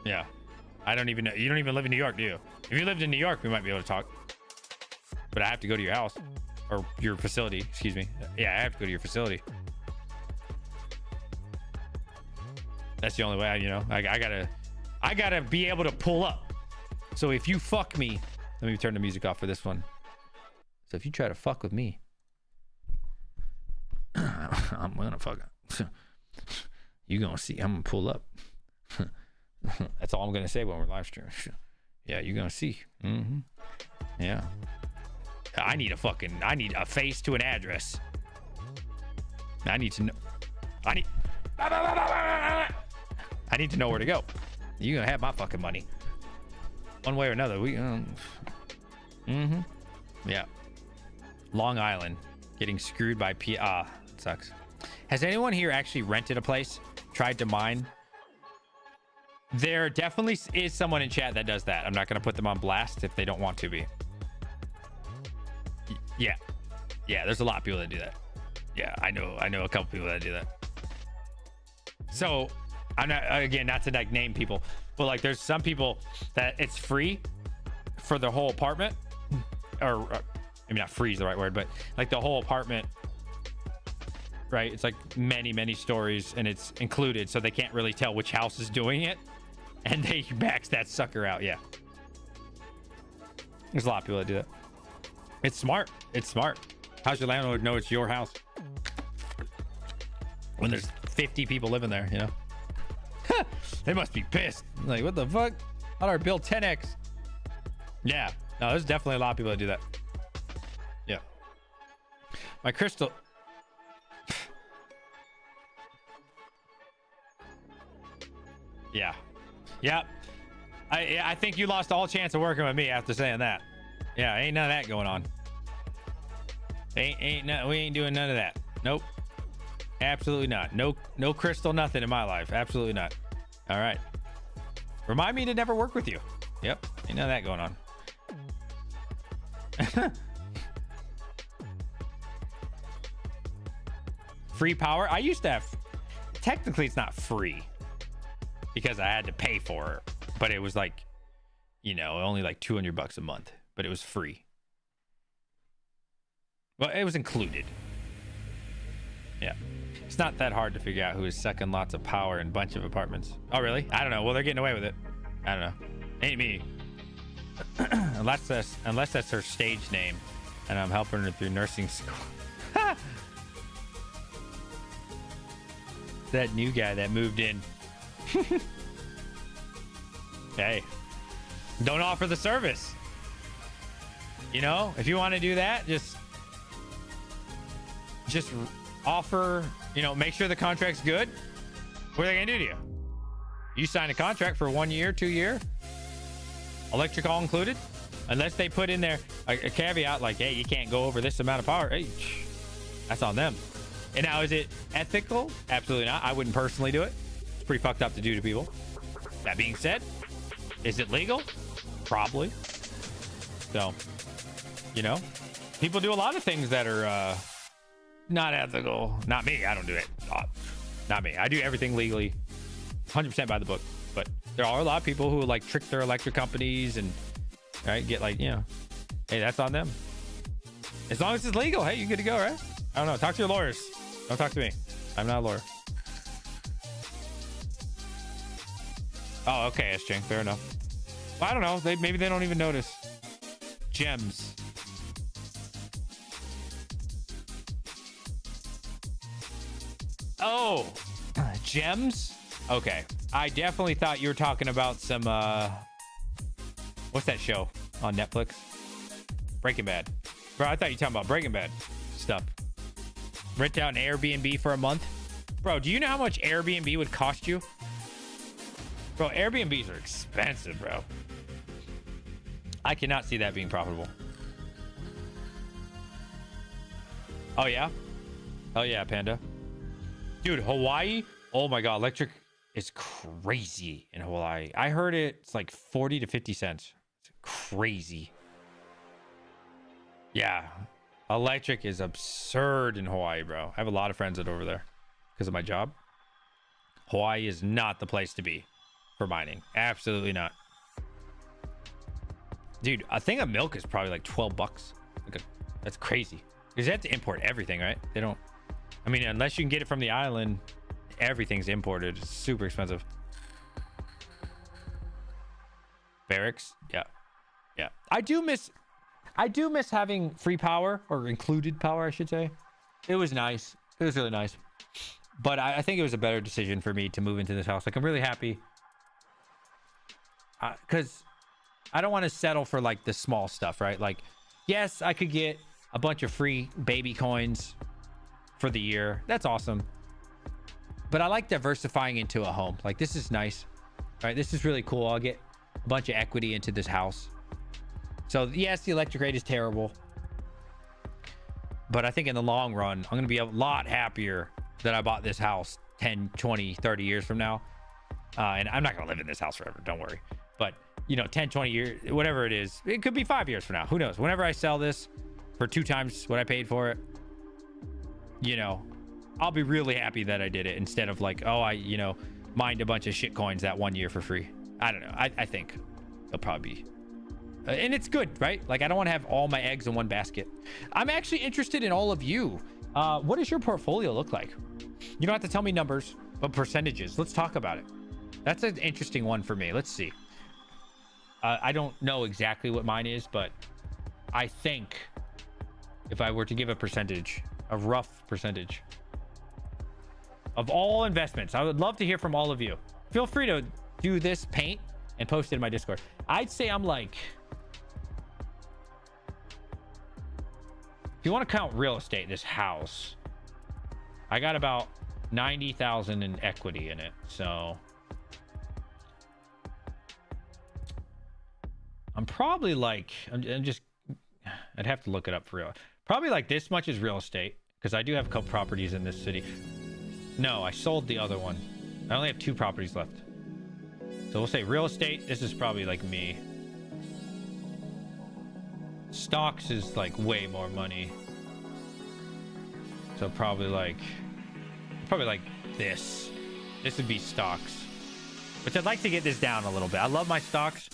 yeah, I don't even know. You don't even live in New York, do you? If you lived in New York, we might be able to talk, but I have to go to your house or your facility. Excuse me. Yeah, I have to go to your facility. That's the only way I gotta be able to pull up. So if you fuck me, let me turn the music off for this one. So if you try to fuck with me, I'm gonna fuck up. You gonna see, I'm gonna pull up. That's all I'm gonna say when we're live streaming. Yeah, you're gonna see. Yeah. I need a face to an address. I need to know. I need to know where to go. You're gonna have my fucking money one way or another. Yeah. Long Island getting screwed by it sucks. Has anyone here actually rented a place, tried to mine? There definitely is someone in chat that does that. I'm not gonna put them on blast if they don't want to be. Yeah, there's a lot of people that do that. Yeah, I know a couple people that do that. So I'm not, again, not to like name people, but like there's some people that it's free for the whole apartment, or maybe not free is the right word, but like the whole apartment, right? It's like many stories and it's included, so they can't really tell which house is doing it, and they max that sucker out. Yeah, there's a lot of people that do that. It's smart. How's your landlord know it's your house when there's 50 people living there, you know? They must be pissed. Like, what the fuck? How do I build 10x? Yeah, no, there's definitely a lot of people that do that. Yeah. My crystal. Yeah. I think you lost all chance of working with me after saying that. Yeah, ain't none of that going on. We ain't doing none of that. Nope. Absolutely not. No crystal, nothing in my life. Absolutely not. All right. Remind me to never work with you. Yep. Ain't none of that going on. Free power. I used to have, technically it's not free because I had to pay for it, but it was like, only like $200 a month, but it was free. Well, it was included. Yeah. It's not that hard to figure out who is sucking lots of power in a bunch of apartments. Oh, really? I don't know. Well, they're getting away with it. I don't know. Ain't me. unless that's her stage name and I'm helping her through nursing school. That new guy that moved in. Hey, don't offer the service. If you want to do that, just offer, make sure the contract's good. What are they gonna do to you? You sign a contract for 1 year, 2 year. Electric all included, unless they put in there a caveat like, hey, you can't go over this amount of power. Hey, that's on them. And now, is it ethical? Absolutely not. I wouldn't personally do it. It's pretty fucked up to do to people. That being said, is it legal? Probably. So, you know, people do a lot of things that are not ethical. Not me. I don't do it. Not me. I do everything legally, 100% by the book. But there are a lot of people who like trick their electric companies and right get like, you know, hey, that's on them. As long as it's legal, hey, you're good to go, right? I don't know. Talk to your lawyers. Don't talk to me. I'm not a lawyer. Oh, okay, S-Ching. Fair enough. Well, I don't know. Maybe they don't even notice. Gems. Oh, gems? Okay. I definitely thought you were talking about some, what's that show on Netflix? Breaking Bad. Bro, I thought you were talking about Breaking Bad stuff. Rent out an Airbnb for a month. Bro, do you know how much Airbnb would cost you? Bro, Airbnbs are expensive, bro. I cannot see that being profitable. Oh, yeah? Oh, yeah, Panda. Dude, Hawaii? Oh, my God. Electric is crazy in Hawaii. I heard it's like 40 to 50 cents. It's crazy. Yeah. Electric is absurd in Hawaii, bro. I have a lot of friends that are over there because of my job. Hawaii is not the place to be for mining. Absolutely not. Dude, a thing of milk is probably like 12 bucks. That's crazy. Because they have to import everything, right? They don't. I mean, unless you can get it from the island, everything's imported. It's super expensive. Barracks? Yeah. Yeah. I do miss having free power, or included power, I should say. It was nice. It was really nice. But I think it was a better decision for me to move into this house. Like, I'm really happy. Because I don't want to settle for, like, the small stuff, right? Like, yes, I could get a bunch of free baby coins for the year. That's awesome. But I like diversifying into a home. Like, this is nice. All right, this is really cool. I'll get a bunch of equity into this house. So, yes, the electric rate is terrible. But I think in the long run, I'm going to be a lot happier that I bought this house 10, 20, 30 years from now. And I'm not going to live in this house forever. Don't worry. But, you know, 10, 20 years, whatever it is, it could be 5 years from now. Who knows? Whenever I sell this for 2 times what I paid for it, you know, I'll be really happy that I did it instead of like, oh, I, you know, mined a bunch of shit coins that 1 year for free. I don't know. I think it'll probably be. And it's good, right? Like, I don't want to have all my eggs in one basket. I'm actually interested in all of you. What does your portfolio look like? You don't have to tell me numbers, but percentages. Let's talk about it. That's an interesting one for me. Let's see. I don't know exactly what mine is, but I think if I were to give a percentage, a rough percentage of all investments, I would love to hear from all of you. Feel free to do this paint and post it in my Discord. I'd say I'm like, if you want to count real estate, this house, I got about 90,000 in equity in it. So I'm probably like, I'd have to look it up for real. Probably like this much is real estate, because I do have a couple properties in this city. No, I sold the other one. I only have 2 properties left. So we'll say real estate. This is probably like me. Stocks is like way more money. So probably like this. This would be stocks. Which I'd like to get this down a little bit. I love my stocks,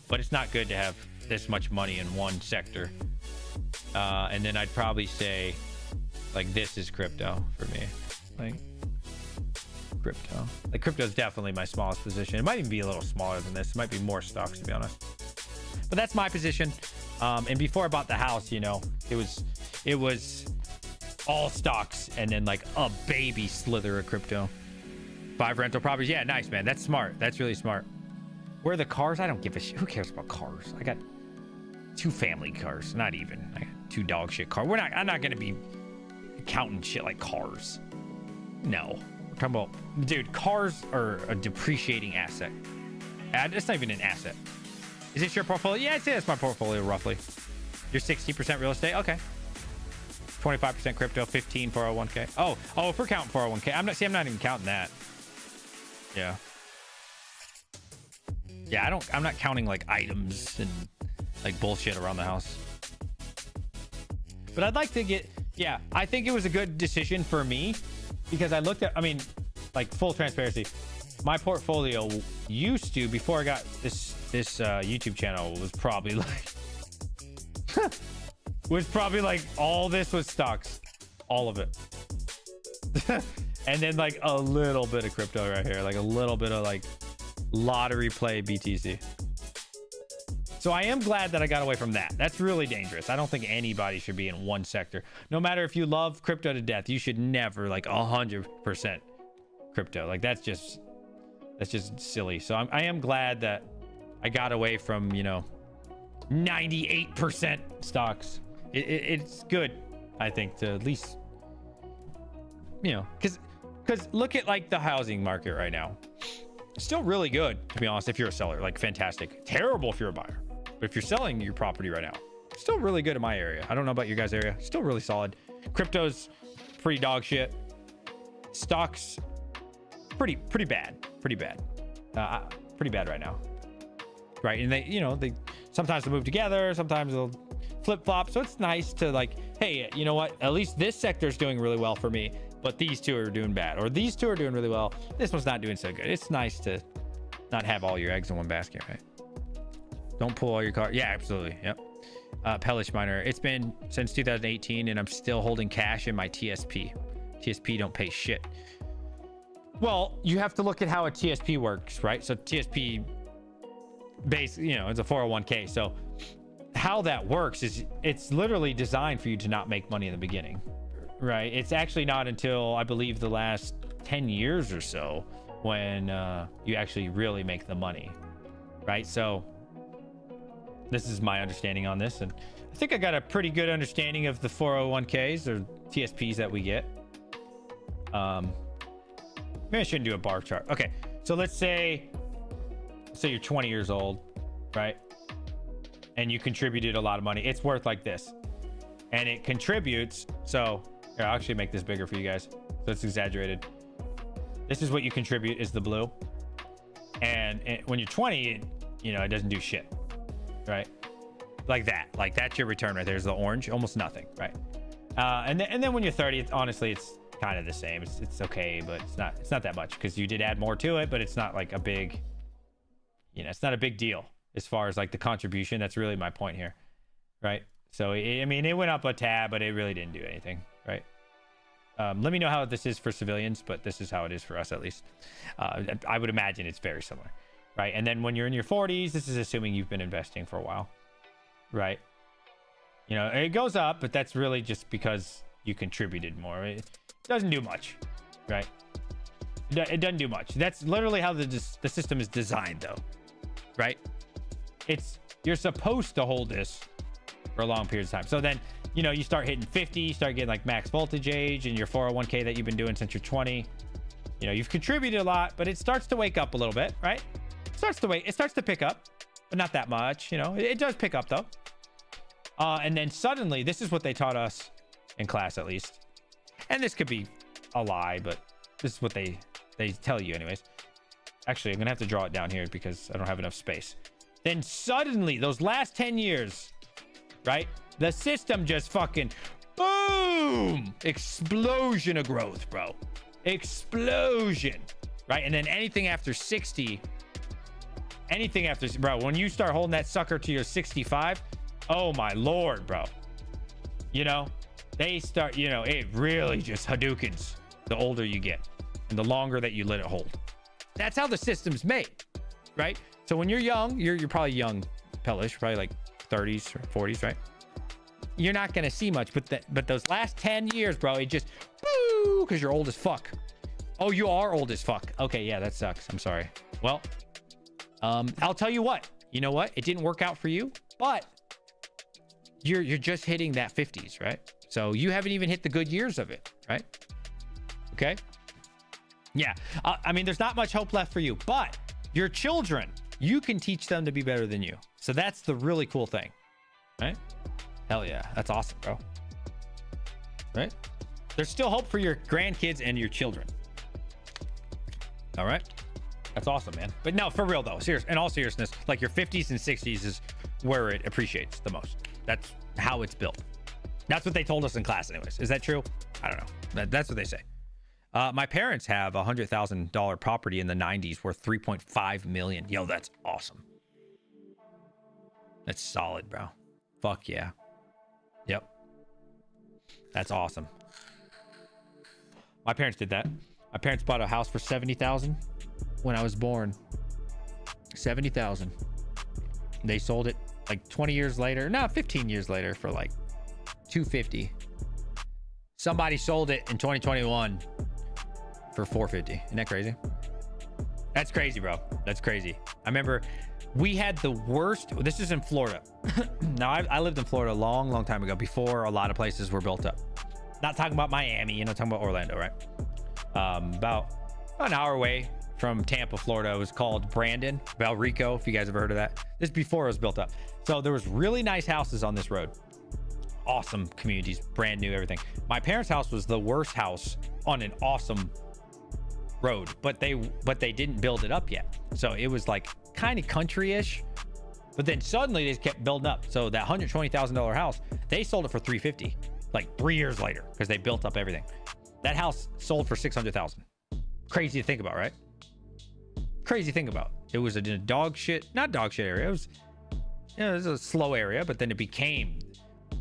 but it's not good to have this much money in one sector. And then I'd probably say like this is crypto for me. Like crypto. Like crypto is definitely my smallest position. It might even be a little smaller than this. It might be more stocks, to be honest. But that's my position. And before I bought the house, you know, it was all stocks and then like a baby slither of crypto. 5 rental properties. Yeah, nice, man. That's smart. That's really smart. Where are the cars? I don't give a shit. Who cares about cars? I got 2 family cars. Not even. I got 2 dog shit cars. I'm not going to be counting shit like cars. No. We're talking about, dude, cars are a depreciating asset. It's not even an asset. Is this your portfolio? Yeah, I'd say that's my portfolio roughly. You're 60% real estate. Okay. 25% crypto, 15 401k. Oh, if we're counting 401k, I'm not even counting that. Yeah. Yeah, I'm not counting like items and like bullshit around the house. But I'd like to get, yeah, I think it was a good decision for me because I looked at, I mean, like full transparency, my portfolio used to, before I got this YouTube channel, was probably like all this was stocks, all of it. And then like a little bit of crypto right here, like a little bit of like lottery play BTC. So I am glad that I got away from that. That's really dangerous. I don't think anybody should be in one sector. No matter if you love crypto to death, you should never like 100% crypto. Like that's just silly. So I am glad that I got away from, 98% stocks. It's good, I think, to at least, because look at like the housing market right now. It's still really good, to be honest, if you're a seller. Like fantastic. Terrible if you're a buyer. But if you're selling your property right now, still really good in my area. I don't know about your guys' area. Still really solid. Crypto's pretty dog shit. Stocks pretty bad. Pretty bad right now. Right? And they sometimes they'll move together, sometimes they'll flip-flop. So it's nice to like, hey, you know what? At least this sector is doing really well for me, but these two are doing bad. Or these two are doing really well. This one's not doing so good. It's nice to not have all your eggs in one basket, right? Don't pull all your cards. Yeah, absolutely. Yep. Pellish miner. It's been since 2018 and I'm still holding cash in my TSP. TSP don't pay shit. Well, you have to look at how a TSP works, right? So TSP basically, it's a 401k. So how that works is it's literally designed for you to not make money in the beginning, right? It's actually not until I believe the last 10 years or so when you actually really make the money, right? So this is my understanding on this, and I think I got a pretty good understanding of the 401ks or TSPs that we get. Maybe I shouldn't do a bar chart. Okay, so let's say you're 20 years old, right? And you contributed a lot of money. It's worth like this, and it contributes. So here, I'll actually make this bigger for you guys, so it's exaggerated. This is what you contribute, is the blue, and when you're 20, it doesn't do shit. Right, like that's your return right there's the orange, almost nothing, right? And then when you're 30, honestly it's kind of the same. It's okay, but it's not that much because you did add more to it, but it's not like a big, it's not a big deal as far as like the contribution. That's really my point here, right? So it went up a tad, but it really didn't do anything, right? Let me know how this is for civilians, but this is how it is for us, at least. I would imagine it's very similar. Right. And then when you're in your 40s, this is assuming you've been investing for a while. Right. It goes up, but that's really just because you contributed more. It doesn't do much. Right. It doesn't do much. That's literally how the system is designed, though. Right. You're supposed to hold this for a long period of time. So then, you start hitting 50, you start getting like max voltage age and your 401k that you've been doing since you're 20. You've contributed a lot, but it starts to wake up a little bit. Right. It starts to pick up, but not that much. It does pick up though. And then suddenly, this is what they taught us in class, at least. And this could be a lie, but this is what they tell you anyways. Actually, I'm gonna have to draw it down here because I don't have enough space. Then suddenly, those last 10 years, right? The system just fucking boom, explosion of growth, bro. Explosion, right? And then anything after 60. Bro, when you start holding that sucker to your 65, oh my lord, bro. They start, it really just Hadoukens the older you get and the longer that you let it hold. That's how the system's made, right? So when you're young, you're probably young, Pellish, probably like 30s or 40s, right? You're not going to see much, but those last 10 years, bro, it just, woo, because you're old as fuck. Oh, you are old as fuck. Okay, yeah, that sucks. I'm sorry. Well, I'll tell you what, it didn't work out for you, but you're just hitting that 50s, right? So you haven't even hit the good years of it, right? Okay. Yeah. There's not much hope left for you, but your children, you can teach them to be better than you. So that's the really cool thing, right? Hell yeah, that's awesome, bro. Right? There's still hope for your grandkids and your children. All right, that's awesome, man. But no, for real though, in all seriousness, like your 50s and 60s is where it appreciates the most. That's how it's built. That's what they told us in class anyways. Is that true? I don't know. That's what they say. My parents have a $100,000 property in the 90s worth 3.5 million. Yo, that's awesome. That's solid, bro. Fuck yeah. Yep. That's awesome. My parents did that. My parents bought a house for 70,000 when I was born. 70,000. They sold it like 20 years later. No, 15 years later for like 250. Somebody sold it in 2021 for 450. Isn't that crazy? That's crazy, bro. That's crazy. I remember we had the worst. This is in Florida. Now I lived in Florida a long time ago, before a lot of places were built up. Not talking about Miami, you know, talking about Orlando, right? About an hour away from Tampa, Florida. It was called Brandon, Valrico, if you guys ever heard of that. This is before it was built up. So there was really nice houses on this road. Awesome communities, brand new, everything. My parents' house was the worst house on an awesome road, but they didn't build it up yet. So it was like kind of country-ish, but then suddenly they just kept building up. So that $120,000 house, they sold it for 350, like 3 years later, because they built up everything. That house sold for 600,000. Crazy to think about, right? Crazy to think about. It was in a not dog shit area. It was, you know, it was a slow area, but then it became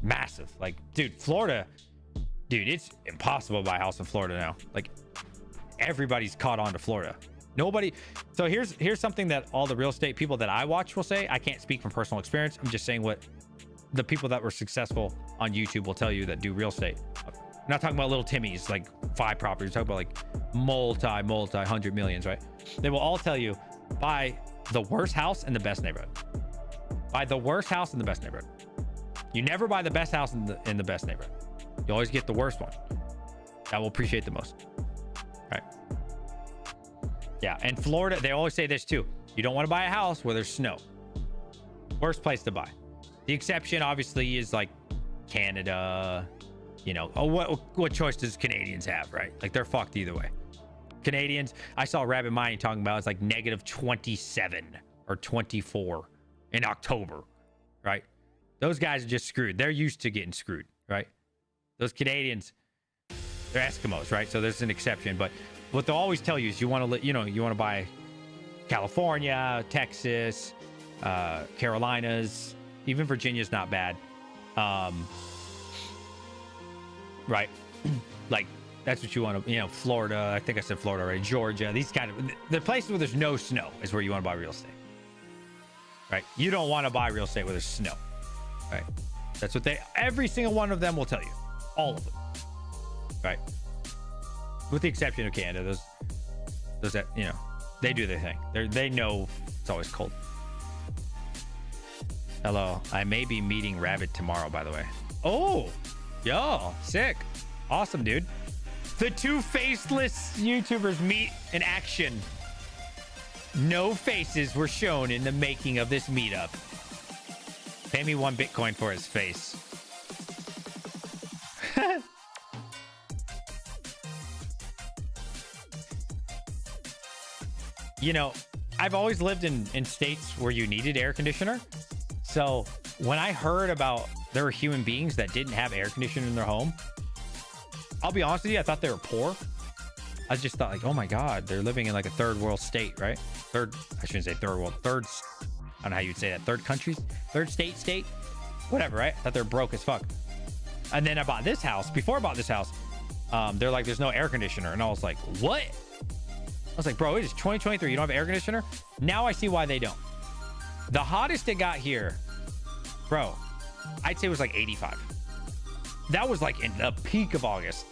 massive. Like, dude, Florida, dude, it's impossible to buy a house in Florida now. Like, everybody's caught on to Florida. Nobody. So here's something that all the real estate people that I watch will say. I can't speak from personal experience. I'm just saying what the people that were successful on YouTube will tell you that do real estate. I'm not talking about little Timmy's, like 5 properties. I'm talking about like multi 100 millions, right? They will all tell you, buy the worst house in the best neighborhood. Buy the worst house in the best neighborhood. You never buy the best house in the best neighborhood. You always get the worst one. That will appreciate the most. Right? Yeah, and Florida, they always say this too. You don't want to buy a house where there's snow. Worst place to buy. The exception, obviously, is like Canada. You know, what choice does Canadians have, right? Like, they're fucked either way. Canadians, I saw Rabbit Mining talking about it's like negative 27 or 24 in October, right? Those guys are just screwed. They're used to getting screwed, right? Those Canadians, they're Eskimos, right? So there's an exception, but what they'll always tell you is you want to buy California, Texas, Carolinas, even Virginia's not bad. Right. Like, that's what you want to, Florida. I think I said Florida already. Georgia, these kind of, the places where there's no snow is where you want to buy real estate. Right. You don't want to buy real estate where there's snow. Right. That's what every single one of them will tell you. All of them. Right. With the exception of Canada, those that, they do their thing. They know it's always cold. Hello. I may be meeting Rabbit tomorrow, by the way. Oh, yo, sick. Awesome, dude. The two faceless YouTubers meet in action. No faces were shown in the making of this meetup. Pay me 1 Bitcoin for his face. I've always lived in states where you needed air conditioner. So when I heard about there were human beings that didn't have air conditioning in their home, I'll be honest with you, I thought they were poor. I just thought, like, oh my God, they're living in like a third world state, right? I shouldn't say third world, I don't know how you'd say that. Third countries, third state, whatever, right? I thought they're broke as fuck. And then I bought this house. Before I bought this house, they're like, there's no air conditioner. And I was like, what? I was like, bro, it is 2023. You don't have air conditioner? Now I see why they don't. The hottest it got here, bro, I'd say it was like 85. That was like in the peak of August.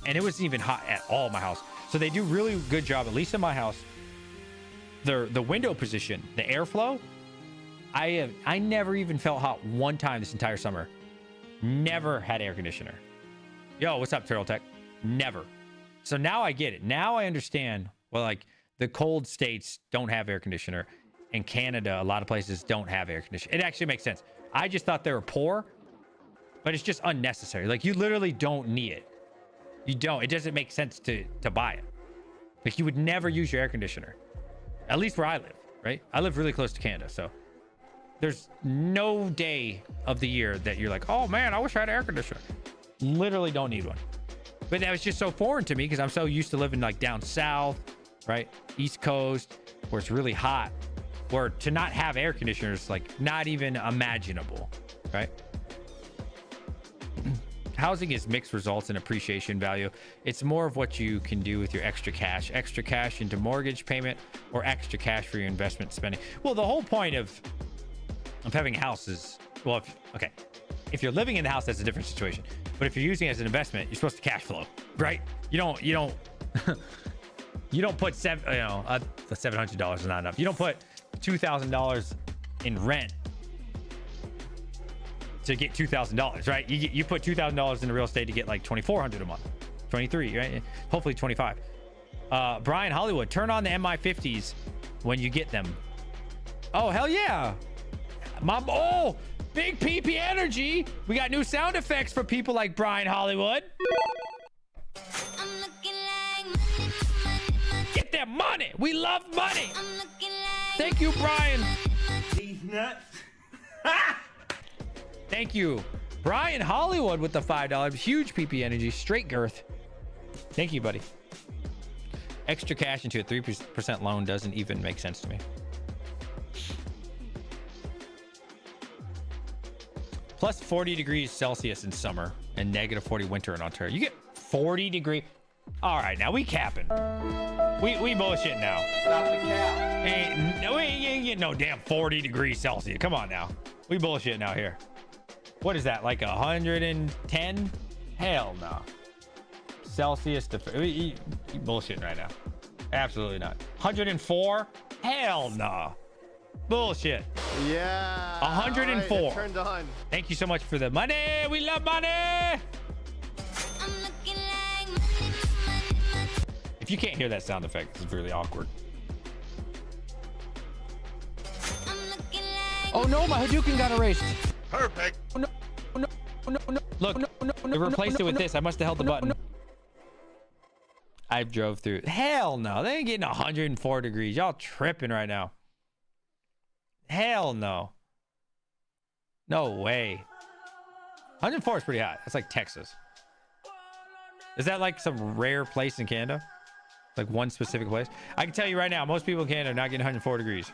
And it wasn't even hot at all in my house. So they do really good job, at least in my house. The window position, the airflow, I never even felt hot one time this entire summer. Never had air conditioner. Yo, what's up, Turtle Tech? Never. So now I get it. Now I understand, well, like, the cold states don't have air conditioner. in Canada, a lot of places don't have air conditioning. It actually makes sense. I just thought they were poor, but it's just unnecessary. Like, you literally don't need it. You don't. It doesn't make sense to buy it. Like, you would never use your air conditioner. At least where I live, right? I live really close to Canada, so there's no day of the year that you're like, oh man, I wish I had an air conditioner. Literally don't need one. But that was just so foreign to me because I'm so used to living like down south, right? East Coast, where it's really hot, where to not have air conditioners, like not even imaginable, right? Housing is mixed results in appreciation value. It's more of what you can do with your extra cash into mortgage payment or extra cash for your investment spending. Well, the whole point of having a house is, well, if you're living in the house, that's a different situation. But if you're using it as an investment, you're supposed to cash flow, right? You don't you don't put $700 is not enough. You don't put $2,000 in rent to get $2,000, right? You put $2,000 into real estate to get like $2,400 a month, 23, right? Hopefully 25. Brian Hollywood, turn on the MI50s when you get them. Oh, hell yeah. Oh, big PP energy. We got new sound effects for people like Brian Hollywood. Get that money. We love money. Thank you, Brian. These nuts. Thank you, Brian Hollywood, with the $5. Huge PP energy, straight girth. Thank you, buddy. Extra cash into a 3% loan doesn't even make sense to me. Plus 40 degrees Celsius in summer and negative 40 winter in Ontario. You get 40 degree. All right, now we capping. We bullshit now. Stop the cap. We ain't getting no damn 40 degrees Celsius. Come on now. We bullshit now here. What is that, like 110? Hell no. Celsius to you bullshitting right now. Absolutely not. 104? Hell no. Bullshit. Yeah. 104. All right, it turned on. Thank you so much for the money. We love money. If you can't hear that sound effect, it's really awkward. Oh no, my Hadouken got erased. Perfect. No. Look, they replaced it with this. I must have held the button. I drove through. Hell no, they ain't getting 104 degrees. Y'all tripping right now. Hell no. No way. 104 is pretty hot. That's like Texas. Is that like some rare place in Canada? Like one specific place? I can tell you right now, most people in Canada are not getting 104 degrees.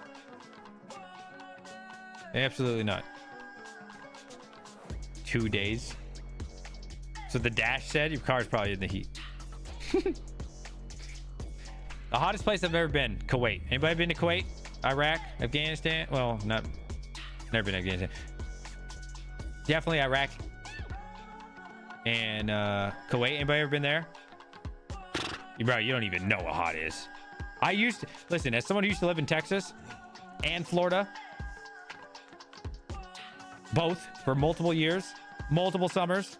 Absolutely not. 2 days. So the dash said your car's probably in the heat. The hottest place I've ever been, Kuwait. Anybody been to Kuwait? Iraq? Afghanistan? Well, never been to Afghanistan. Definitely Iraq and Kuwait. Anybody ever been there? Bro, you don't even know what hot is. Listen, as someone who used to live in Texas and Florida, both for multiple years, multiple summers,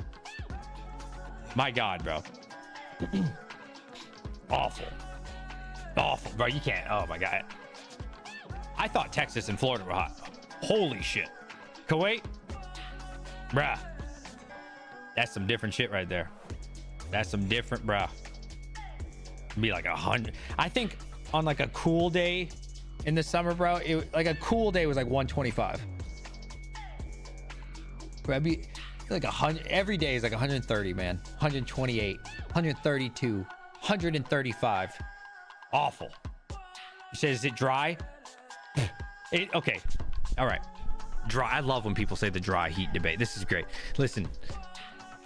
my God, bro. Awful, bro. You can't. Oh my God. I thought Texas and Florida were hot. Holy shit. Kuwait, bruh. That's some different shit right there. That's some different, bruh. Be like 100. I think on like a cool day in the summer, bro, like a cool day was like 125. Bro, I'd be like 100. Every day is like 130, man. 128, 132, 135. Awful. You said, is it dry? Okay. All right. Dry. I love when people say the dry heat debate. This is great. Listen,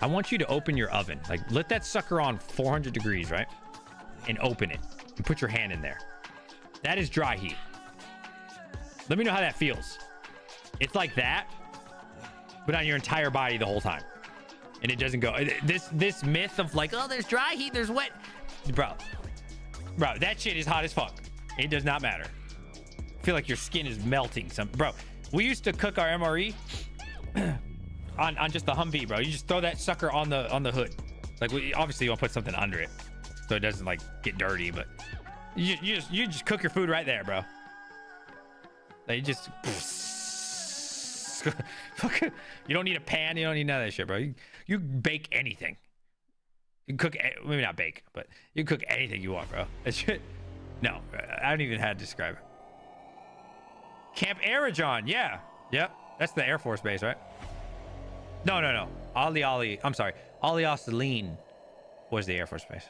I want you to open your oven. Like, let that sucker on 400 degrees, right? And open it and put your hand in there. That is dry heat. Let me know how that feels. It's like that, but on your entire body the whole time. And it doesn't go. This myth of like, oh, there's dry heat, there's wet. Bro, that shit is hot as fuck. It does not matter. I feel like your skin is melting. Bro, we used to cook our MRE on just the Humvee, bro. You just throw that sucker on the hood. Like, obviously you want to put something under it so it doesn't like get dirty, but you just cook your food right there, bro. They just fucking, you don't need a pan, you don't need none of that shit, bro. You bake anything. You can cook, maybe not bake, but you can cook anything you want, bro. That shit. No, I don't even know how to describe it. Camp Arajon, yeah. Yep. That's the Air Force base, right? No. I'm sorry. Ali Saline was the Air Force base.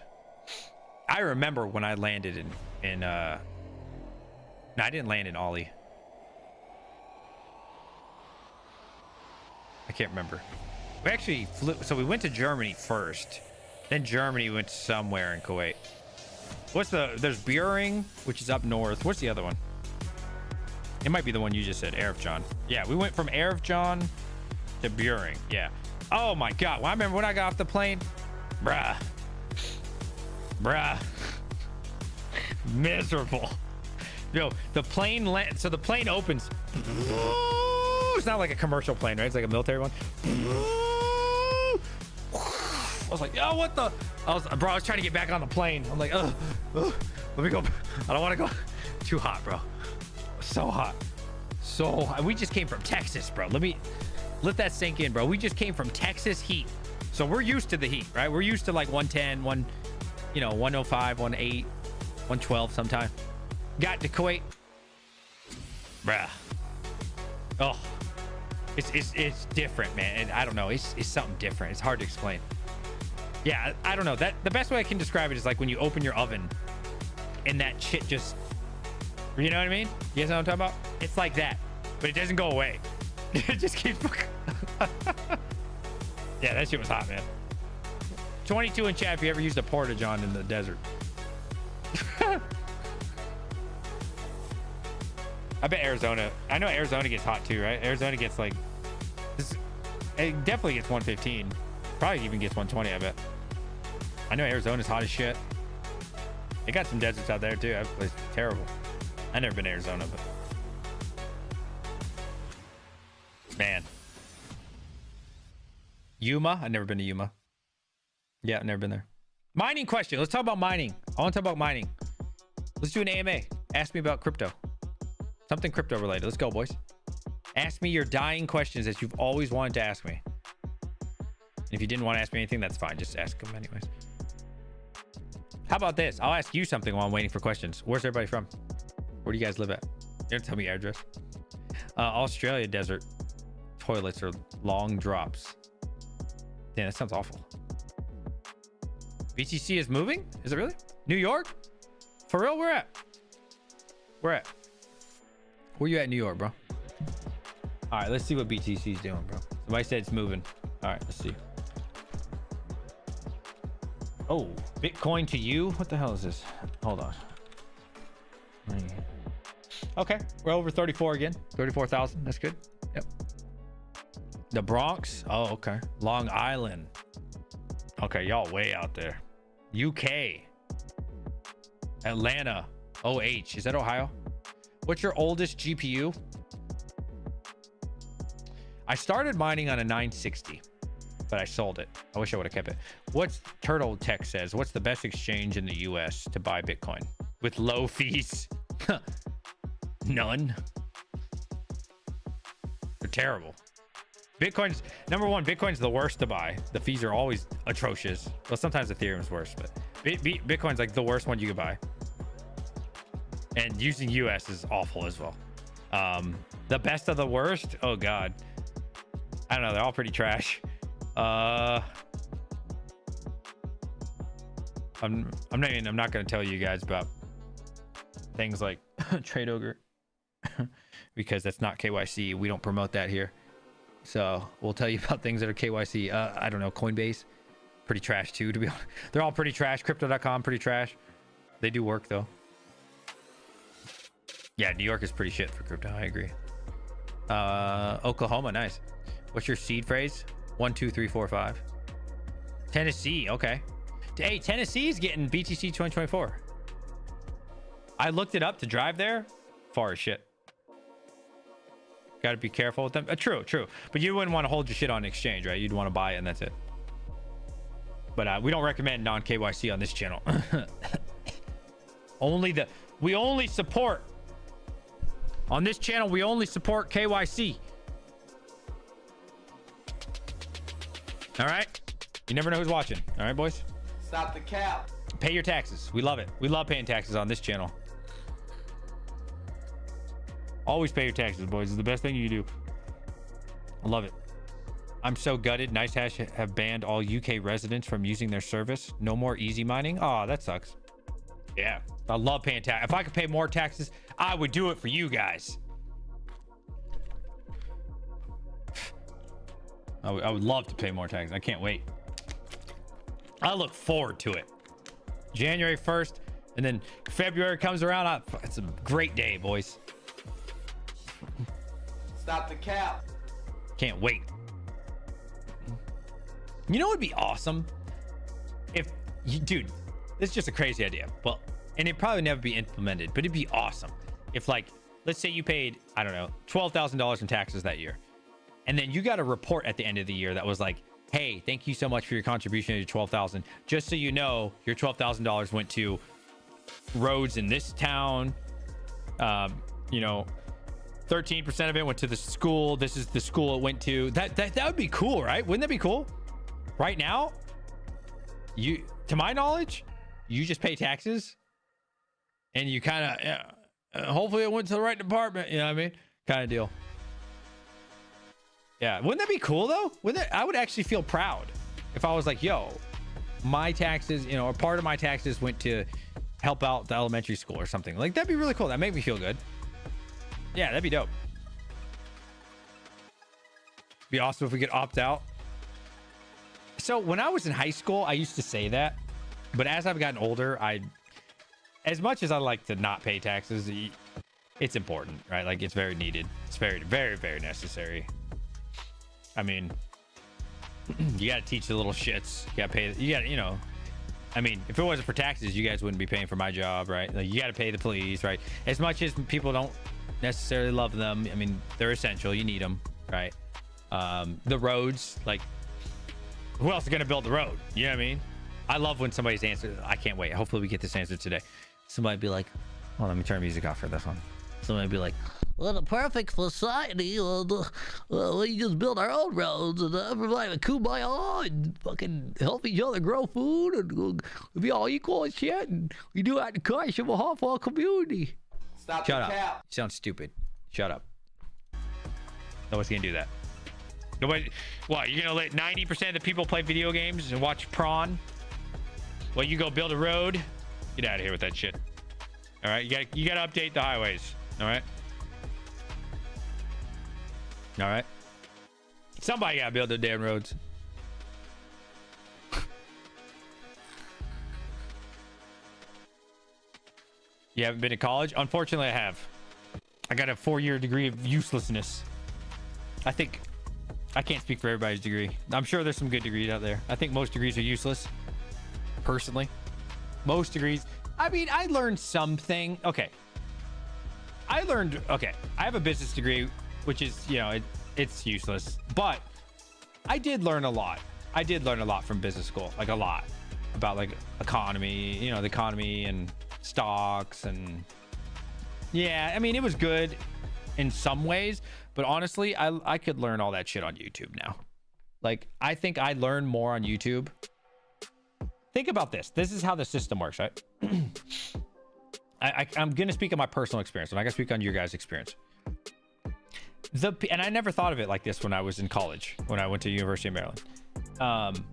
I remember when I landed in no, I didn't land in Ali. I can't remember. We actually flew, so we went to Germany first. Then Germany went somewhere in Kuwait. There's Buring, which is up north. What's the other one? It might be the one you just said, Arifjan. Yeah, we went from Arifjan to Buring. Yeah. Oh my God. Well, I remember when I got off the plane. Bruh. Miserable. Yo, the plane so the plane opens. It's not like a commercial plane, right? It's like a military one. I was like, yo, what the? I was trying to get back on the plane. I'm like, let me go. I don't want to go. Too hot, bro. So hot. So hot. We just came from Texas, bro. Let that sink in, bro. We just came from Texas heat. So we're used to the heat, right? We're used to like 110, 105, 18, 112 sometime. Got to Kuwait. Bruh. Oh. It's different, man. And I don't know. It's something different. It's hard to explain. Yeah, I don't know. The best way I can describe it is like when you open your oven and that shit just, you know what I mean? You guys know what I'm talking about? It's like that, but it doesn't go away. It just keeps. Yeah, that shit was hot, man. 22 in chat if you ever used a porta-john in the desert. I bet Arizona. I know Arizona gets hot too, right? Arizona gets like this. It definitely gets 115. Probably even gets 120. I bet. I know Arizona's hot as shit. They got some deserts out there too. It's terrible. I've never been to Arizona, but man, Yuma. I've never been to Yuma. Yeah, I've never been there. Mining question. Let's talk about mining. I want to talk about mining. Let's do an AMA. Ask me about crypto. Something crypto related. Let's go, boys. Ask me your dying questions that you've always wanted to ask me. And if you didn't want to ask me anything, that's fine. Just ask them anyways. How about this? I'll ask you something while I'm waiting for questions. Where's everybody from? Where do you guys live at? You don't tell me your address. Australia desert. Toilets are long drops. Damn, that sounds awful. BTC is moving? Is it really? New York? For real? Where at? Where at? Where you at in New York, bro? All right, let's see what BTC is doing, bro. Somebody said it's moving. All right, let's see. Oh, Bitcoin to you? What the hell is this? Hold on. Okay, we're over 34 again. 34,000. That's good. Yep. The Bronx. Oh, okay. Long Island. Okay, y'all way out there. UK. Atlanta. OH. Is that Ohio? What's your oldest GPU? I started mining on a 960, but I sold it. I wish I would have kept it. What's Turtle Tech says? What's the best exchange in the US to buy Bitcoin with low fees? None. They're terrible. Bitcoin's number one. Bitcoin's the worst to buy. The fees are always atrocious. Well, sometimes Ethereum's worse, but Bitcoin's like the worst one you could buy. And using US is awful as well. The best of the worst. Oh God. I don't know. They're all pretty trash. I'm not going to tell you guys about things like Trade Ogre because that's not KYC. We don't promote that here. So we'll tell you about things that are KYC. I don't know. Coinbase, pretty trash too, to be honest. They're all pretty trash. Crypto.com, pretty trash. They do work though. Yeah, New York is pretty shit for crypto. I agree. Oklahoma, nice. What's your seed phrase? 1, 2, 3, 4, 5. Tennessee, okay. Hey, Tennessee's getting BTC 2024. I looked it up to drive there. Far as shit. Got to be careful with them. True. But you wouldn't want to hold your shit on exchange, right? You'd want to buy it and that's it. But we don't recommend non-KYC on this channel. We only support On this channel, we only support KYC. All right? You never know who's watching. All right, boys? Stop the cap. Pay your taxes. We love it. We love paying taxes on this channel. Always pay your taxes, boys. It's the best thing you do. I love it. I'm so gutted. NiceHash have banned all UK residents from using their service. No more easy mining. Oh, that sucks. Yeah. I love paying tax. If I could pay more taxes, I would do it for you guys. I would love to pay more taxes. I can't wait. I look forward to it. January 1st, and then February comes around. It's a great day, boys. Stop the cap. Can't wait. You know what would be awesome? If you, dude, this is just a crazy idea. Well, and it probably never be implemented, but it'd be awesome if, like, let's say you paid, I don't know, $12,000 in taxes that year. And then you got a report at the end of the year that was like, hey, thank you so much for your contribution to your $12,000. Just so you know, your $12,000 went to roads in this town. You know, 13% of it went to the school. This is the school it went to. That would be cool, right? Wouldn't that be cool? Right now, to my knowledge, you just pay taxes and you kind of, hopefully it went to the right department. You know what I mean? Kind of deal. Yeah. Wouldn't that be cool though? I would actually feel proud if I was like, yo, my taxes, you know, or part of my taxes went to help out the elementary school or something. Like, that'd be really cool. That'd make me feel good. Yeah, that'd be dope. Be awesome if we could opt out. So when I was in high school, I used to say that, but as I've gotten older, as much as I like to not pay taxes, it's important, right? Like, it's very needed. It's very, very, very necessary. I mean, you got to teach the little shits. You got to pay. You got, you know, I mean, if it wasn't for taxes, you guys wouldn't be paying for my job, right? Like, you got to pay the police, right? As much as people don't necessarily love them, I mean, they're essential. You need them, right? The roads, like, who else is going to build the road? You know what I mean? I love when somebody's answer. I can't wait. Hopefully we get this answer today. Somebody be like, oh, let me turn music off for this one. Somebody be like, well, the perfect society, we just build our own roads and everybody would kumbaya and fucking help each other grow food and be all equal and shit. And we do that to cause of a half-wall community. Stop Shut the up. cap. You sound stupid. Shut up. Nobody's gonna do that. Nobody. What? You're gonna let 90% of the people play video games and watch prawn? Well, you go build a road. Get out of here with that shit. All right, you gotta update the highways. All right. All right. Somebody gotta build the damn roads. You haven't been to college? Unfortunately, I have. I got a 4-year degree of uselessness. I think I can't speak for everybody's degree. I'm sure there's some good degrees out there. I think most degrees are useless. Personally, most degrees. I mean, I learned something. Okay. I have a business degree, which is, you know, it's useless, but I did learn a lot. I did learn a lot from business school, like a lot about like economy, you know, the economy and stocks. And yeah, I mean, it was good in some ways, but honestly, I could learn all that shit on YouTube now. Like, I think I learn more on YouTube. Think about this. This is how the system works, right? I'm going to speak on my personal experience. I'm not going to speak on your guys' experience. And I never thought of it like this when I was in college, when I went to University of Maryland.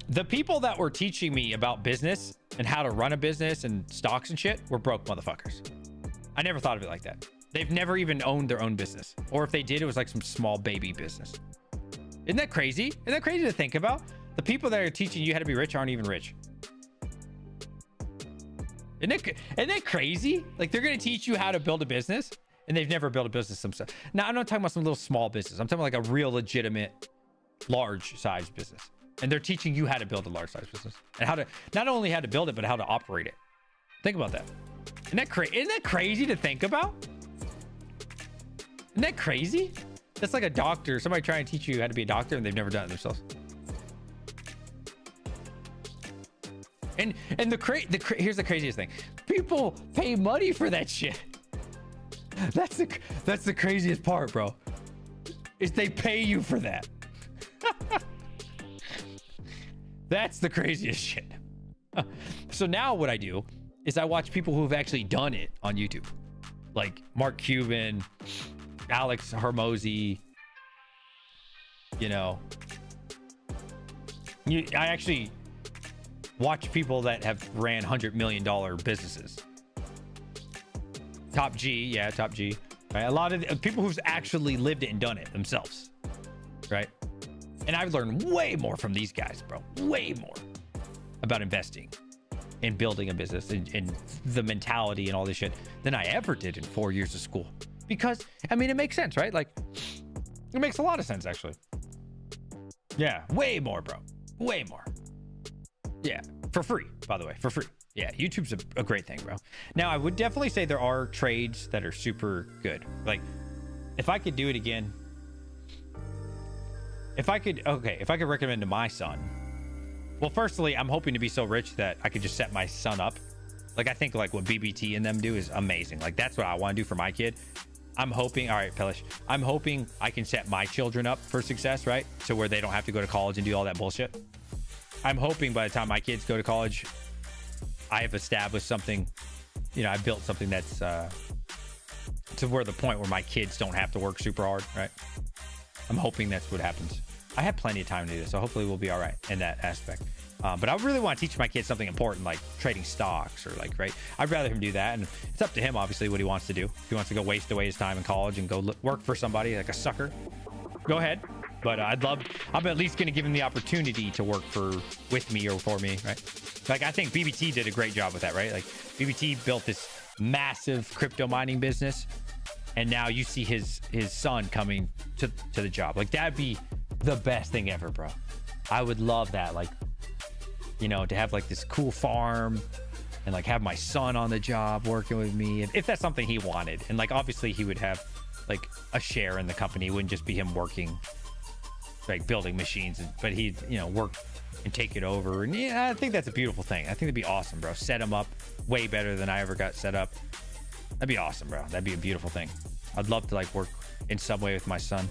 The people that were teaching me about business and how to run a business and stocks and shit were broke motherfuckers. I never thought of it like that. They've never even owned their own business. Or if they did, it was like some small baby business. Isn't that crazy? Isn't that crazy to think about? The people that are teaching you how to be rich aren't even rich. Isn't that crazy? Like, they're going to teach you how to build a business and they've never built a business themselves. Now, I'm not talking about some little small business. I'm talking about like a real legitimate large size business. And they're teaching you how to build a large size business and how to, not only how to build it, but how to operate it. Think about that. Isn't that crazy to think about? Isn't that crazy? That's like a doctor, somebody trying to teach you how to be a doctor and they've never done it themselves. And here's the craziest thing. People pay money for that shit. That's the craziest part, bro. Is they pay you for that. That's the craziest shit. So now what I do is I watch people who have actually done it on YouTube. Like Mark Cuban, Alex Hormozy, you know. I actually watch people that have ran $100 million businesses. Top G. Right? A lot of people who's actually lived it and done it themselves. Right? And I've learned way more from these guys, bro. Way more about investing and building a business and the mentality and all this shit than I ever did in 4 years of school. Because, I mean, it makes sense, right? Like, it makes a lot of sense, actually. Yeah, way more, bro. Way more. Yeah, for free, by the way, for free. Yeah, YouTube's a great thing, bro. Now, I would definitely say there are trades that are super good. Like, if I could do it again, if I could recommend to my son, well, firstly, I'm hoping to be so rich that I could just set my son up. Like, I think like what BBT and them do is amazing. Like, that's what I want to do for my kid. I'm hoping, all right, Pelish, I'm hoping I can set my children up for success, right? So where they don't have to go to college and do all that bullshit. I'm hoping by the time my kids go to college, I have established something, you know, I built something that's to where the point where my kids don't have to work super hard, right? I'm hoping that's what happens. I have plenty of time to do this, so hopefully we'll be all right in that aspect. But I really want to teach my kids something important, like trading stocks or like, right? I'd rather him do that. And it's up to him, obviously, what he wants to do. If he wants to go waste away his time in college and go work for somebody like a sucker, go ahead. But I'm at least going to give him the opportunity to work with me or for me, right? Like, I think BBT did a great job with that, right? Like, BBT built this massive crypto mining business, and now you see his son coming to the job. Like, that'd be the best thing ever, bro. I would love that. Like, you know, to have like this cool farm and like have my son on the job working with me, if that's something he wanted. And like, obviously he would have like a share in the company. It wouldn't just be him working, like building machines, but he'd, you know, work and take it over. And yeah, I think that's a beautiful thing. I think that'd be awesome, bro. Set him up way better than I ever got set up. That'd be awesome, bro. That'd be a beautiful thing. I'd love to like work in some way with my son.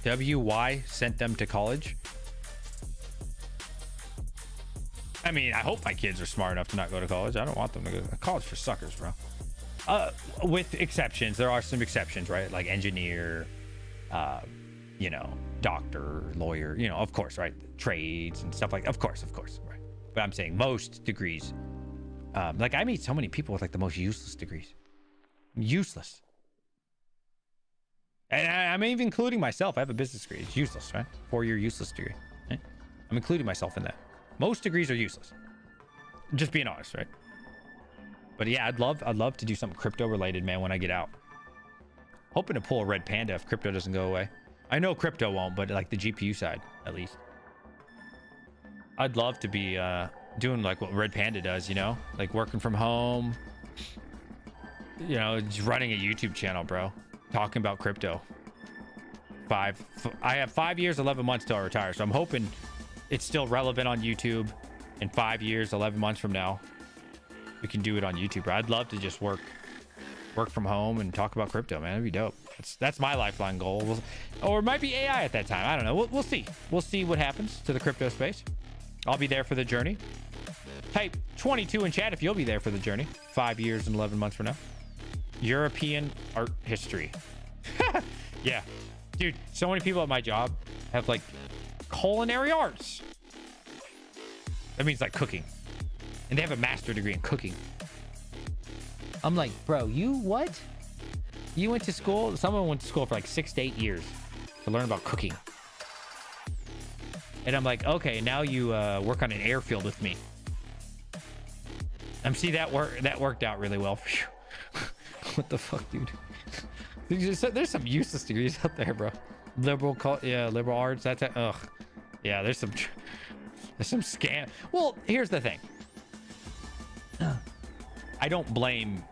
WY sent them to college. I mean, I hope my kids are smart enough to not go to college. I don't want them to go to college for suckers, bro. With exceptions. There are some exceptions, right? Like engineer, you know, doctor, lawyer, you know, of course, right? Trades and stuff like, of course, right? But I'm saying most degrees. Like, I meet so many people with like the most useless degrees. Useless. And I'm even including myself. I have a business degree. It's useless, right? 4-year useless degree. Right? I'm including myself in that. Most degrees are useless. Just being honest, right? But yeah, I'd love to do something crypto related, man, when I get out. Hoping to pull a red panda if crypto doesn't go away. I know crypto won't, but like the GPU side, at least. I'd love to be doing like what Red Panda does, you know? Like working from home. You know, just running a YouTube channel, bro. Talking about crypto. I have 5 years, 11 months till I retire, so I'm hoping it's still relevant on YouTube in 5 years, 11 months from now. We can do it on YouTube, bro. I'd love to just work from home and talk about crypto, man. That'd be dope. That's my lifelong goal. Or it might be AI at that time. I don't know. We'll see. We'll see what happens to the crypto space. I'll be there for the journey. Type 22 in chat if you'll be there for the journey. 5 years and 11 months from now. European art history. Yeah, dude, so many people at my job have like culinary arts. That means like cooking, and they have a master degree in cooking. I'm like, bro, you what? You went to school? Someone went to school for like 6 to 8 years to learn about cooking. And I'm like, okay, now you work on an airfield with me. See, that worked out really well for you. What the fuck, dude? There's some useless degrees out there, bro. Liberal arts. That's it. Ugh. Yeah, there's some scam. Well, here's the thing. I don't blame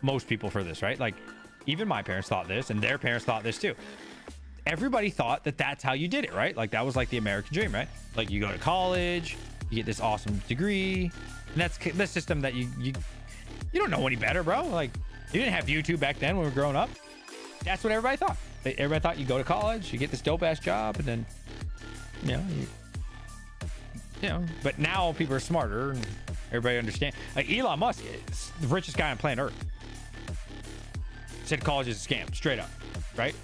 most people for this, right? Like, even my parents thought this, and their parents thought this too. Everybody thought that that's how you did it, right? Like, that was like the American dream, right? Like, you go to college, You get this awesome degree, and that's the system that you don't know any better, bro. Like, you didn't have YouTube back then when we were growing up. That's what everybody thought. Everybody thought you go to college, you get this dope ass job, and then but now people are smarter and everybody understands. Like, Elon Musk is the richest guy on planet Earth. Said college is a scam, straight up, right?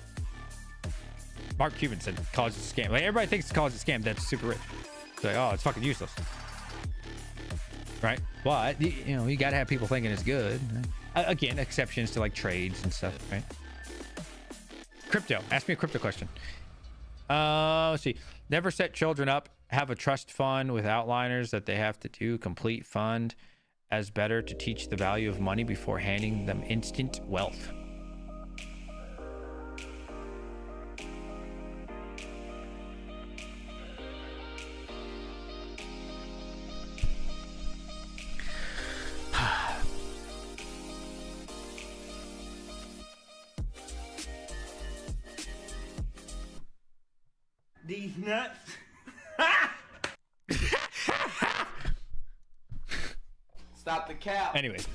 Mark Cuban said college is a scam. Like, everybody thinks college is a scam. That's super rich. It's like, oh, it's fucking useless, right? But you gotta have people thinking it's good. Again, exceptions to like trades and stuff, right? Crypto. Ask me a crypto question. Let's see. Never set children up. Have a trust fund with outliners that they have to do. Complete fund as better to teach the value of money before handing them instant wealth. These nuts. Stop the cap. Anyways,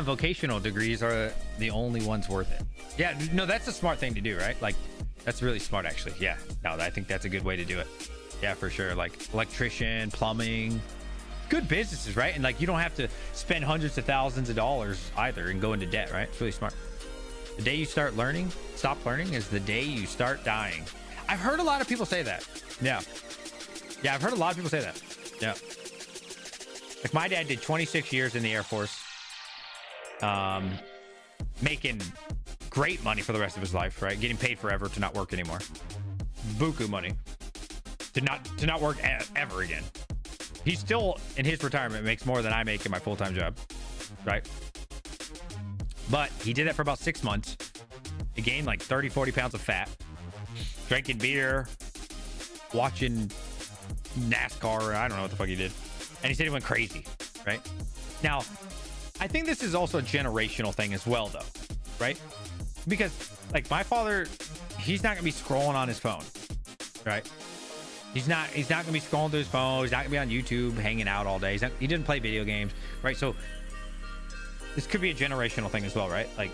vocational degrees are the only ones worth it. Yeah, no, that's a smart thing to do, right? Like, that's really smart, actually. Yeah, no, I think that's a good way to do it. Yeah, for sure. Like electrician, plumbing, good businesses, right? And like, you don't have to spend hundreds of thousands of dollars either and go into debt, right? It's really smart. The day you start learning, stop learning, is the day you start dying. I've heard a lot of people say that. Yeah, I've heard a lot of people say that. Yeah. Like, my dad did 26 years in the Air Force, making great money for the rest of his life, right? Getting paid forever to not work anymore. Buku money to not work ever again. He still, in his retirement, makes more than I make in my full-time job, right? But he did that for about 6 months. He gained like 30, 40 pounds of fat, drinking beer, watching NASCAR. I don't know what the fuck he did. And he said he went crazy, right? Now, I think this is also a generational thing as well, though, right? Because like, my father, he's not gonna be scrolling on his phone, right? He's not gonna be scrolling through his phone. He's not gonna be on YouTube hanging out all day. He didn't play video games, right? So this could be a generational thing as well, right? Like,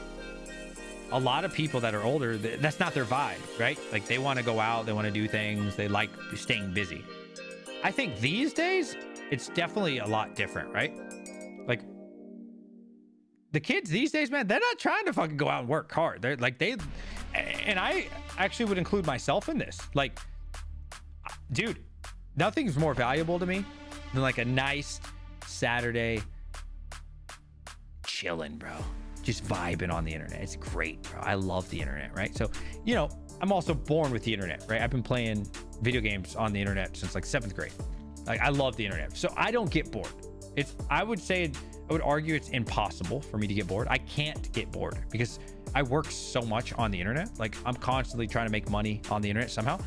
a lot of people that are older, that's not their vibe, right? Like, they want to go out, they want to do things, they like staying busy. I think these days it's definitely a lot different, right? Like, the kids these days, man, they're not trying to fucking go out and work hard. They're like, and I actually would include myself in this. Like, dude, nothing's more valuable to me than like a nice Saturday chilling, bro, just vibing on the internet. It's great, bro. I love the internet, right? So, I'm also born with the internet, right? I've been playing video games on the internet since like 7th grade. Like, I love the internet, so I don't get bored. I would argue it's impossible for me to get bored. I can't get bored because I work so much on the internet. Like, I'm constantly trying to make money on the internet somehow.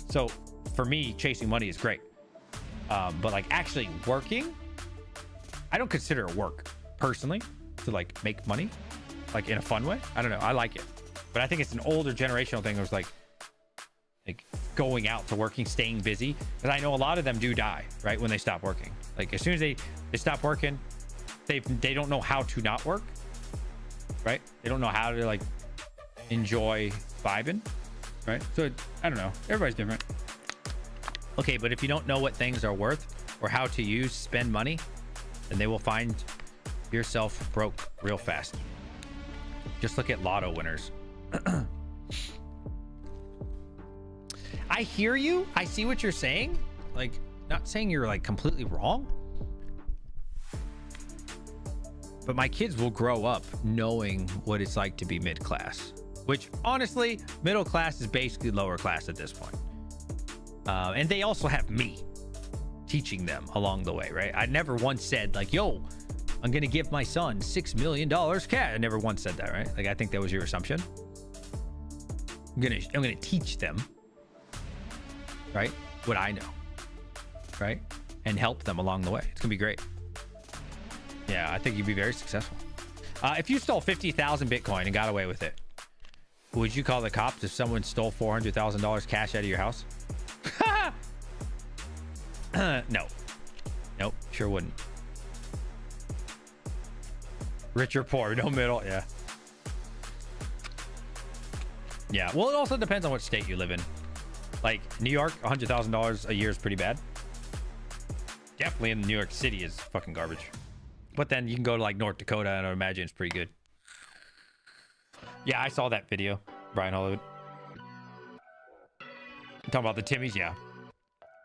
So for me, chasing money is great. But like, actually working, I don't consider it work personally, to like make money like in a fun way. I don't know, I like it, but I think it's an older generational thing. It was like going out to working, staying busy, because I know a lot of them do die right when they stop working. Like, as soon as they stop working, they don't know how to not work, right? They don't know how to like enjoy vibing, right? So I don't know, everybody's different. Okay, but if you don't know what things are worth or how to spend money, then they will find yourself broke real fast. Just look at lotto winners. I hear you. I see what you're saying. Like, not saying you're like completely wrong, but my kids will grow up knowing what it's like to be mid-class, which honestly, middle class is basically lower class at this point. And they also have me teaching them along the way, right? I never once said like, yo, I'm gonna give my son $6 million cash. I never once said that, right? Like, I think that was your assumption. I'm gonna teach them, right, what I know, right, and help them along the way. It's gonna be great. Yeah, I think you'd be very successful. If you stole 50,000 Bitcoin and got away with it, would you call the cops if someone stole $400,000 cash out of your house? No. Nope. Sure wouldn't. Rich or poor, no middle. Yeah. Yeah. Well, it also depends on what state you live in. Like New York, $100,000 a year is pretty bad. Definitely in New York City is fucking garbage. But then you can go to like North Dakota and I imagine it's pretty good. Yeah, I saw that video, Brian Hollywood. Talking about the Timmies, yeah.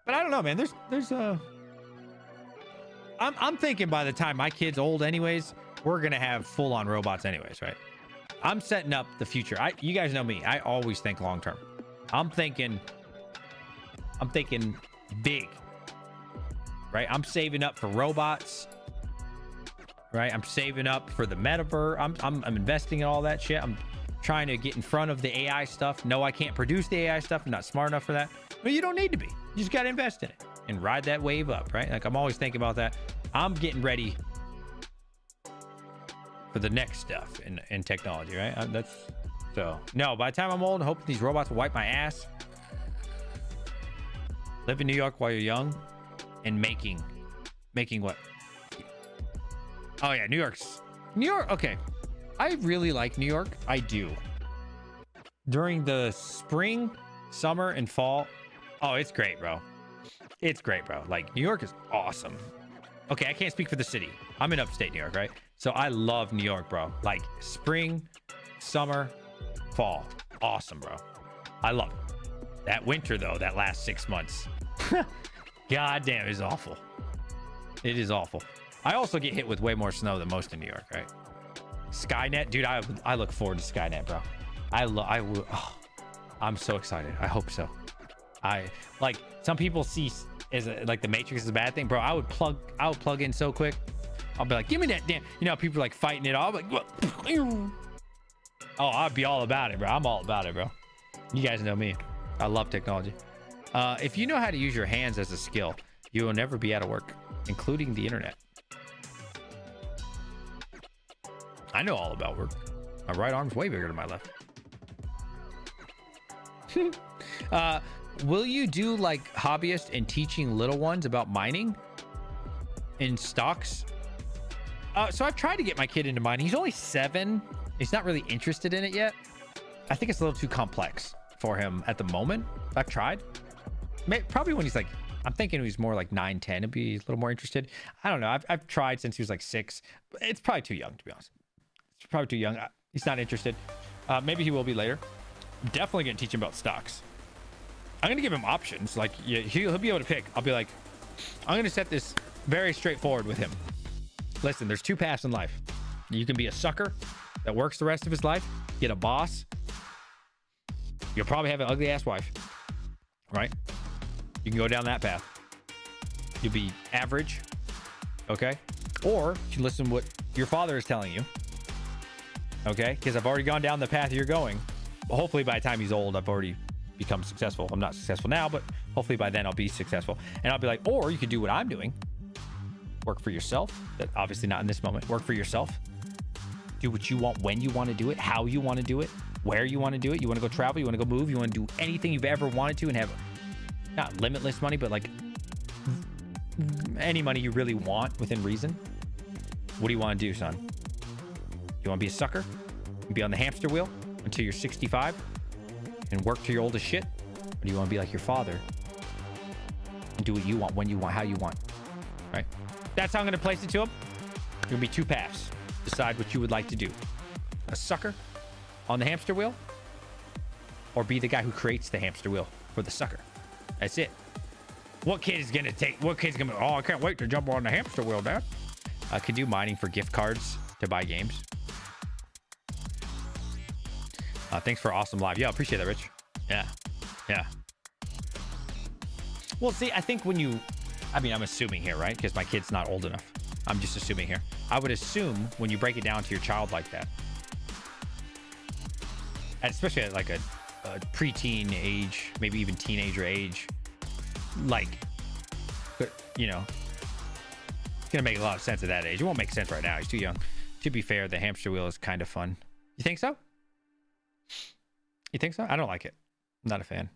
But I don't know, man. I'm thinking by the time my kid's old anyways, we're gonna have full-on robots anyways, right? I'm setting up the future. You guys know me. I always think long term. I'm thinking big. Right? I'm saving up for robots. Right? I'm saving up for the metaverse. I'm investing in all that shit. I'm trying to get in front of the AI stuff. No, I can't produce the AI stuff. I'm not smart enough for that. But you don't need to be. You just got to invest in it and ride that wave up, right? Like I'm always thinking about that. I'm getting ready for the next stuff in technology, right? No, by the time I'm old, I hope these robots will wipe my ass. Live in New York while you're young and making what? Oh yeah, New York. Okay. I really like New York. I do. During the spring, summer, and fall. Oh, it's great, bro. It's great, bro. Like New York is awesome. Okay, I can't speak for the city. I'm in upstate New York, right? So I love New York, bro. Like spring, summer, fall. Awesome, bro. I love it. That winter, though, that last 6 months. God damn, it is awful. It is awful. I also get hit with way more snow than most in New York, right? Skynet, dude, I look forward to Skynet, bro. I'm so excited. I hope so. Like some people see like the Matrix is a bad thing, bro. I would plug in so quick. I'll be like, give me that damn. You know, people are like fighting it all. Like, oh, I'd be all about it, bro. I'm all about it, bro. You guys know me. I love technology. If you know how to use your hands as a skill, you will never be out of work, including the internet. I know all about work. My right arm's way bigger than my left. Will you do like hobbyist and teaching little ones about mining in stocks? So I've tried to get my kid into mining. He's only 7. He's not really interested in it yet. I think it's a little too complex for him at the moment. I've tried. Probably when he's like, I'm thinking he's more like 9, 10, it'd be a little more interested. I don't know. I've tried since he was like 6. It's probably too young, to be honest. It's probably too young. He's not interested. Maybe he will be later. Definitely gonna teach him about stocks. I'm gonna give him options. Like he'll be able to pick. I'll be like, I'm gonna set this very straightforward with him. Listen, there's 2 paths in life. You can be a sucker that works the rest of his life, get a boss. You'll probably have an ugly ass wife, right? You can go down that path. You'll be average, okay? Or you can listen to what your father is telling you, okay? Because I've already gone down the path you're going. Hopefully by the time he's old, I've already become successful. I'm not successful now, but hopefully by then I'll be successful. And I'll be like, or you could do what I'm doing. Work for yourself. That obviously not in this moment. Work for yourself. Do what you want, when you want to do it, how you want to do it, where you want to do it. You want to go travel, you want to go move, you want to do anything you've ever wanted to and have not limitless money, but like any money you really want within reason. What do you want to do, son? You want to be a sucker? You be on the hamster wheel until you're 65 and work till you're old as shit? Or do you want to be like your father and do what you want, when you want, how you want? Right? That's how I'm going to place it to him. There's going to be 2 paths. Decide what you would like to do. A sucker on the hamster wheel, or be the guy who creates the hamster wheel for the sucker. That's it. What kid's going to be, oh, I can't wait to jump on the hamster wheel, Dad. I could do mining for gift cards to buy games. Thanks for awesome live. Yeah, appreciate that, Rich. Yeah. Well, see, I think I'm assuming here, right? Because my kid's not old enough. I'm just assuming here. I would assume when you break it down to your child like that, and especially at like a preteen age, maybe even teenager age, like, you know, it's gonna make a lot of sense at that age. It won't make sense right now. He's too young. To be fair, the hamster wheel is kind of fun. You think so? You think so? I don't like it. I'm not a fan.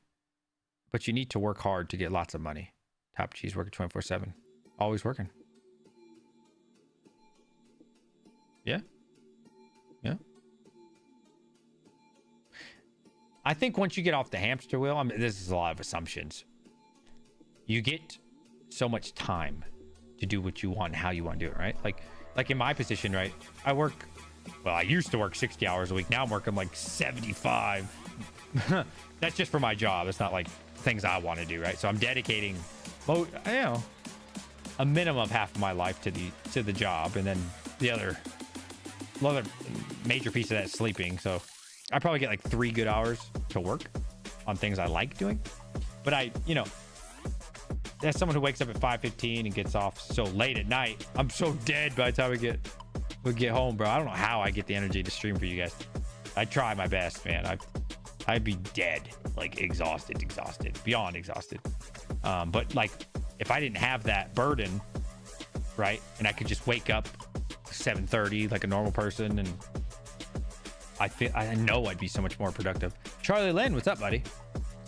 But you need to work hard to get lots of money. Top cheese worker 24/7. Always working. Yeah. Yeah. I think once you get off the hamster wheel, I mean, this is a lot of assumptions. You get so much time to do what you want and how you want to do it, right? Like in my position, right? I work, well, I used to work 60 hours a week. Now I'm working like 75. That's just for my job. It's not like things I want to do, right? So I'm dedicating, well, you know, a minimum of half of my life to the job, and then the other major piece of that is sleeping. So I probably get like 3 good hours to work on things I like doing. But I, you know, as someone who wakes up at 5:15 and gets off so late at night, I'm so dead by the time we get home, bro. I don't know how I get the energy to stream for you guys. I try my best, man. I'd be dead, like exhausted, beyond exhausted. But like, if I didn't have that burden, right, and I could just wake up 7:30 like a normal person, and I know I'd be so much more productive. Charlie Lynn, what's up, buddy?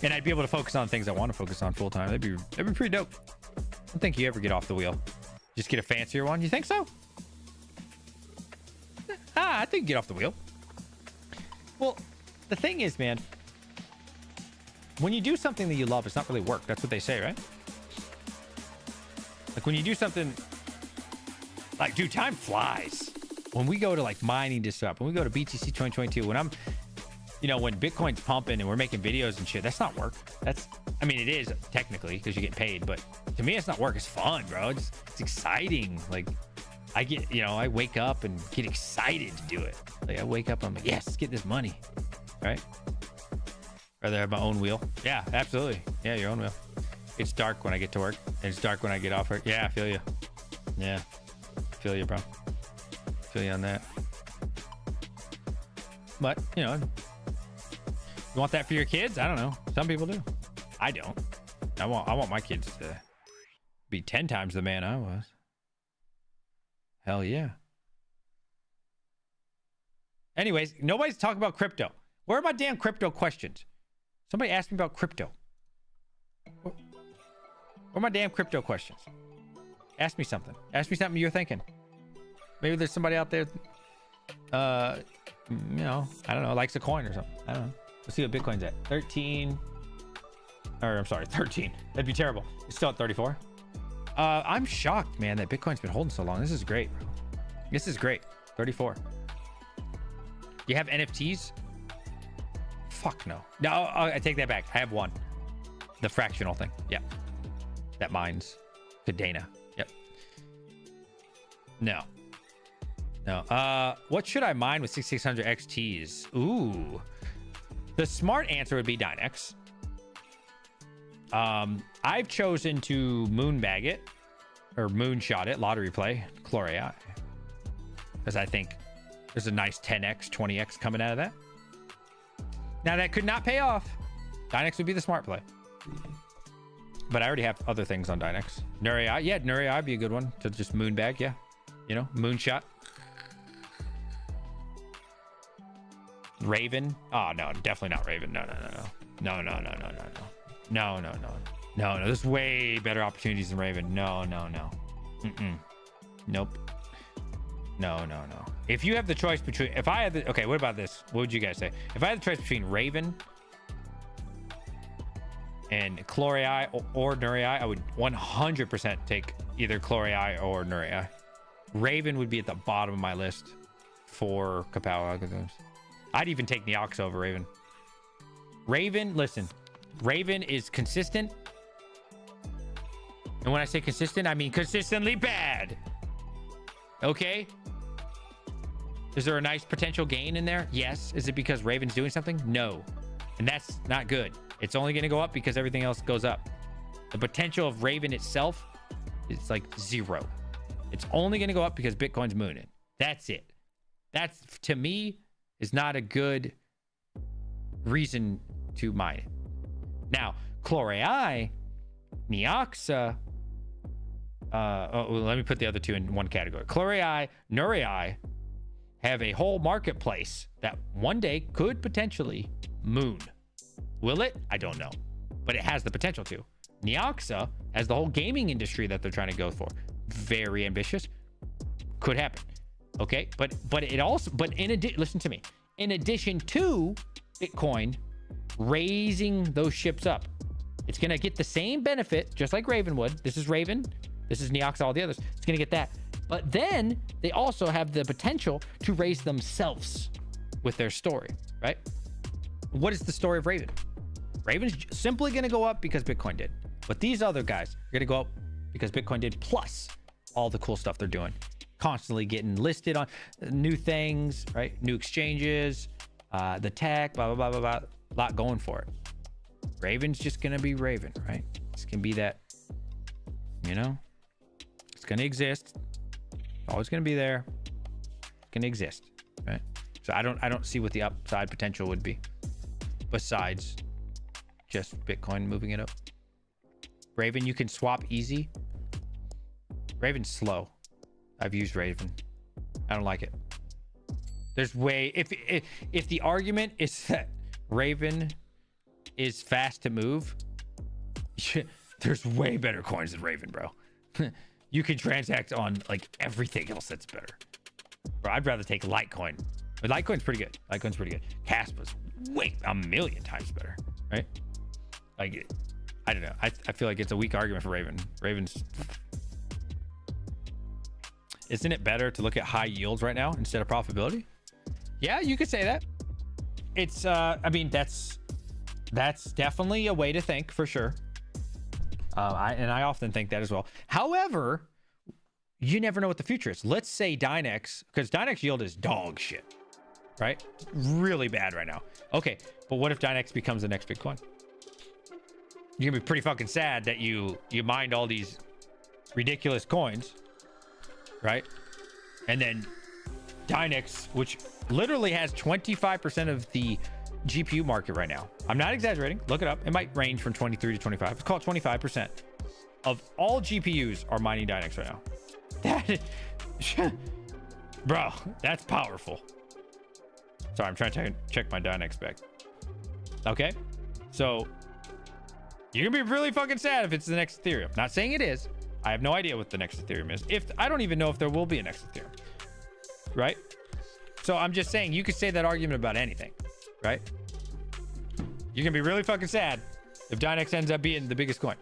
And I'd be able to focus on things I want to focus on full time. That'd be pretty dope. I don't think you ever get off the wheel. Just get a fancier one. You think so? I think you get off the wheel. Well, the thing is, man, when you do something that you love, it's not really work. That's what they say, right? Like when you do something, like, dude, time flies. When we go to like mining this up, when we go to BTC 2022, when I'm, you know, when Bitcoin's pumping and we're making videos and shit, that's not work. That's, I mean, it is technically because you get paid, but to me, it's not work. It's fun, bro. It's exciting. Like, I get, you know, I wake up and get excited to do it. Like, I wake up, I'm like, yes, let's get this money, right? Rather have my own wheel. Yeah, absolutely. Yeah, your own wheel. It's dark when I get to work, and it's dark when I get off work. Yeah, I feel you. Yeah, I feel you, bro. Feel you on that. But, you know, you want that for your kids? I don't know. Some people do. I don't. I want my kids to be 10 times the man I was. Hell yeah. Anyways, nobody's talking about crypto. Where are my damn crypto questions? Somebody asked me about crypto. Where are my damn crypto questions? Ask me something. Ask me something you're thinking. Maybe there's somebody out there, you know, I don't know, likes a coin or something. I don't know. Let's see what Bitcoin's at. 13. Or I'm sorry, 13. That'd be terrible. It's still at 34. I'm shocked, man, that Bitcoin's been holding so long. This is great, bro. This is great. 34. You have NFTs? Fuck no. No, I take that back. I have one. The fractional thing. Yeah. That mines. Cadena. Yep. No. No. What should I mine with 6600 XTs? Ooh. The smart answer would be Dynex. I've chosen to moonbag it or moonshot it, lottery play, Chlor.ai, because I think there's a nice 10x, 20x coming out of that. Now that could not pay off. Dynex would be the smart play, but I already have other things on Dynex. Nur.ai, yeah, Nur.ai would be a good one to just moonbag. Yeah, you know, moonshot. Raven. Oh no, definitely not Raven. No. No, there's way better opportunities than Raven. No. Nope. No. If you have the choice between, if I had the, okay, what about this? What would you guys say? If I had the choice between Raven and Chlor.ai or Nur.ai, I would 100% take either Chlor.ai or Nur.ai. Raven would be at the bottom of my list for Kapow algorithms. I'd even take Neox over Raven. Raven, listen, Raven is consistent. And when I say consistent, I mean consistently bad. Okay? Is there a nice potential gain in there? Yes. Is it because Raven's doing something? No. And that's not good. It's only going to go up because everything else goes up. The potential of Raven itself is like 0. It's only going to go up because Bitcoin's mooning. That's it. That's, to me, is not a good reason to mine it. Now, Chlor.ai, Neoxa, let me put the other two in one category. Chlor.ai, Nur.ai have a whole marketplace that one day could potentially moon. Will it? I don't know, but it has the potential to. Neoxa has the whole gaming industry that they're trying to go for. Very ambitious. Could happen. Okay, but it also, but in addition, listen to me. In addition to Bitcoin raising those ships up, it's gonna get the same benefit, just like Raven would. This is Raven, this is Neoxa, all the others. It's gonna get that. But then they also have the potential to raise themselves with their story, right? What is the story of Raven? Raven's simply gonna go up because Bitcoin did. But these other guys are gonna go up because Bitcoin did, plus all the cool stuff they're doing. Constantly getting listed on new things, right? New exchanges, the tech, blah, blah, blah, blah, blah. A lot going for it. Raven's just gonna be Raven, right? It's gonna be that, you know, it's gonna exist. Always gonna be there. It's gonna exist, right? So I don't see what the upside potential would be besides just Bitcoin moving it up. Raven, you can swap easy. Raven's slow. I've used Raven. I don't like it. There's way, if the argument is that Raven is fast to move, there's way better coins than Raven, bro. You can transact on like everything else that's better. Bro, I'd rather take Litecoin. But Litecoin's pretty good. Litecoin's pretty good. Caspa's way a million times better, right? Like, I don't know. I feel like it's a weak argument for Raven. Raven's, isn't it better to look at high yields right now instead of profitability? Yeah, you could say that. It's I mean, that's definitely a way to think for sure. I often think that as well. However, you never know what the future is. Let's say Dynex, because Dynex yield is dog shit, right? Really bad right now. Okay, but what if Dynex becomes the next Bitcoin? You're gonna be pretty fucking sad that you mined all these ridiculous coins, right? And then Dynex, which literally has 25% of the GPU market right now. I'm not exaggerating. Look it up. It might range from 23 to 25. Let's call it 25% of all GPUs are mining Dynex right now. That, bro, that's powerful. Sorry, I'm trying to check my Dynex spec. Okay, so you're gonna be really fucking sad if it's the next Ethereum. Not saying it is. I have no idea what the next Ethereum is. I don't even know if there will be a next Ethereum, right? So I'm just saying you could say that argument about anything, right? You're gonna be really fucking sad if Dynex ends up being the biggest coin,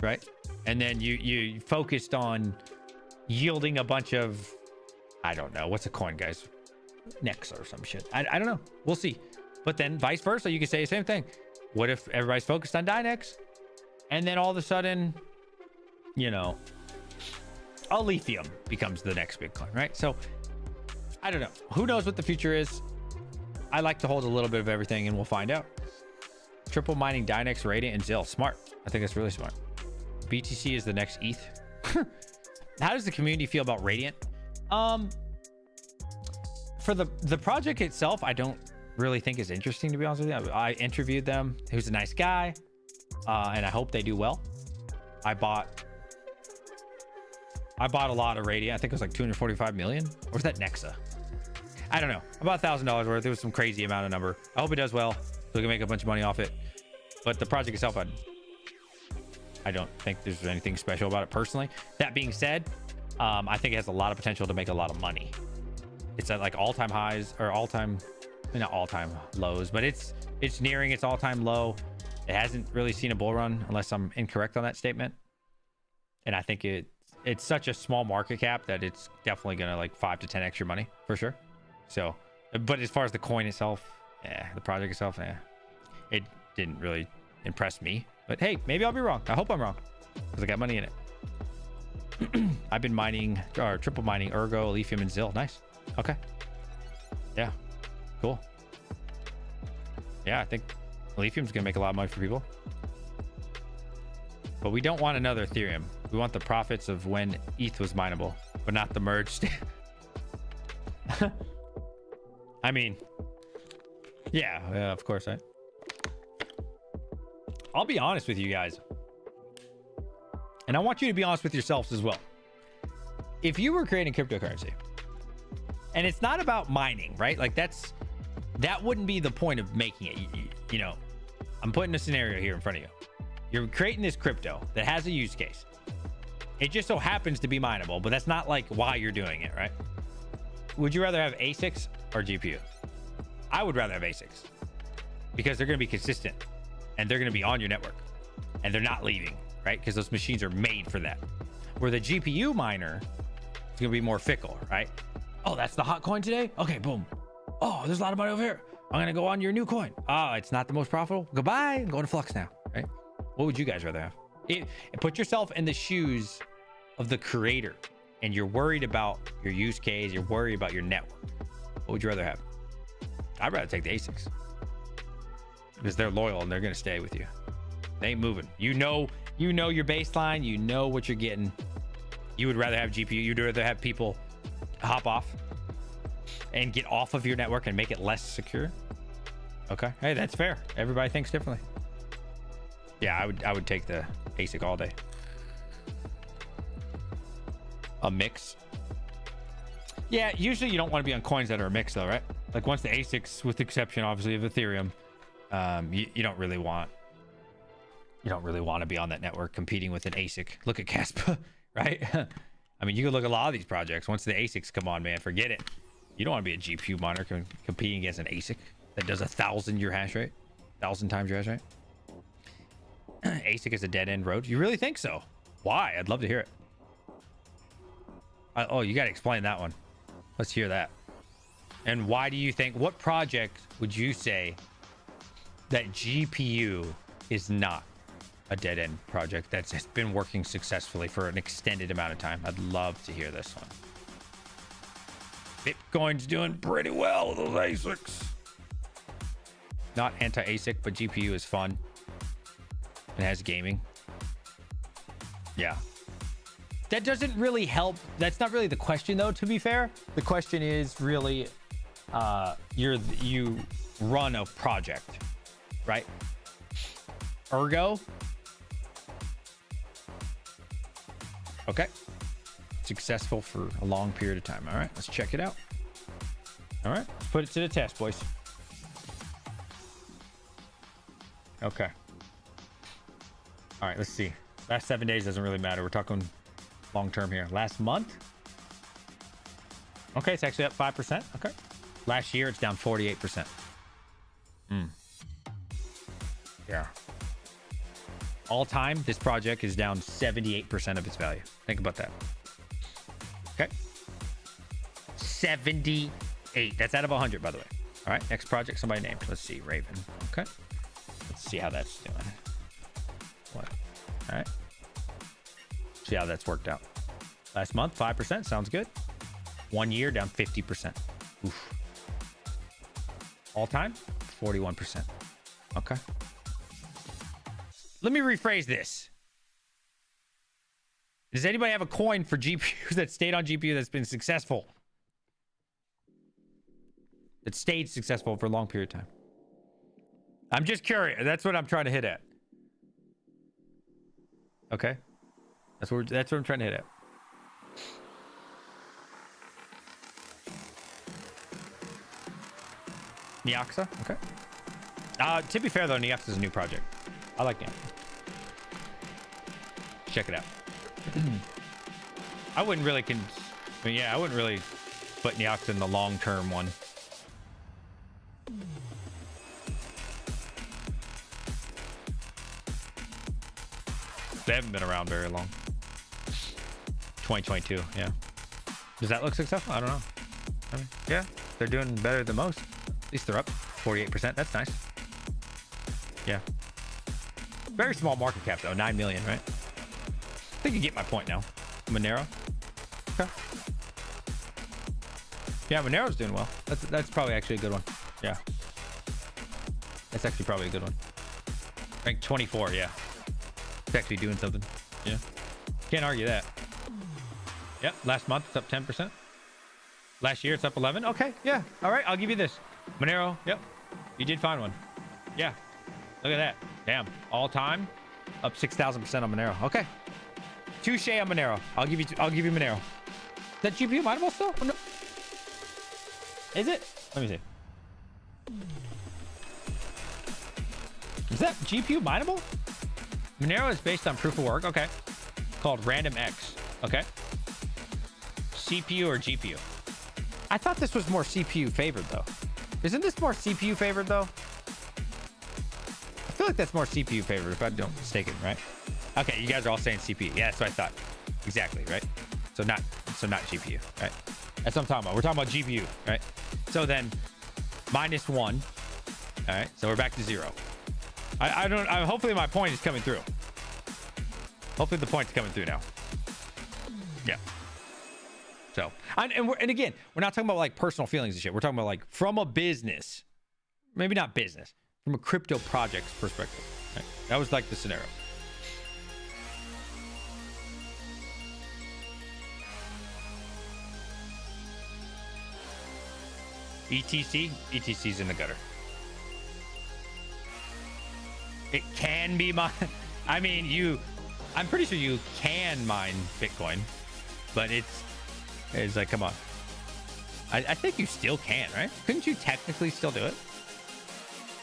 right? And then you focused on yielding a bunch of, I don't know, what's a coin, guys? Nexa or some shit. I don't know. We'll see. But then vice versa, you could say the same thing. What if everybody's focused on Dynex and then all of a sudden, you know, Lithium becomes the next Bitcoin, right? So I don't know. Who knows what the future is? I like to hold a little bit of everything and we'll find out. Triple mining Dynex, Radiant, and Zill. Smart. I think that's really smart. BTC is the next ETH. How does the community feel about Radiant? For the project itself, I don't really think is interesting, to be honest with you. I interviewed them. He was a nice guy, and I hope they do well. I bought a lot of Radiant. I think it was like 245 million. Or was that Nexa? I don't know. About $1,000 worth. It was some crazy amount of number. I hope it does well, so we can make a bunch of money off it. But the project itself, I don't think there's anything special about it personally. That being said, I think it has a lot of potential to make a lot of money. It's at like all-time highs, or not all-time lows, but it's nearing its all-time low. It hasn't really seen a bull run, unless I'm incorrect on that statement. And I think it's such a small market cap that it's definitely gonna like 5 to 10x your money for sure. So, but as far as the coin itself, the project itself, it didn't really impress me. But hey, maybe I'll be wrong. I hope I'm wrong, because I got money in it. I've been mining, or triple mining Ergo, Lithium, and Zill. Nice. Okay. Yeah. Cool. Yeah, I think Lithium's gonna make a lot of money for people. But we don't want another Ethereum. We want the profits of when ETH was mineable, but not the merged. I mean, yeah, of course, right? I'll be honest with you guys. And I want you to be honest with yourselves as well. If you were creating cryptocurrency, and it's not about mining, right? Like that wouldn't be the point of making it. You know, I'm putting a scenario here in front of you. You're creating this crypto that has a use case. It just so happens to be mineable, but that's not like why you're doing it, right? Would you rather have ASICs or GPU? I would rather have ASICs because they're going to be consistent and they're going to be on your network and they're not leaving, right? Because those machines are made for that. Where the GPU miner is going to be more fickle, right? Oh, that's the hot coin today? Okay, boom. Oh, there's a lot of money over here. I'm going to go on your new coin. Oh, it's not the most profitable. Goodbye. I'm going to Flux now, right? What would you guys rather have? Put yourself in the shoes of the creator and you're worried about your use case. You're worried about your network. What would you rather have? I'd rather take the ASICs because they're loyal and they're going to stay with you. They ain't moving. You know your baseline. You know what you're getting. You would rather have GPU. You'd rather have people hop off and get off of your network and make it less secure. Okay. Hey, that's fair. Everybody thinks differently. Yeah, I would take the ASIC all day. A mix. Yeah, usually you don't want to be on coins that are a mix though, right? Like once the ASICs, with the exception obviously of Ethereum, you don't really want to be on that network competing with an ASIC. Look at Caspa, right? I mean, you can look at a lot of these projects. Once the ASICs come on, man, forget it. You don't want to be a GPU miner competing against an ASIC that does 1,000 your hash rate, 1,000 times your hash rate. ASIC is a dead end road. You really think so? Why? I'd love to hear it. Oh, you got to explain that one. Let's hear that. And why do you think, what project would you say that GPU is not a dead end project that's been working successfully for an extended amount of time? I'd love to hear this one. Bitcoin's doing pretty well with those ASICs. Not anti-ASIC, but GPU is fun. It has gaming. Yeah. That doesn't really help. That's not really the question though, to be fair. The question is really, you run a project, right? Ergo. Okay. Successful for a long period of time. All right, let's check it out. All right, let's put it to the test, boys. Okay. All right, let's see. Last 7 days doesn't really matter. We're talking long term here. Last month. Okay, it's actually up 5%. Okay. Last year, it's down 48%. Yeah. All time, this project is down 78% of its value. Think about that. Okay. 78. That's out of 100, by the way. All right, next project somebody named. Let's see, Raven. Okay. Let's see how that's doing. What? All right. See how that's worked out. Last month, 5%. Sounds good. 1 year, down 50%. Oof. All time, 41%. Okay. Let me rephrase this. Does anybody have a coin for GPUs that stayed on GPU that's been successful? That stayed successful for a long period of time? I'm just curious. That's what I'm trying to hit at. Okay. That's what I'm trying to hit at. Neoxa? Okay. To be fair though, Neoxa is a new project. I like Neoxa. Check it out. I wouldn't really I wouldn't really put Neoxa in the long-term one. They haven't been around very long. 2022, yeah. Does that look successful? I don't know. I mean, yeah, they're doing better than most. At least they're up 48%. That's nice. Yeah. Very small market cap though, 9 million, right? I think you get my point now. Monero. Okay. Yeah, Monero's doing well. That's probably actually a good one. Yeah. That's actually probably a good one. Rank 24, yeah. It's actually doing something. Yeah. Can't argue that. Yep. Last month it's up 10%. Last year it's up 11. Okay. Yeah. All right. I'll give you this. Monero. Yep. You did find one. Yeah. Look at that. Damn. All time up 6,000% on Monero. Okay. Touche on Monero. I'll give you Monero. Is that GPU mineable still? Oh, no. Is it? Let me see. Is that GPU mineable? Monero is based on proof of work. Okay. Called Random X. Okay. CPU or GPU? I thought this was more CPU favored though. Isn't this more CPU favored though? I feel like that's more CPU favored if I don't mistake it, right? Okay, you guys are all saying CPU. Yeah, that's what I thought. Exactly, right? So not GPU, right? That's what I'm talking about. We're talking about GPU, right? So then -1. All right, so we're back to 0. Hopefully my point is coming through. Hopefully the point's coming through now. Yeah. So, and again, we're not talking about like personal feelings and shit. We're talking about like from a business, maybe not business, from a crypto project's perspective. Right? That was like the scenario. ETC's in the gutter. It can be mine. I mean, I'm pretty sure you can mine Bitcoin, but it's like, come on. I think you still can, right? Couldn't you technically still do it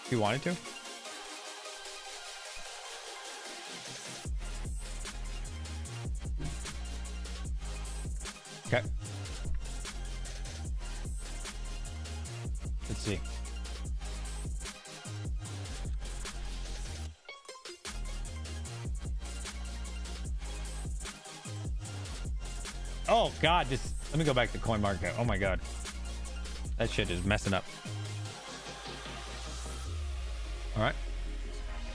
if you wanted to? Okay. Let's see. Oh God, let me go back to CoinMarketCap. Oh my God, that shit is messing up. All right,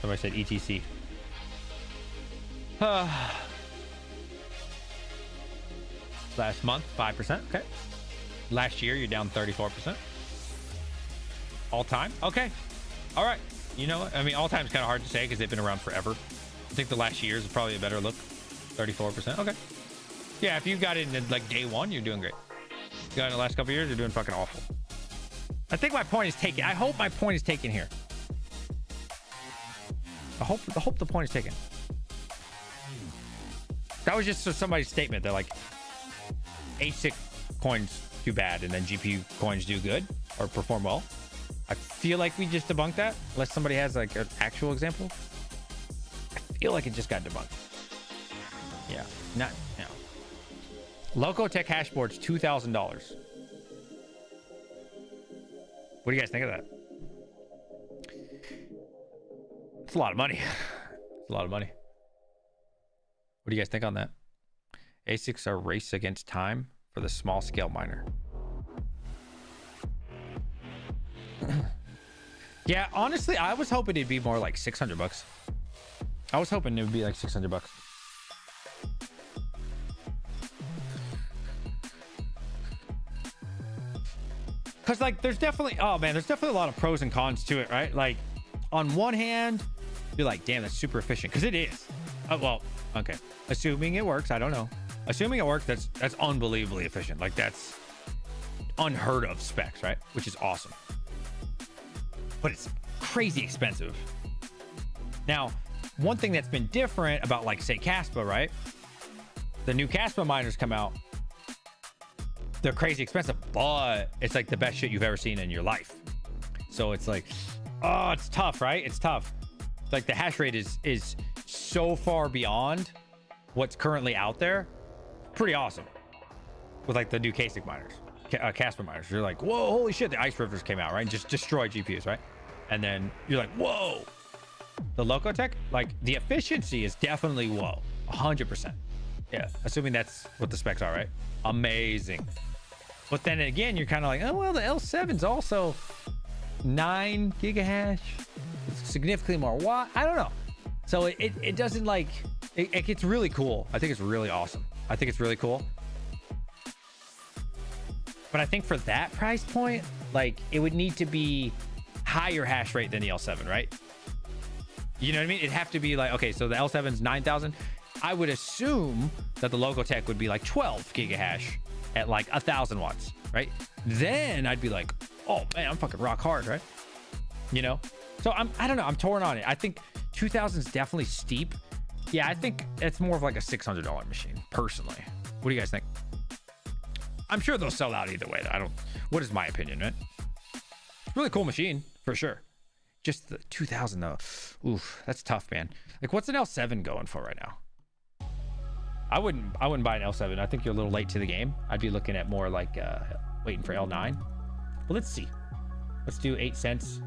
somebody said ETC. Last month 5%. Okay. Last year you're down 34%. All time. Okay. All right. You know what? I mean, all time is kind of hard to say because they've been around forever. I think the last year is probably a better look. 34%. Okay. Yeah, if you got it in like day one, you're doing great. You got it in the last couple of years, you're doing fucking awful. I think my point is taken. I hope my point is taken here. I hope the point is taken. That was just somebody's statement that like ASIC coins do bad and then GPU coins do good or perform well. I feel like we just debunked that, unless somebody has like an actual example. I feel like it just got debunked. Yeah, not. Locotech hashboard's $2,000. What do you guys think of that? It's a lot of money. It's a lot of money. What do you guys think on that? ASICs are a race against time for the small scale miner. Yeah, honestly, I was hoping it'd be more like $600. I was hoping it would be like $600. Because like there's definitely a lot of pros and cons to it, right? Like on one hand, you're like, damn, that's super efficient, because it is. Well, okay, assuming it works, I don't know. Assuming it works, that's unbelievably efficient. Like that's unheard of specs, right? Which is awesome. But it's crazy expensive. Now, one thing that's been different about like say Caspa, right? The new Caspa miners come out. They're crazy expensive, but it's like the best shit you've ever seen in your life. So it's like, oh, it's tough, right? It's tough. Like the hash rate is so far beyond what's currently out there. Pretty awesome. With like the new ASIC miners, Caspa miners. You're like, whoa, holy shit, the ice rivers came out, right? And just destroyed GPUs, right? And then you're like, whoa. The Locotech, like the efficiency is definitely whoa, 100%. Yeah, assuming that's what the specs are, right? Amazing. But then again, you're kind of like, oh, well, the L7's also 9 gigahash. It's significantly more watt. I don't know. So it doesn't like, it gets really cool. I think it's really awesome. I think it's really cool. But I think for that price point, like it would need to be higher hash rate than the L7, right? You know what I mean? It'd have to be like, okay, so the L7's 9,000. I would assume that the Locotech would be like 12 gigahash at like 1,000 watts, right? Then I'd be like, oh man, I'm fucking rock hard, right? You know? So I don't know. I'm torn on it. I think 2,000 is definitely steep. Yeah, I think it's more of like a $600 machine, personally. What do you guys think? I'm sure they'll sell out either way. What is my opinion, right? Really cool machine, for sure. just the 2000 though. Oof, that's tough, man. Like, what's an L7 going for right now? I wouldn't buy an L7. I think you're a little late to the game. I'd be looking at more like waiting for L9. Well, let's see. Let's do 8 cents.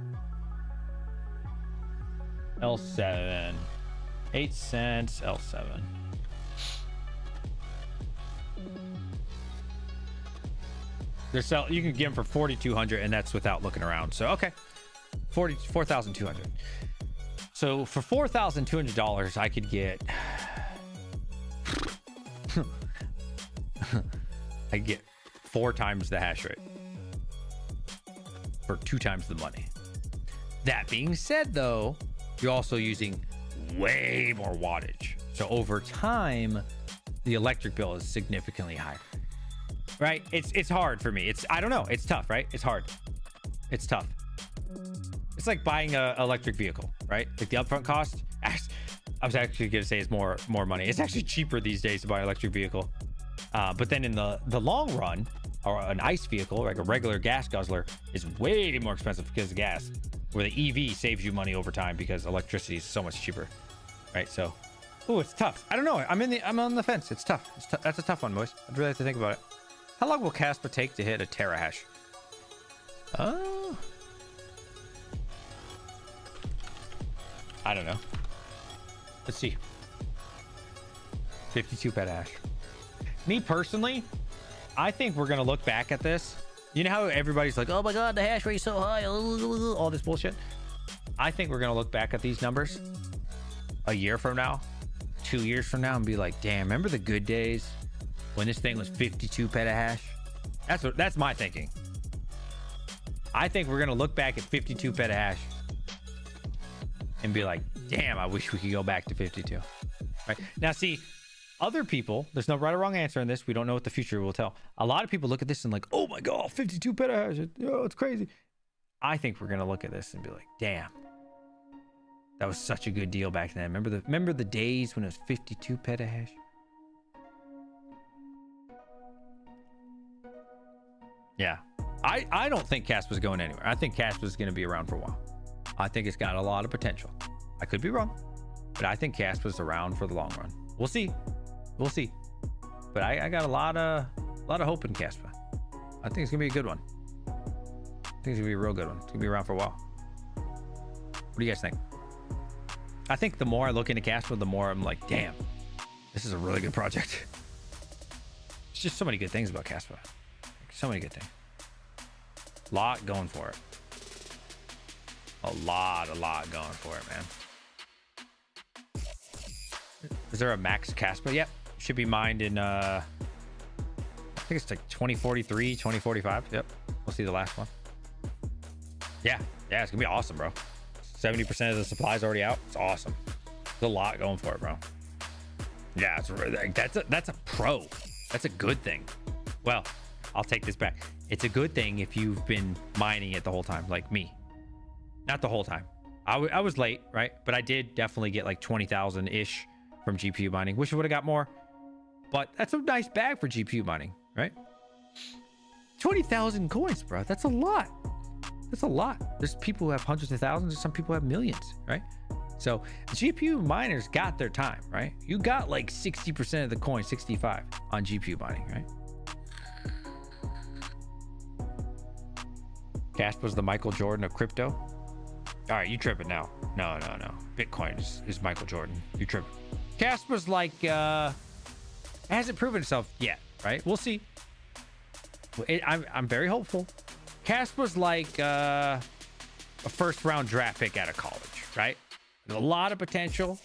L7. 8 cents, L7. You can get them for 4,200, and that's without looking around. So okay, 4,200. So for $4,200, I could get I get 4 times the hash rate for 2 times the money. That being said, though, you're also using way more wattage. So over time, the electric bill is significantly higher. Right? It's hard for me. I don't know. It's tough, right? It's hard. It's tough. It's like buying an electric vehicle, right? Like the upfront cost. I was actually going to say it's more money. It's actually cheaper these days to buy an electric vehicle. But then in the long run, or an ICE vehicle, like a regular gas guzzler, is way more expensive because of gas. Where the EV saves you money over time because electricity is so much cheaper, right? So, it's tough. I don't know. I'm on the fence. It's tough. That's a tough one, boys. I'd really have to think about it. How long will Caspa take to hit a terahash? Oh, I don't know. Let's see. 52 petahash. Me personally, I think we're gonna look back at this. You know how everybody's like, "Oh my God, the hash rate's so high," all this bullshit. I think we're gonna look back at these numbers a year from now, 2 years from now, and be like, "Damn, remember the good days when this thing was 52 petahash?" That's my thinking. I think we're gonna look back at 52 petahash and be like, "Damn, I wish we could go back to 52." Right now, see. Other people, there's no right or wrong answer in this. We don't know what the future will tell. A lot of people look at this and like, "Oh my God, 52 petahash. Oh, it's crazy." I think we're going to look at this and be like, "Damn, that was such a good deal back then. Remember the days when it was 52 petahash?" Yeah. I don't think Caspa's going anywhere. I think Caspa's going to be around for a while. I think it's got a lot of potential. I could be wrong, but I think Caspa's around for the long run. We'll see. We'll see. But I got a lot of hope in Caspa. I think it's gonna be a good one. I think it's gonna be a real good one. It's gonna be around for a while. What do you guys think? I think the more I look into Caspa, the more I'm like, damn, this is a really good project. There's just so many good things about Caspa. So many good things. A lot going for it. A lot going for it, man. Is there a max Caspa? Yep. Should be mined in, I think it's like 2043, 2045. Yep. We'll see the last one. Yeah. Yeah, it's going to be awesome, bro. 70% of the supply is already out. It's awesome. There's a lot going for it, bro. Yeah, that's a pro. That's a good thing. Well, I'll take this back. It's a good thing if you've been mining it the whole time, like me. Not the whole time. I was late, right? But I did definitely get like 20,000-ish from GPU mining. Wish I would have got more. But that's a nice bag for GPU mining, right? 20,000 coins, bro. That's a lot. That's a lot. There's people who have hundreds of thousands, and some people have millions, right? So GPU miners got their time, right? You got like 60% of the coin, 65 on GPU mining, right? Caspa's the Michael Jordan of crypto. All right, you tripping now. No. Bitcoin is Michael Jordan. You tripping. Caspa's like, hasn't proven itself yet, right? We'll see. I'm very hopeful. Caspa's like a first round draft pick out of college, right? There's a lot of potential,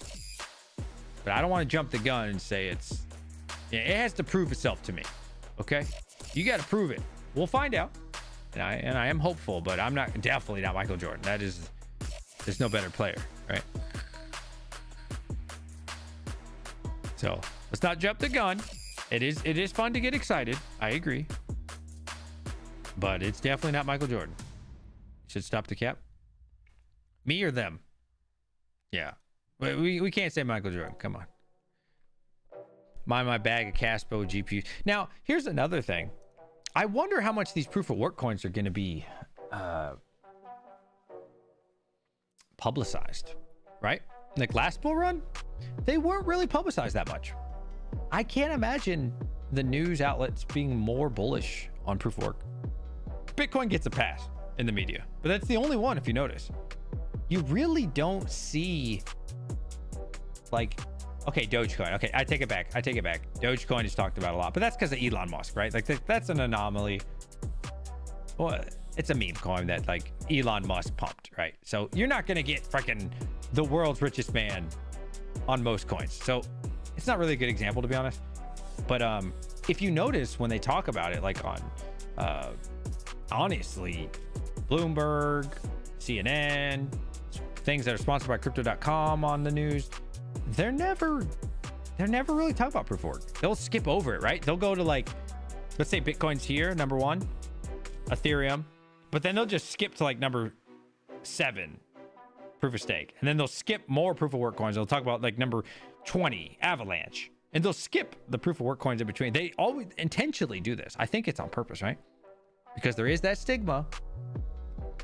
but I don't want to jump the gun and say it has to prove itself to me. Okay, you got to prove it. We'll find out. And I am hopeful, but I'm definitely not Michael Jordan. There's no better player, right? So let's not jump the gun. It is fun to get excited. I agree. But it's definitely not Michael Jordan. Should stop the cap. Me or them? Yeah. We can't say Michael Jordan. Come on. My bag of Caspa GPU. Now, here's another thing. I wonder how much these proof of work coins are going to be publicized, right? Like last bull run, they weren't really publicized that much. I can't imagine the news outlets being more bullish on proof of work. Bitcoin gets a pass in the media, but that's the only one. If you notice, you really don't see like, okay, Dogecoin. Okay, I take it back. Dogecoin is talked about a lot, but that's because of Elon Musk, right? Like that's an anomaly. Well, it's a meme coin that like Elon Musk pumped, right? So you're not going to get freaking the world's richest man on most coins. So it's not really a good example, to be honest. But if you notice when they talk about it, like on honestly, Bloomberg, CNN, things that are sponsored by crypto.com on the news, they're never really talking about proof of work. They'll skip over it, right? They'll go to like, let's say Bitcoin's here, number 1, Ethereum, but then they'll just skip to like number 7, proof of stake, and then they'll skip more proof of work coins. They'll talk about like number 20, Avalanche, and they'll skip the proof of work coins in between. They always intentionally do this. I think it's on purpose, right? Because there is that stigma,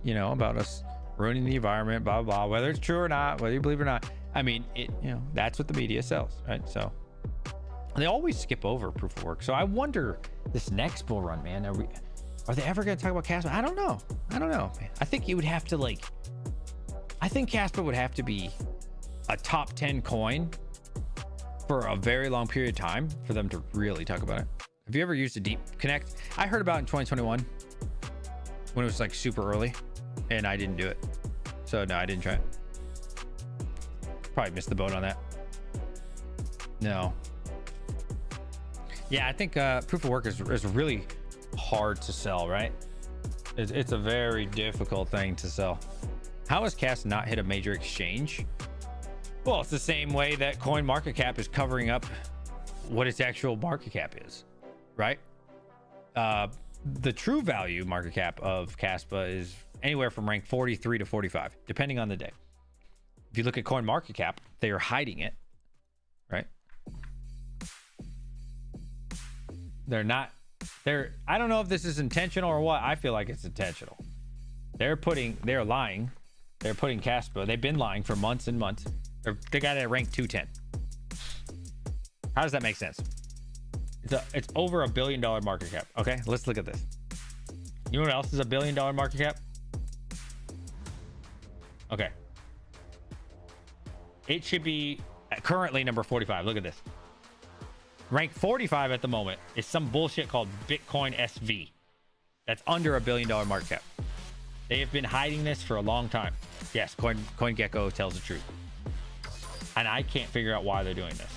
you know, about us ruining the environment, blah, blah, blah, whether it's true or not, whether you believe it or not. I mean, that's what the media sells, right? So they always skip over proof of work. So I wonder this next bull run, man, are they ever going to talk about Caspa? I don't know, man. I think you would have to I think Caspa would have to be a top 10 coin for a very long period of time for them to really talk about it. Have you ever used a Deep Connect? I heard about it in 2021 when it was like super early, and I didn't do it. So no, I didn't try it. Probably missed the boat on that. No. Yeah, I think proof of work is really hard to sell, right? It's a very difficult thing to sell. How has Caspa not hit a major exchange? Well, it's the same way that coin market cap is covering up what its actual market cap is, right? The true value market cap of Caspa is anywhere from rank 43 to 45, depending on the day. If you look at coin market cap, they are hiding it, right? They're not, I don't know if this is intentional or what. I feel like it's intentional. They're lying. They're putting Caspa, they've been lying for months and months. They got it at rank 210. How does that make sense? It's over $1 billion market cap. Okay, let's look at this. You know what else is $1 billion market cap? Okay. It should be currently number 45. Look at this. Rank 45 at the moment is some bullshit called Bitcoin SV. That's under $1 billion market cap. They have been hiding this for a long time. Yes, CoinGecko tells the truth. And I can't figure out why they're doing this.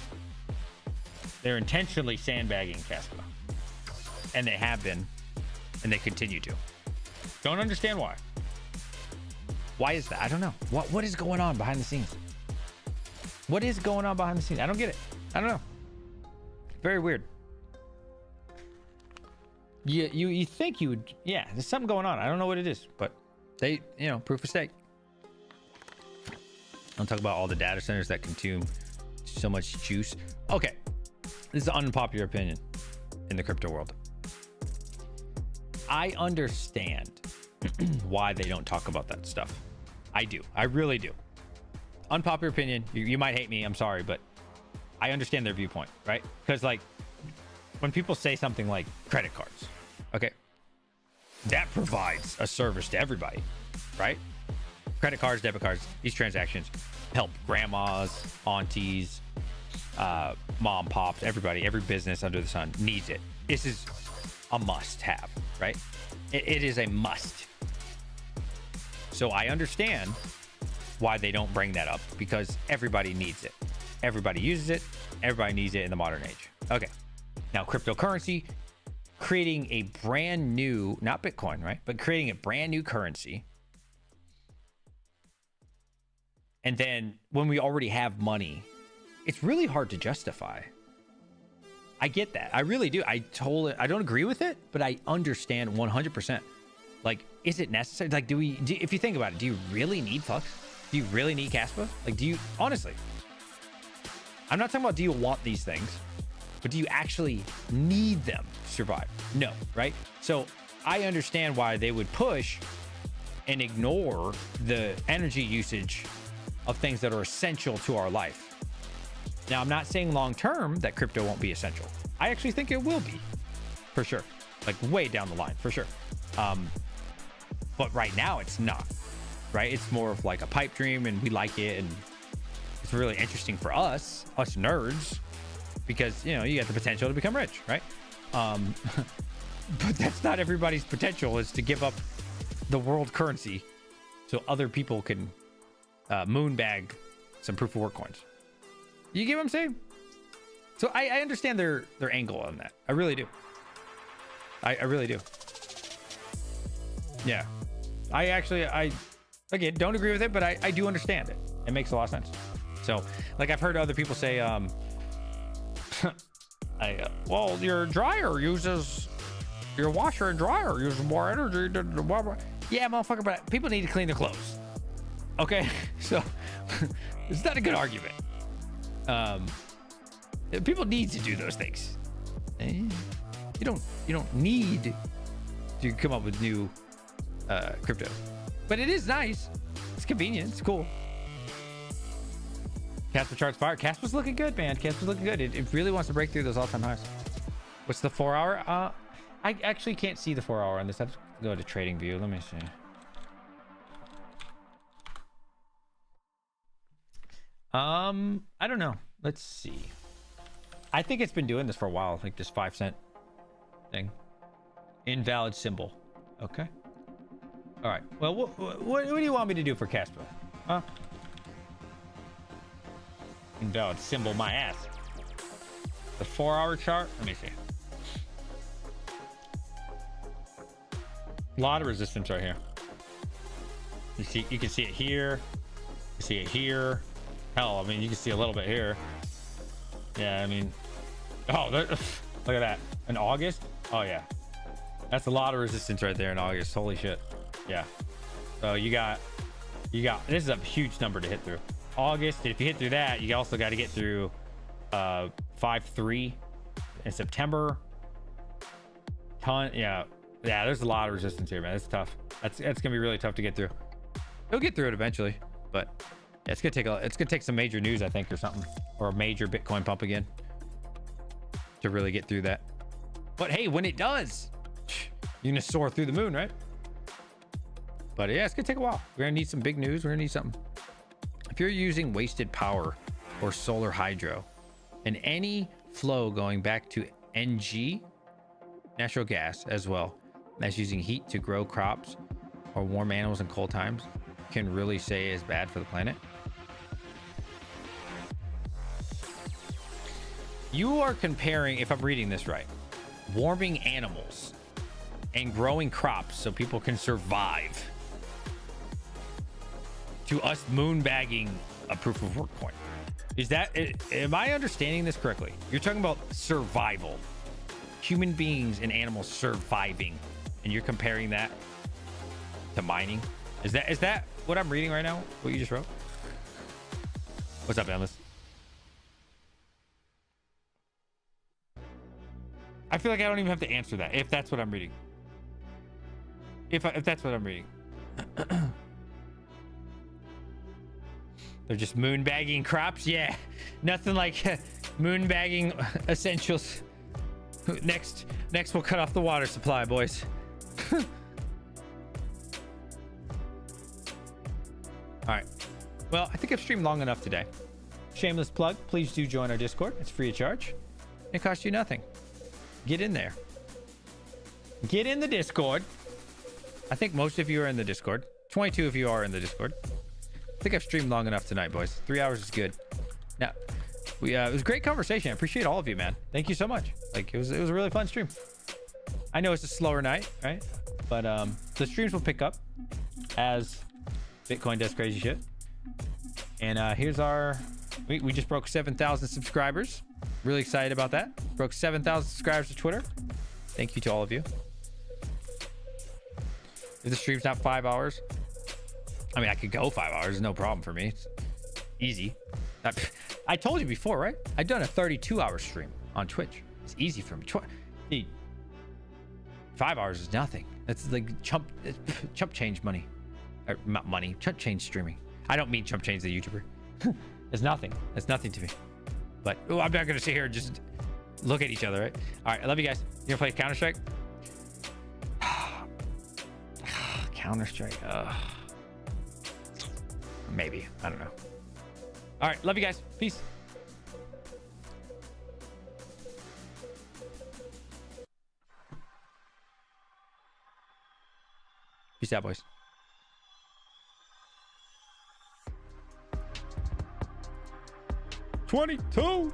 They're intentionally sandbagging Caspa. And they have been, and they continue to. Don't understand why. Why is that? I don't know. What is going on behind the scenes? What is going on behind the scenes? I don't get it. I don't know. Very weird. You think you would, yeah, there's something going on. I don't know what it is, but they, proof of stake. I'll talk about all the data centers that consume so much juice. Okay. This is an unpopular opinion in the crypto world. I understand why they don't talk about that stuff. I do. I really do. Unpopular opinion. You might hate me. I'm sorry, but I understand their viewpoint, right? Because like when people say something like credit cards, okay, that provides a service to everybody, right? Credit cards, debit cards, these transactions help grandmas, aunties, mom, pops, everybody, every business under the sun needs it. This is a must have, right? It is a must. So I understand why they don't bring that up, because everybody needs it. Everybody uses it. Everybody needs it in the modern age. Okay. Now, cryptocurrency, creating a brand new, not Bitcoin, right? But creating a brand new currency. And then when we already have money, it's really hard to justify. I get that. I really do. I don't agree with it, but I understand 100%. Like, is it necessary? Like, if you think about it, do you really need Flux? Do you really need Caspa? Like, honestly, I'm not talking about do you want these things, but do you actually need them to survive? No, right? So I understand why they would push and ignore the energy usage of things that are essential to our life. Now, I'm not saying long term that crypto won't be essential. I actually think it will be, for sure. Like way down the line, for sure. But right now it's not, right? It's more of like a pipe dream, and we like it, and it's really interesting for us nerds, because, you know, you got the potential to become rich, right? But that's not everybody's potential, is to give up the world currency so other people can moonbag some proof of work coins. You get what I'm saying? So I understand their angle on that. I really do. I really do. Yeah. I again don't agree with it, but I do understand it. It makes a lot of sense. So, like, I've heard other people say, well, your dryer uses, your washer and dryer uses more energy than the blah, blah. Yeah, motherfucker, but people need to clean their clothes. Okay, so it's not a good argument. People need to do those things. You don't need to come up with new crypto, but it is nice. It's convenient. It's cool. Caspa charts fire. Caspa's looking good, man. Caspa's looking good. It really wants to break through those all-time highs. What's the 4 hour? I actually can't see the 4 hour on this. I have to go to trading view. Let me see. I don't know. Let's see. I think it's been doing this for a while, like this 5-cent thing. Invalid symbol. Okay. All right. Well, what do you want me to do for Caspa? Huh? Invalid symbol, my ass. The 4 hour chart. Let me see. A lot of resistance right here. You can see it here. You see it here. Hell, I mean, you can see a little bit here. Yeah, I mean, oh, look at that. In August? Oh yeah, that's a lot of resistance right there in August. Holy shit. Yeah. So you got. This is a huge number to hit through. August. If you hit through that, you also got to get through 5.3 in September. Yeah. There's a lot of resistance here, man. It's tough. That's gonna be really tough to get through. He'll get through it eventually, but yeah, it's gonna take some major news, I think, or something, or a major Bitcoin pump again to really get through that. But hey, when it does, you're gonna soar through the moon, right? But yeah, it's gonna take a while. We're gonna need some big news. We're gonna need something. If you're using wasted power or solar hydro, and any flow going back to NG, natural gas, as well as using heat to grow crops or warm animals in cold times, can really say is bad for the planet. You are comparing, if I'm reading this right, warming animals and growing crops so people can survive to us moonbagging a proof of work coin. Am I understanding this correctly? You're talking about survival, human beings and animals surviving, and you're comparing that to mining. Is that what I'm reading right now? What you just wrote? What's up, Endless? I feel like I don't even have to answer that if that's what I'm reading. If that's what I'm reading. They're just moonbagging crops. Yeah, nothing like moonbagging essentials. Next we'll cut off the water supply, boys. All right. Well, I think I've streamed long enough today. Shameless plug. Please do join our Discord. It's free of charge. It costs you nothing. Get in there. Get in the Discord. I think most of you are in the Discord. 22 of you are in the Discord. I think I've streamed long enough tonight, boys. 3 hours is good. Now, it was a great conversation. I appreciate all of you, man. Thank you so much. Like, it was a really fun stream. I know it's a slower night, right? But the streams will pick up as Bitcoin does crazy shit. And here's our... We just broke 7,000 subscribers. Really excited about that. Broke 7,000 subscribers to Twitter. Thank you to all of you. If the stream's not 5 hours, I mean, I could go 5 hours. No problem for me. It's easy. I told you before, right? I've done a 32-hour stream on Twitch. It's easy for me. Dude, 5 hours is nothing. That's like chump change money. Or money. Chump Change streaming. I don't mean Chump Change the YouTuber. It's nothing. It's nothing to me. But I'm not gonna sit here and just look at each other, right? All right, I love you guys. You gonna play Counter-Strike? Counter-Strike. Maybe. I don't know. All right, love you guys. Peace. Peace out, boys. 22.